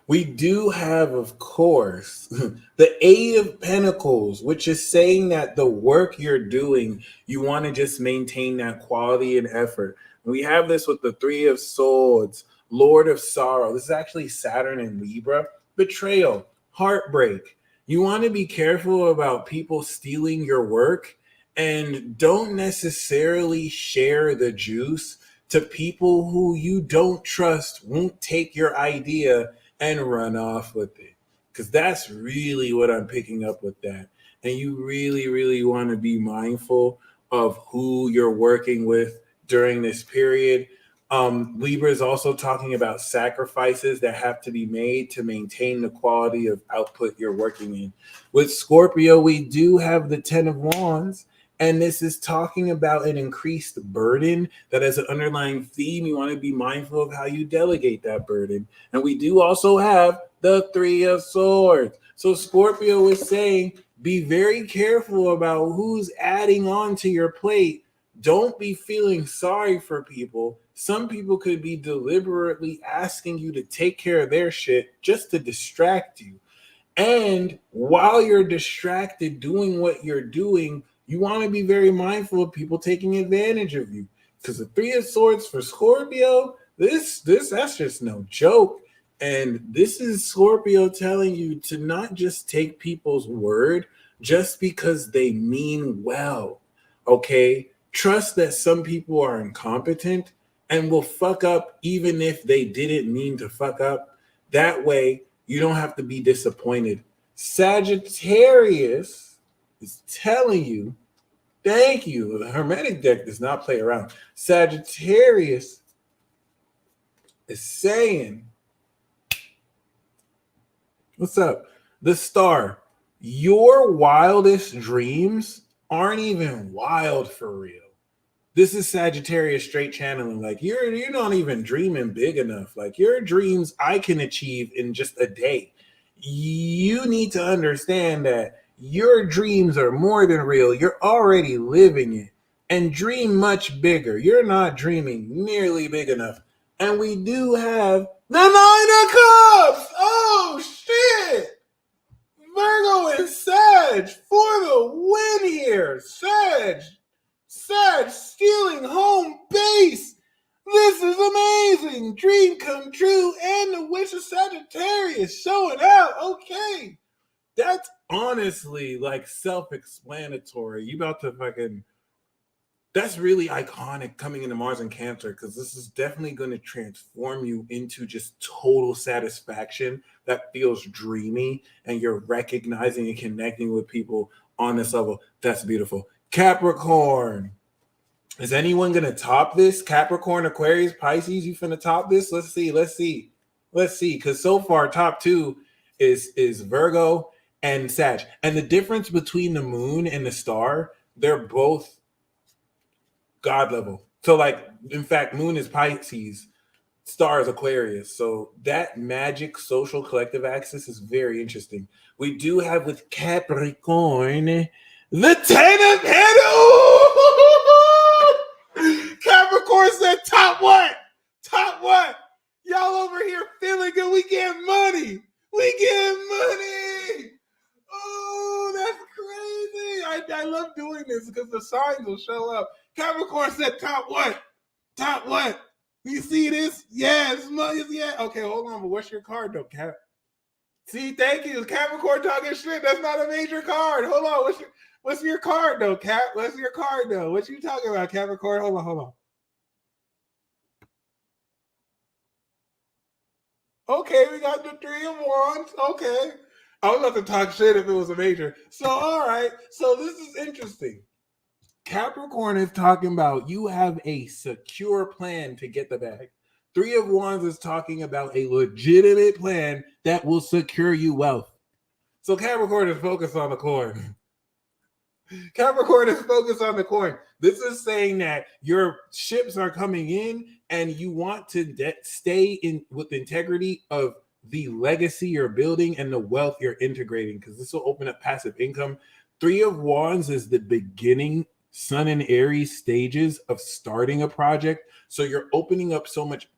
We do have, of course, the 8 of Pentacles, which is saying that the work you're doing, you want to just maintain that quality and effort. We have this with the 3 of Swords, Lord of Sorrow. This is actually Saturn in Libra. Betrayal, heartbreak. You want to be careful about people stealing your work, and don't necessarily share the juice to people who you don't trust, won't take your idea and run off with it. Because that's really what I'm picking up with that. And you really, really want to be mindful of who you're working with during this period. Libra is also talking about sacrifices that have to be made to maintain the quality of output you're working in. With Scorpio, we do have the 10 of Wands. And this is talking about an increased burden that has an underlying theme. You want to be mindful of how you delegate that burden. And we do also have the 3 of Swords. So Scorpio is saying, be very careful about who's adding on to your plate. Don't be feeling sorry for people. Some people could be deliberately asking you to take care of their shit just to distract you. And while you're distracted doing what you're doing, you want to be very mindful of people taking advantage of you. Because the 3 of Swords for Scorpio, that's just no joke. And this is Scorpio telling you to not just take people's word just because they mean well. Okay? Trust that some people are incompetent and will fuck up even if they didn't mean to fuck up. That way, you don't have to be disappointed. Sagittarius is telling you, thank you. The Hermetic deck does not play around. Sagittarius is saying, what's up? The Star, your wildest dreams aren't even wild for real. This is Sagittarius straight channeling. Like you're not even dreaming big enough. Like your dreams I can achieve in just a day. You need to understand that your dreams are more than real. You're already living it. And dream much bigger. You're not dreaming nearly big enough. And we do have the 9 of Cups. Oh shit! Virgo and Sag for the win here. Sag stealing home base. This is amazing. Dream come true, and the wish of Sagittarius showing out. Okay, that's honestly like self-explanatory. You about to fucking. That's really iconic coming into Mars and Cancer, because this is definitely going to transform you into just total satisfaction that feels dreamy, and you're recognizing and connecting with people on this level. That's beautiful. Capricorn. Is anyone going to top this? Capricorn, Aquarius, Pisces, you finna top this? Let's see. Because so far, top 2 is Virgo and Sag. And the difference between the moon and the star, they're both God level. So like, in fact, moon is Pisces, star is Aquarius. So that magic social collective axis is very interesting. We do have with Capricorn the 10 of Pentacles. Capricorn said top what? Y'all over here feeling good. We getting money. Oh, that's crazy. I love doing this because the signs will show up. Capricorn said top what? You see this? Yes. Yeah. Okay, hold on. But what's your card though, Cap? See, thank you. Capricorn talking shit. That's not a major card. Hold on. What's your card though, Cap? What's your card though? What you talking about, Capricorn? Hold on. Okay, we got the 3 of Wands. Okay. I was about to talk shit if it was a major. So, all right. So this is interesting. Capricorn is talking about you have a secure plan to get the bag. 3 of Wands is talking about a legitimate plan that will secure you wealth. So Capricorn is focused on the coin. This is saying that your ships are coming in and you want to stay in with integrity of the legacy you're building and the wealth you're integrating, because this will open up passive income. 3 of Wands is the beginning, Sun and Aries stages of starting a project. So you're opening up so much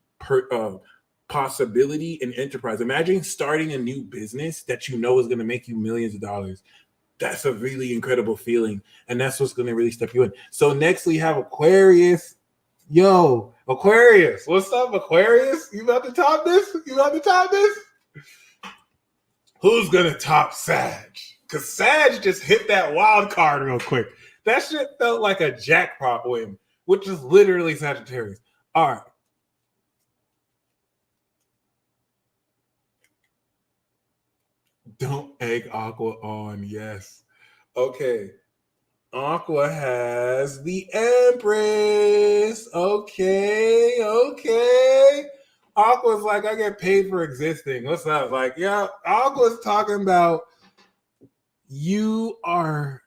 possibility and enterprise. Imagine starting a new business that you know is going to make you millions of dollars. That's a really incredible feeling. And that's what's going to really step you in. So next we have Aquarius. Yo, Aquarius. What's up, Aquarius? You about to top this? Who's going to top Sag? Because Sag just hit that wild card real quick. That shit felt like a jackpot win, which is literally Sagittarius. All right. Don't egg Aqua on. Yes. Okay. Aqua has the Empress. Okay. Aqua's like, I get paid for existing. What's up? Like, yeah, Aqua's talking about you are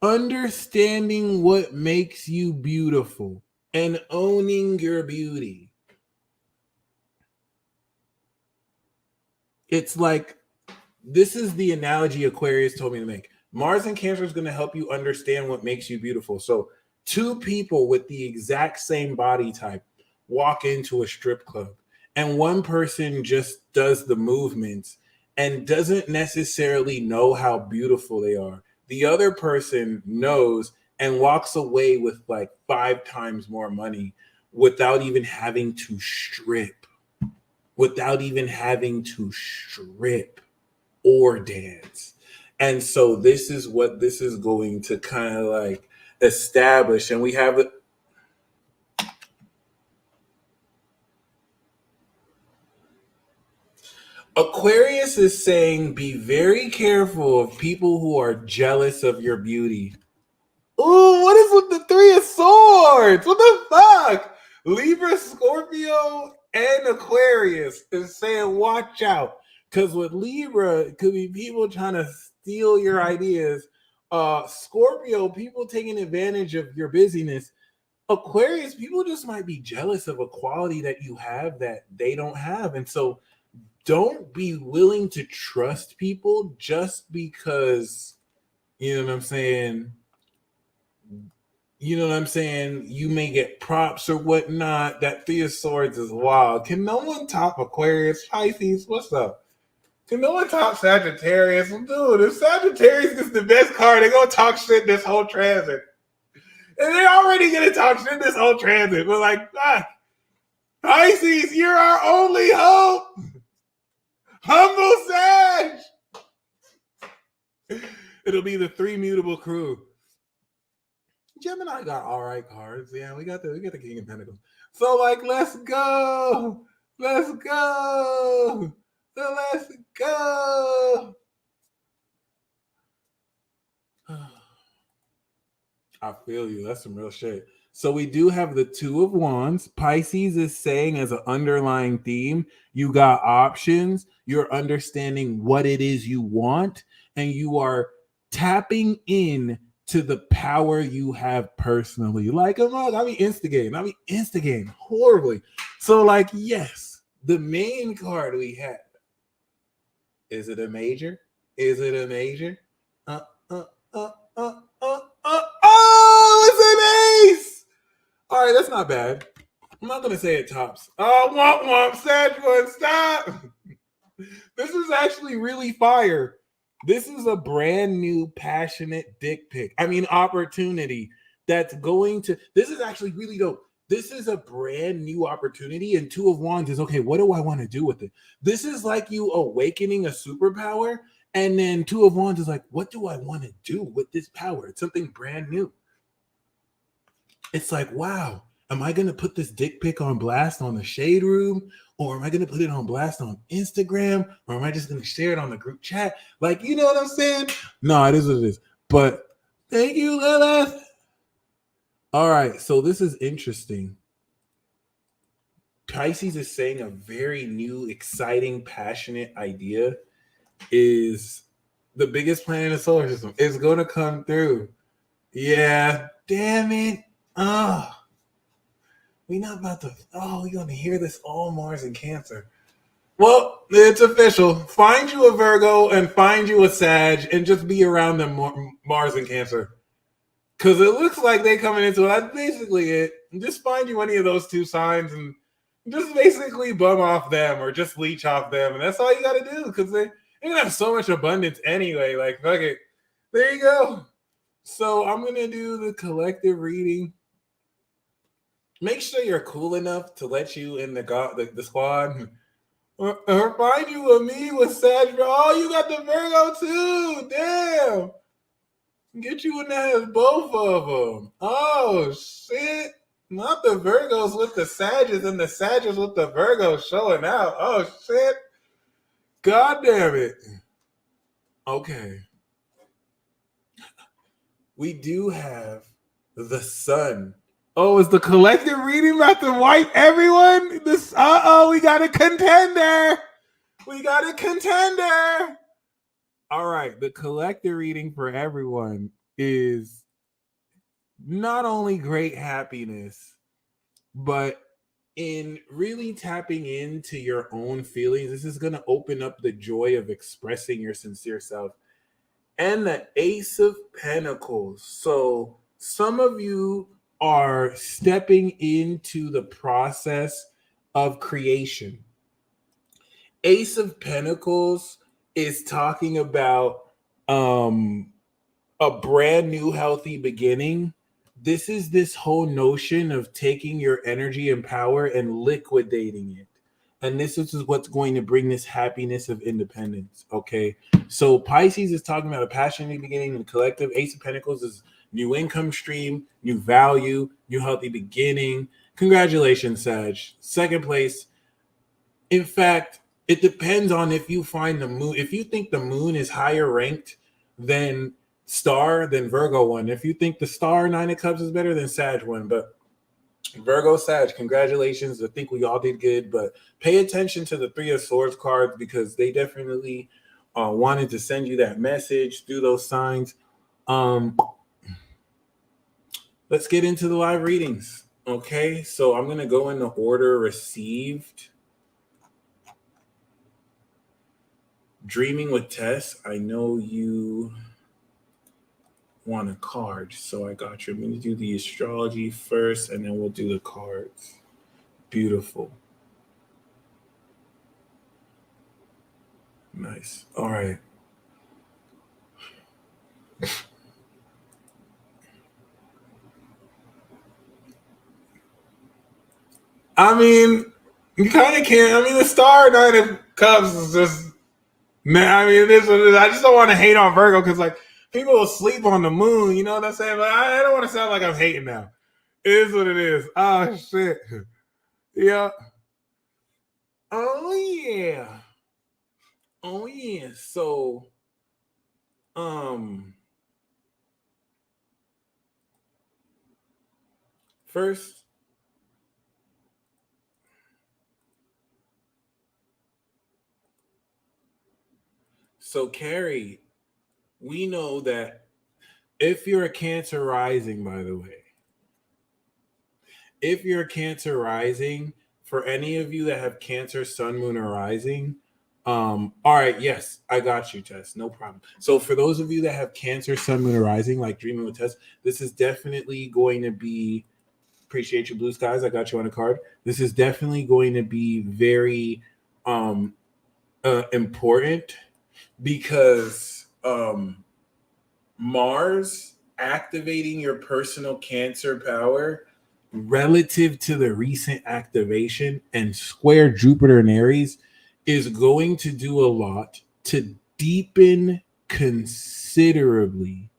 understanding what makes you beautiful and owning your beauty. It's like, this is the analogy Aquarius told me to make. Mars and Cancer is going to help you understand what makes you beautiful. So 2 people with the exact same body type walk into a strip club, and one person just does the movements and doesn't necessarily know how beautiful they are. The other person knows and walks away with like 5 times more money without even having to strip or dance. And so this is what this is going to kind of like establish. And we have it. Aquarius is saying, be very careful of people who are jealous of your beauty. Ooh, what is with the 3 of Swords? What the fuck? Libra, Scorpio, and Aquarius is saying, watch out. Because with Libra, it could be people trying to steal your ideas. Scorpio, people taking advantage of your busyness. Aquarius, people just might be jealous of a quality that you have that they don't have. And so don't be willing to trust people just because, you know what I'm saying? You know what I'm saying? You may get props or whatnot. That Three of Swords is wild. Can no one top Aquarius? Pisces, what's up? Can no one top Sagittarius? Dude, if Sagittarius is the best card, they're going to talk shit this whole transit. And they're already going to talk shit this whole transit. We're like, Pisces, you're our only hope. Humble Sag. It'll be the three mutable crew. Gemini got all right cards. Yeah, we got the King of Pentacles. So like, let's go. Let's go. So let's go. I feel you. That's some real shit. So we do have the Two of Wands. Pisces is saying as an underlying theme, you got options. You're understanding what it is you want, and you are tapping in to the power you have personally. Like, I be instigating horribly. So like, yes, the main card we have. Is it a major? Is it a major? Oh, it's an ace! All right, that's not bad. I'm not going to say it tops. Oh, womp, Sag one, stop! This is actually really fire. This is a brand new passionate dick pic. I mean, opportunity that's going to... This is actually really dope. This is a brand new opportunity, and Two of Wands is, okay, what do I want to do with it? This is like you awakening a superpower, and then Two of Wands is like, what do I want to do with this power? It's something brand new. It's like, wow, am I going to put this dick pic on blast on the shade room? Or am I going to put it on blast on Instagram? Or am I just going to share it on the group chat? Like, you know what I'm saying? No, it is what it is. But thank you, Lilith. All right, so this is interesting. Pisces is saying a very new, exciting, passionate idea is the biggest planet in the solar system. It's going to come through. Yeah, damn it. Oh, we're not about to. Oh, we're going to hear this all Mars and Cancer. Well, it's official. Find you a Virgo and find you a Sag and just be around them Mars and Cancer. Because it looks like they're coming into it. That's basically it. Just find you any of those two signs and just basically bum off them or just leech off them. And that's all you got to do because they're going to have so much abundance anyway. Like, fuck it. There you go. So I'm going to do the collective reading. Make sure you're cool enough to let you in the squad. Or find you a me with Sag. Oh, you got the Virgo too. Damn. Get you in there as both of them. Oh, shit. Not the Virgos with the Sages and the Sages with the Virgos showing out. Oh, shit. God damn it. Okay. We do have the Sun. Oh, is the collective reading about to wipe everyone? We got a contender. We got a contender. All right, the collective reading for everyone is not only great happiness, but in really tapping into your own feelings. This is going to open up the joy of expressing your sincere self. And the Ace of Pentacles. So some of you are stepping into the process of creation. Ace of Pentacles is talking about a brand new healthy beginning. This is this whole notion of taking your energy and power and liquidating it. And this is what's going to bring this happiness of independence. Okay. So Pisces is talking about a passionate beginning and collective. Ace of Pentacles is new income stream, new value, new healthy beginning. Congratulations, Sag. Second place. In fact, it depends on if you find the moon. If you think the moon is higher ranked than Star, then Virgo won. If you think the Star Nine of Cups is better, then Sag won. But Virgo, Sag, congratulations. I think we all did good, but pay attention to the Three of Swords cards because they definitely wanted to send you that message through those signs. let's get into the live readings. Okay, so I'm going to go in the order received. Dreaming with Tess, I know you want a card, so I got you. I'm going to do the astrology first, and then we'll do the cards. Beautiful. Nice. All right. I mean, you kind of can't. I mean, the Star Nine of Cups is just, man. I mean, this is. I just don't want to hate on Virgo because like people will sleep on the moon. You know what I'm saying? But I don't want to sound like I'm hating now. It is what it is. Oh shit. Yeah. Oh yeah. Oh yeah. So, first. So, Carrie, we know that if you're a Cancer rising, by the way, if you're a Cancer rising, for any of you that have Cancer, Sun, Moon, or Rising, all right, yes, I got you, Tess, no problem. So, for those of you that have Cancer, Sun, Moon, or Rising, like Dreaming with Tess, this is definitely going to be, appreciate you, Blue Skies, I got you on a card. This is definitely going to be very important because Mars activating your personal Cancer power relative to the recent activation and square Jupiter and Aries is going to do a lot to deepen considerably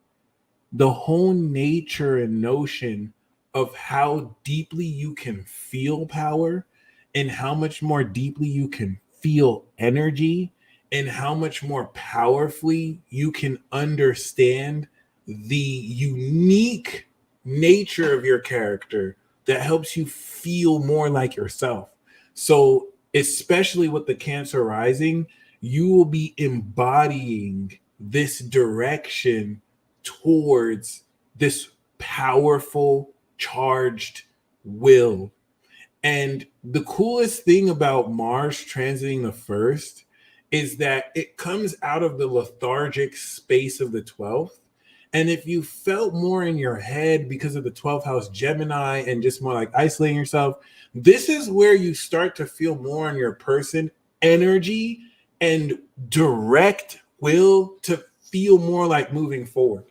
the whole nature and notion of how deeply you can feel power and how much more deeply you can feel energy and how much more powerfully you can understand the unique nature of your character that helps you feel more like yourself. So, especially with the Cancer rising, you will be embodying this direction towards this powerful, charged will. And the coolest thing about Mars transiting the first is that it comes out of the lethargic space of the 12th. And if you felt more in your head because of the 12th house Gemini and just more like isolating yourself, this is where you start to feel more in your person energy and direct will to feel more like moving forward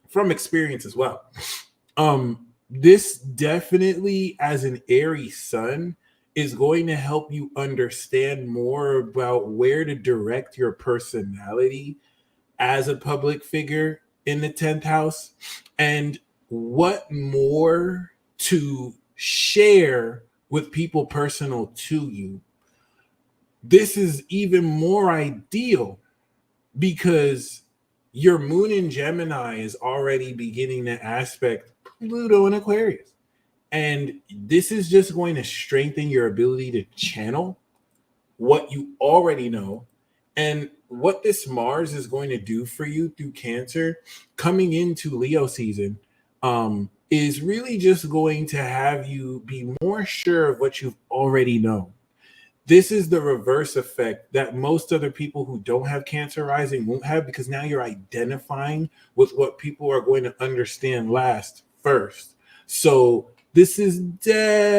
from experience as well. This definitely, as an Aries sun, is going to help you understand more about where to direct your personality as a public figure in the 10th house and what more to share with people personal to you. This is even more ideal because your moon in Gemini is already beginning to aspect Pluto in Aquarius. And this is just going to strengthen your ability to channel what you already know. And what this Mars is going to do for you through Cancer coming into Leo season is really just going to have you be more sure of what you've already known. This is the reverse effect that most other people who don't have Cancer rising won't have, because now you're identifying with what people are going to understand first. So this is definitely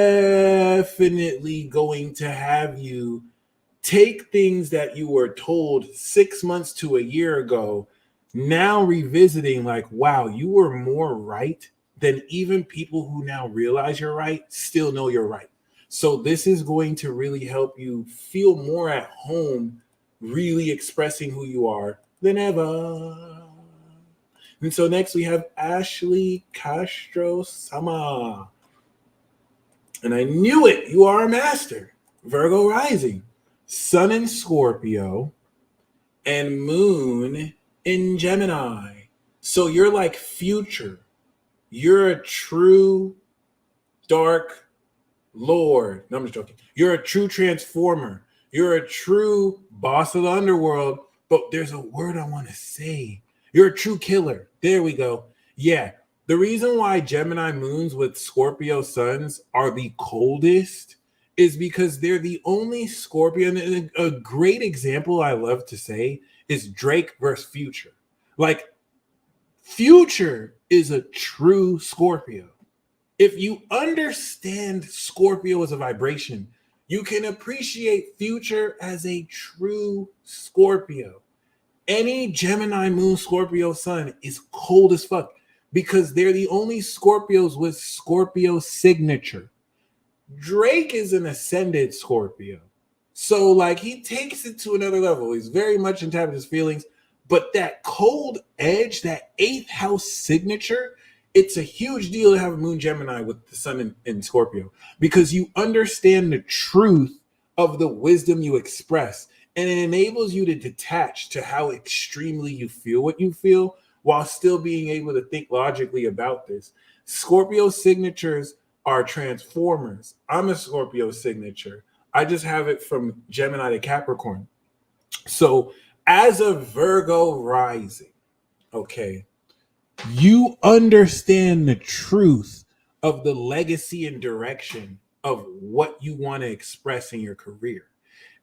going to have you take things that you were told 6 months to a year ago, now revisiting like, wow, you were more right than even people who now realize you're right still know you're right. So this is going to really help you feel more at home, really expressing who you are than ever. And so next we have Ashley Castro Sama. And I knew it. You are a master. Virgo rising, Sun in Scorpio, and Moon in Gemini. So you're like future. You're a true dark Lord. No, I'm just joking. You're a true transformer. You're a true boss of the underworld. But there's a word I want to say. You're a true killer. There we go. Yeah. The reason why Gemini moons with Scorpio suns are the coldest is because they're the only Scorpio. And a great example I love to say is Drake versus Future. Like, Future is a true Scorpio. If you understand Scorpio as a vibration, you can appreciate Future as a true Scorpio. Any Gemini moon Scorpio sun is cold as fuck because they're the only Scorpios with Scorpio signature. Drake is an ascended Scorpio. So like he takes it to another level. He's very much in tap with his feelings, but that cold edge, that 8th house signature, it's a huge deal to have a moon Gemini with the sun in Scorpio because you understand the truth of the wisdom you express, and it enables you to detach to how extremely you feel what you feel while still being able to think logically about this. Scorpio signatures are transformers. I'm a Scorpio signature. I just have it from Gemini to Capricorn. So as a Virgo rising, okay, you understand the truth of the legacy and direction of what you want to express in your career.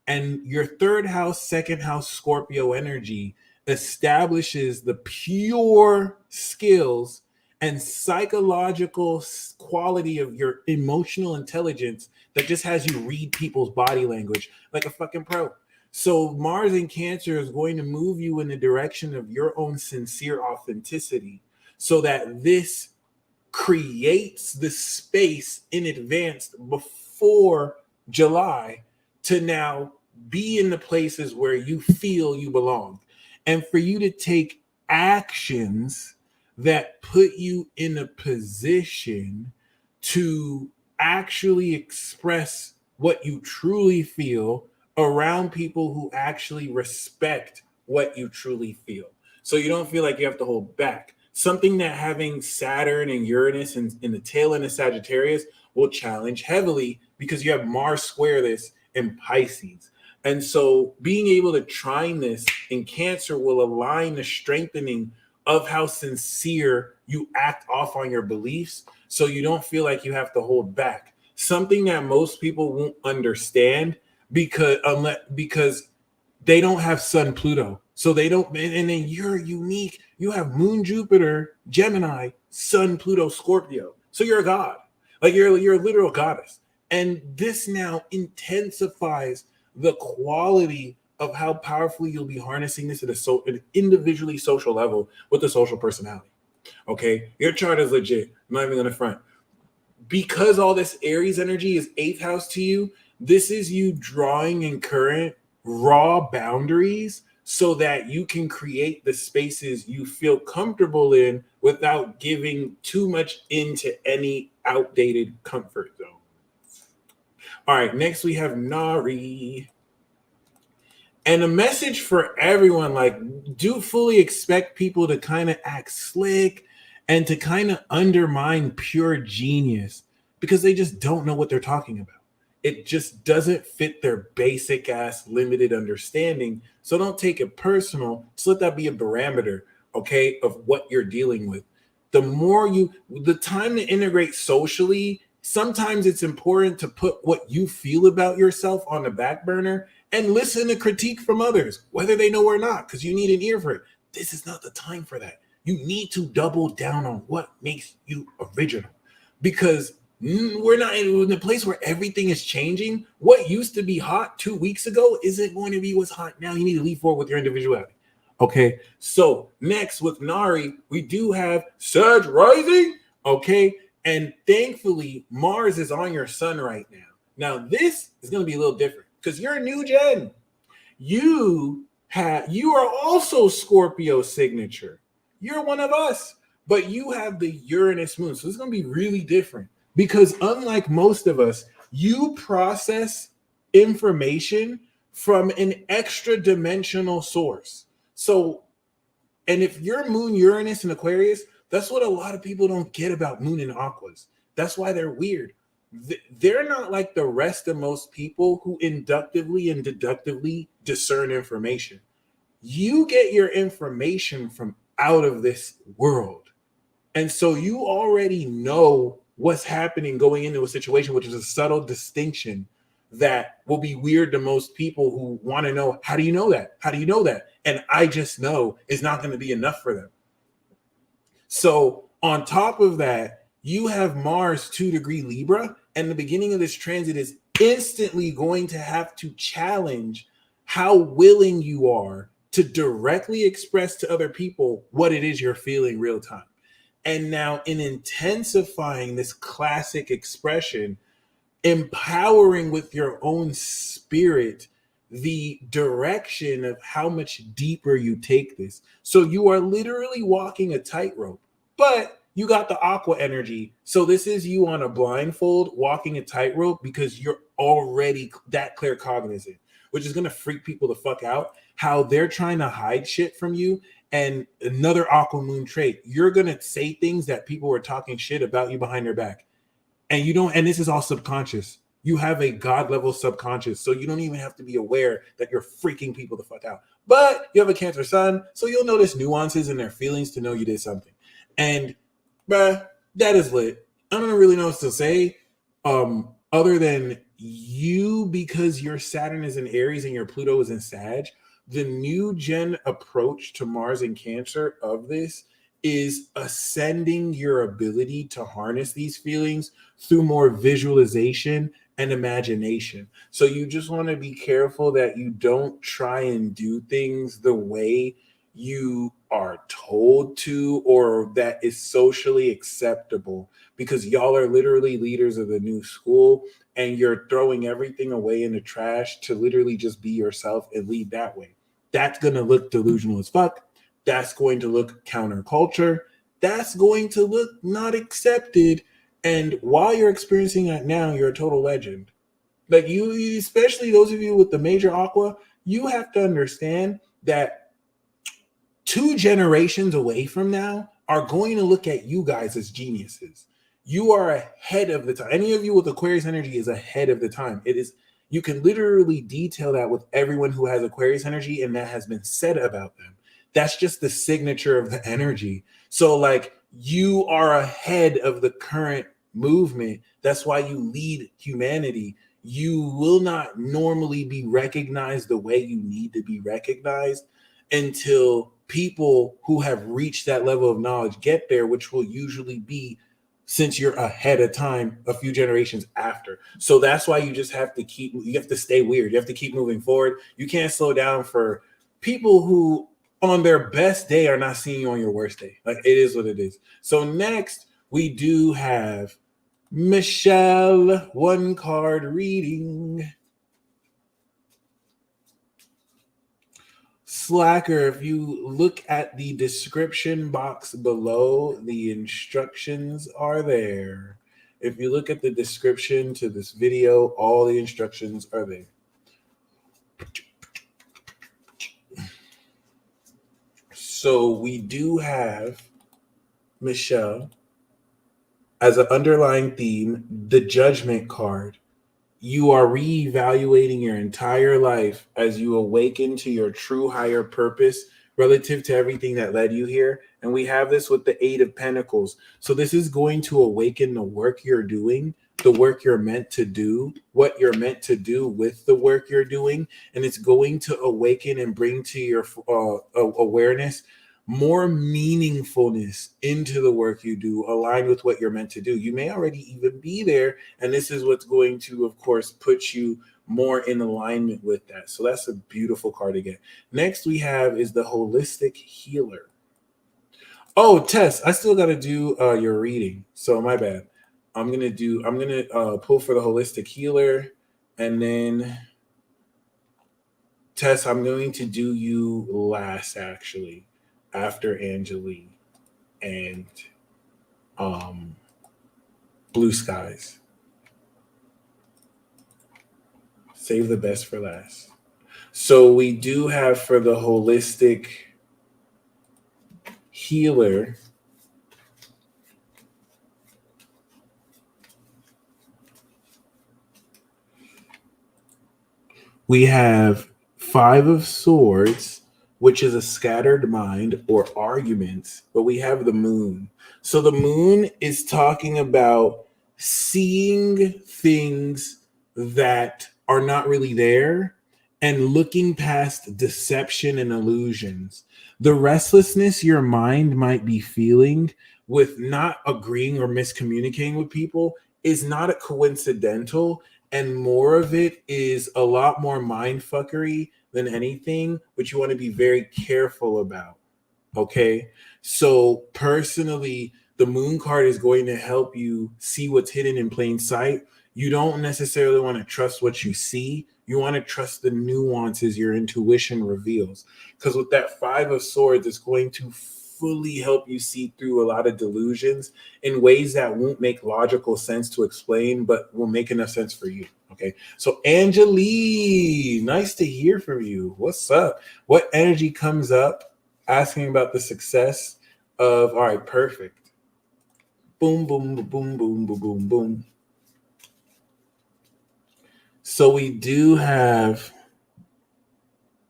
And your 3rd house, 2nd house Scorpio energy establishes the pure skills and psychological quality of your emotional intelligence that just has you read people's body language like a fucking pro. So Mars in Cancer is going to move you in the direction of your own sincere authenticity so that this creates the space in advance before July to now be in the places where you feel you belong, and for you to take actions that put you in a position to actually express what you truly feel around people who actually respect what you truly feel. So you don't feel like you have to hold back. Something that having Saturn and Uranus in the tail end of Sagittarius will challenge heavily because you have Mars square this in Pisces. And so being able to trine this in Cancer will align the strengthening of how sincere you act off on your beliefs so you don't feel like you have to hold back. Something that most people won't understand because they don't have Sun Pluto. So they don't, and then you're unique. You have Moon Jupiter, Gemini, Sun Pluto, Scorpio. So you're a god. Like you're a literal goddess. And this now intensifies the quality of how powerfully you'll be harnessing this at an individually social level with the social personality. Okay, your chart is legit. I'm not even gonna front. Because all this Aries energy is 8th house to you, this is you drawing in current raw boundaries so that you can create the spaces you feel comfortable in without giving too much into any outdated comfort zone. All right, next we have Nari. And a message for everyone, like, do fully expect people to kind of act slick and to kind of undermine pure genius because they just don't know what they're talking about. It just doesn't fit their basic ass limited understanding. So don't take it personal. Just let that be a barometer, okay, of what you're dealing with. The time to integrate socially, sometimes it's important to put what you feel about yourself on the back burner and listen to critique from others, whether they know or not, because you need an ear for it. This is not the time for that. You need to double down on what makes you original, because we're not in the place where everything is changing. What used to be hot 2 weeks ago isn't going to be what's hot now. You need to leap forward with your individuality. Okay, so next with Nari, we do have Sag rising. Okay, and thankfully Mars is on your sun right now. Now this is going to be a little different because you're a new gen. You are also Scorpio signature. You're one of us, but you have the Uranus moon, so it's going to be really different. Because unlike most of us, you process information from an extra dimensional source. So, and if you're Moon Uranus and Aquarius, that's what a lot of people don't get about Moon and Aquas. That's why they're weird. They're not like the rest of most people who inductively and deductively discern information. You get your information from out of this world. And so you already know what's happening going into a situation, which is a subtle distinction that will be weird to most people who want to know, how do you know that? How do you know that? And I just know is not going to be enough for them. So on top of that, you have Mars 2-degree Libra, and the beginning of this transit is instantly going to have to challenge how willing you are to directly express to other people what it is you're feeling real time. And now, in intensifying this classic expression, empowering with your own spirit the direction of how much deeper you take this. So you are literally walking a tightrope, but you got the aqua energy. So this is you on a blindfold walking a tightrope because you're already that claircognizant, which is going to freak people the fuck out. How they're trying to hide shit from you. And another aqua moon trait, you're going to say things that people were talking shit about you behind their back. And you don't, and this is all subconscious. You have a God level subconscious, so you don't even have to be aware that you're freaking people the fuck out. But you have a Cancer sun, so you'll notice nuances in their feelings to know you did something. And bruh, that is lit. I don't really know what to say, other than you, because your Saturn is in Aries and your Pluto is in Sag. The new gen approach to Mars in Cancer of this is ascending your ability to harness these feelings through more visualization and imagination. So you just want to be careful that you don't try and do things the way you are told to or that is socially acceptable, because y'all are literally leaders of the new school and you're throwing everything away in the trash to literally just be yourself and lead that way. That's going to look delusional as fuck. That's going to look counterculture. That's going to look not accepted. And while you're experiencing that now, you're a total legend. Like you, especially those of you with the major aqua, you have to understand that 2 generations away from now are going to look at you guys as geniuses. You are ahead of the time. Any of you with Aquarius energy is ahead of the time. It is. You can literally detail that with everyone who has Aquarius energy, and that has been said about them. That's just the signature of the energy. So like you are ahead of the current movement. That's why you lead humanity. You will not normally be recognized the way you need to be recognized until people who have reached that level of knowledge get there, which will usually be, since you're ahead of time, a few generations after. So that's why you just have to stay weird. You have to keep moving forward. You can't slow down for people who on their best day are not seeing you on your worst day. Like it is what it is. So next we do have Michelle, 1 card reading. Slacker, if you look at the description box below, the instructions are there. If you look at the description to this video, all the instructions are there. So we do have Michelle as an underlying theme, the Judgment card. You are reevaluating your entire life as you awaken to your true higher purpose relative to everything that led you here. And we have this with the 8 of Pentacles. So this is going to awaken the work you're doing, the work you're meant to do, what you're meant to do with the work you're doing. And it's going to awaken and bring to your awareness more meaningfulness into the work you do, aligned with what you're meant to do. You may already even be there, and this is what's going to, of course, put you more in alignment with that. So that's a beautiful card to get. Next we have is the Holistic Healer. Oh, Tess, I still got to do your reading. So my bad. I'm gonna pull for the Holistic Healer, and then Tess, I'm going to do you last, actually, after Angeline and Blue Skies. Save the best for last. So we do have for the Holistic Healer, we have 5 of Swords which is a scattered mind or arguments, but we have the moon. So the moon is talking about seeing things that are not really there and looking past deception and illusions. The restlessness your mind might be feeling with not agreeing or miscommunicating with people is not a coincidental, and more of it is a lot more mind fuckery than anything, which you want to be very careful about. Okay. So personally, the moon card is going to help you see what's hidden in plain sight. You don't necessarily want to trust what you see. You want to trust the nuances your intuition reveals. Because with that 5 of Swords, it's going to fully help you see through a lot of delusions in ways that won't make logical sense to explain, but will make enough sense for you. Okay. So Angelique, nice to hear from you. What's up? What energy comes up asking about the success of, all right, perfect. Boom, boom, boom, boom, boom, boom, boom. So we do have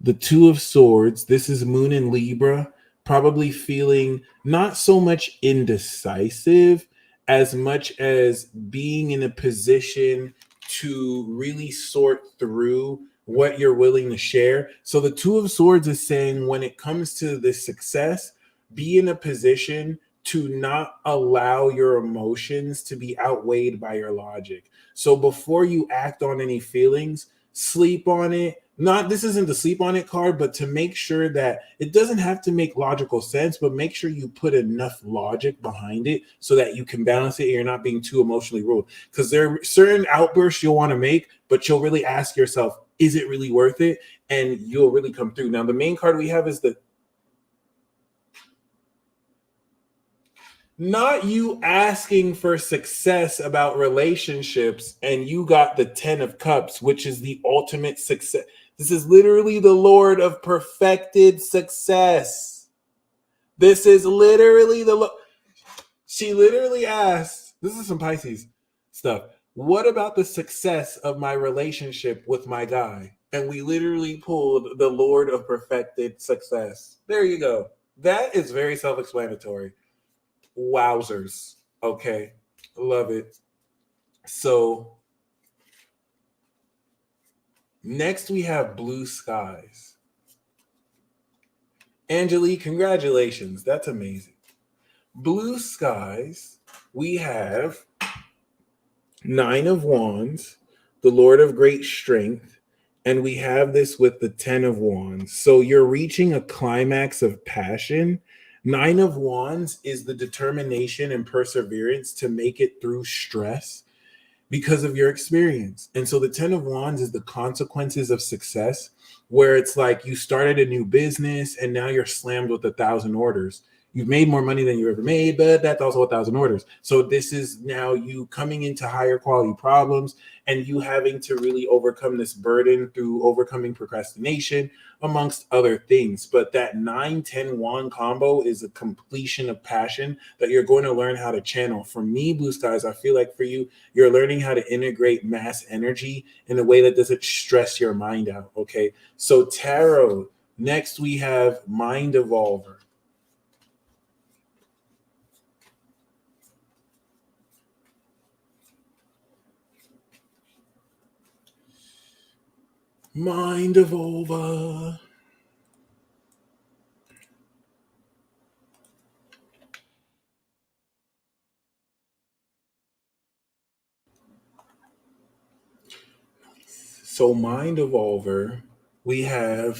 the 2 of Swords. This is Moon in Libra, probably feeling not so much indecisive as much as being in a position to really sort through what you're willing to share. So the 2 of Swords is saying when it comes to this success, be in a position to not allow your emotions to be outweighed by your logic. So before you act on any feelings, sleep on it. Not, this isn't the sleep on it card, but to make sure that it doesn't have to make logical sense, but make sure you put enough logic behind it so that you can balance it and you're not being too emotionally ruled. Because there are certain outbursts you'll want to make, but you'll really ask yourself, is it really worth it? And you'll really come through. Now, the main card we have is the not you asking for success about relationships, and you got the 10 of Cups, which is the ultimate success. This is literally the Lord of perfected success. This is literally she literally asked, this is some Pisces stuff. What about the success of my relationship with my guy? And we literally pulled the Lord of perfected success. There you go. That is very self-explanatory. Wowzers. Okay. Love it. So next we have Blue Skies. Angelique, congratulations. That's amazing. Blue Skies, we have 9 of Wands, the Lord of Great Strength, and we have this with the 10 of Wands. So you're reaching a climax of passion. 9 of Wands is the determination and perseverance to make it through stress because of your experience. And so the 10 of Wands is the consequences of success, where it's like you started a new business and now you're slammed with 1,000 orders. You've made more money than you ever made, but that's also 1,000 orders. So this is now you coming into higher quality problems and you having to really overcome this burden through overcoming procrastination, amongst other things. But that 9-10 wand combo is a completion of passion that you're going to learn how to channel. For me, Blue Skies, I feel like for you, you're learning how to integrate mass energy in a way that doesn't stress your mind out. Okay. So tarot, next we have Mind Evolver. Mind Evolver. So Mind Evolver, we have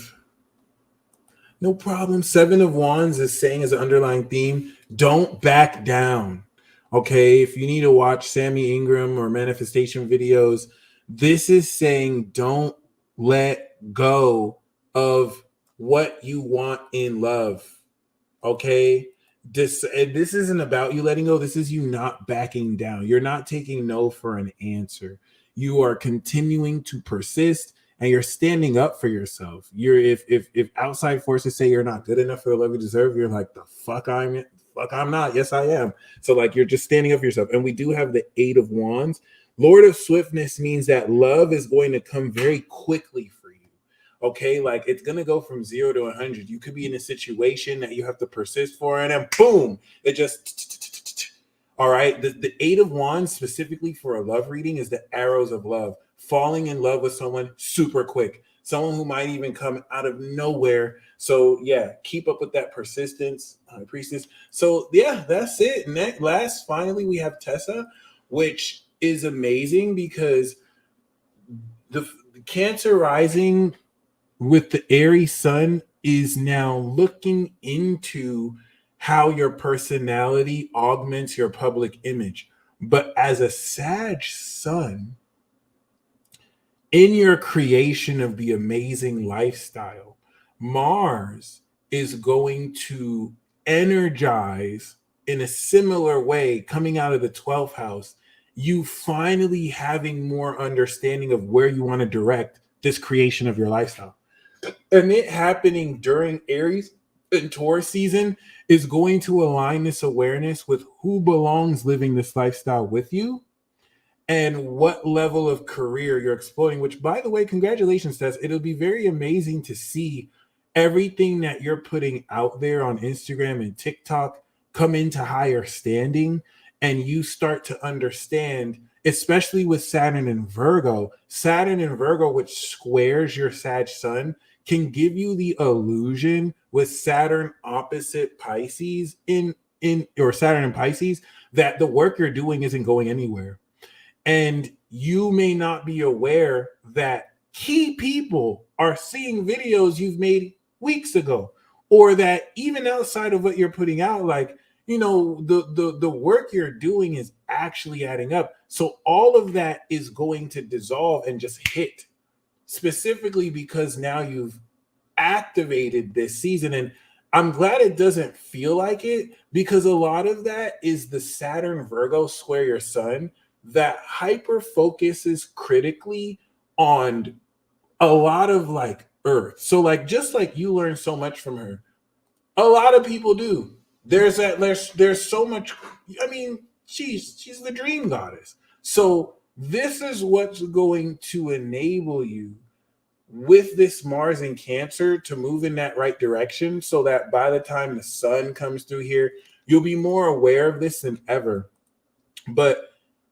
no problem. 7 of Wands is saying as an underlying theme, don't back down. Okay, if you need to watch Sammy Ingram or manifestation videos, this is saying don't let go of what you want in love. Okay, this isn't about you letting go. This is you not backing down. You're not taking no for an answer. You are continuing to persist and you're standing up for yourself. You're if outside forces say you're not good enough for the love you deserve, you're like, the fuck I'm not. Yes, I am. So like you're just standing up for yourself. And we do have the 8 of Wands. Lord of Swiftness means that love is going to come very quickly for you. Okay, like it's gonna go from 0 to 100. You could be in a situation that you have to persist for, and then boom, it just. All right, the 8 of Wands specifically for a love reading is the arrows of love. Falling in love with someone super quick, someone who might even come out of nowhere. So yeah, keep up with that persistence, priestess. So yeah, that's it. Last, finally, we have Tessa, which is amazing because the Cancer rising with the Aries sun is now looking into how your personality augments your public image. But as a Sag sun, in your creation of the amazing lifestyle, Mars is going to energize in a similar way coming out of the 12th house, you finally having more understanding of where you want to direct this creation of your lifestyle. And it happening during Aries and Taurus season is going to align this awareness with who belongs living this lifestyle with you and what level of career you're exploring, which, by the way, congratulations, Tess. It'll be very amazing to see everything that you're putting out there on Instagram and TikTok come into higher standing, and you start to understand, especially with Saturn and Virgo, which squares your Sag sun, can give you the illusion with Saturn opposite Pisces or Saturn and Pisces that the work you're doing isn't going anywhere. And you may not be aware that key people are seeing videos you've made weeks ago, or that even outside of what you're putting out, like, you know, the work you're doing is actually adding up. So all of that is going to dissolve and just hit, specifically because now you've activated this season. And I'm glad it doesn't feel like it, because a lot of that is the Saturn Virgo square your sun that hyper focuses critically on a lot of like Earth. So like, just like you learn so much from her, a lot of people do. There's so much. I mean, she's the dream goddess. So this is what's going to enable you with this Mars in Cancer to move in that right direction, so that by the time the sun comes through here, you'll be more aware of this than ever. But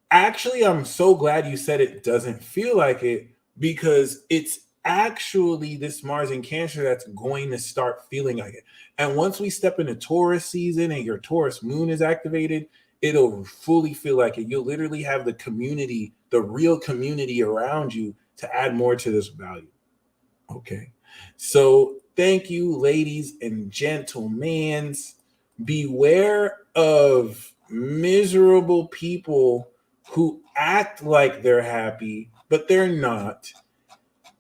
actually, I'm so glad you said it doesn't feel like it, because it's actually this Mars in Cancer that's going to start feeling like it. And once we step into Taurus season and your Taurus moon is activated, it'll fully feel like it. You'll literally have the community, the real community around you to add more to this value. Okay. So thank you, ladies and gentlemen. Beware of miserable people who act like they're happy, but they're not,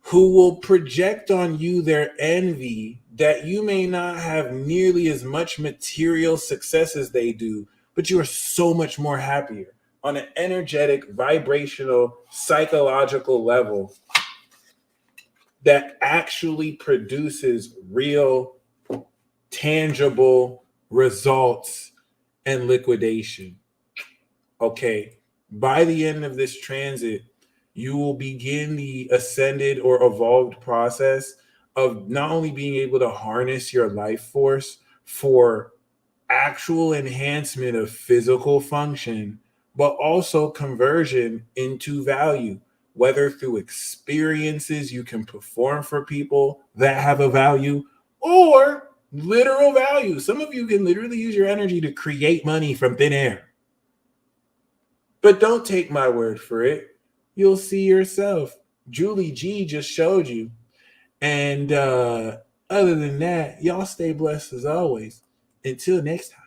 who will project on you their envy that you may not have nearly as much material success as they do, but you are so much more happier on an energetic, vibrational, psychological level that actually produces real, tangible results and liquidation. Okay, by the end of this transit, you will begin the ascended or evolved process of not only being able to harness your life force for actual enhancement of physical function, but also conversion into value, whether through experiences you can perform for people that have a value, or literal value. Some of you can literally use your energy to create money from thin air. But don't take my word for it. You'll see yourself. Julie G just showed you. And other than that, y'all stay blessed as always. Until next time.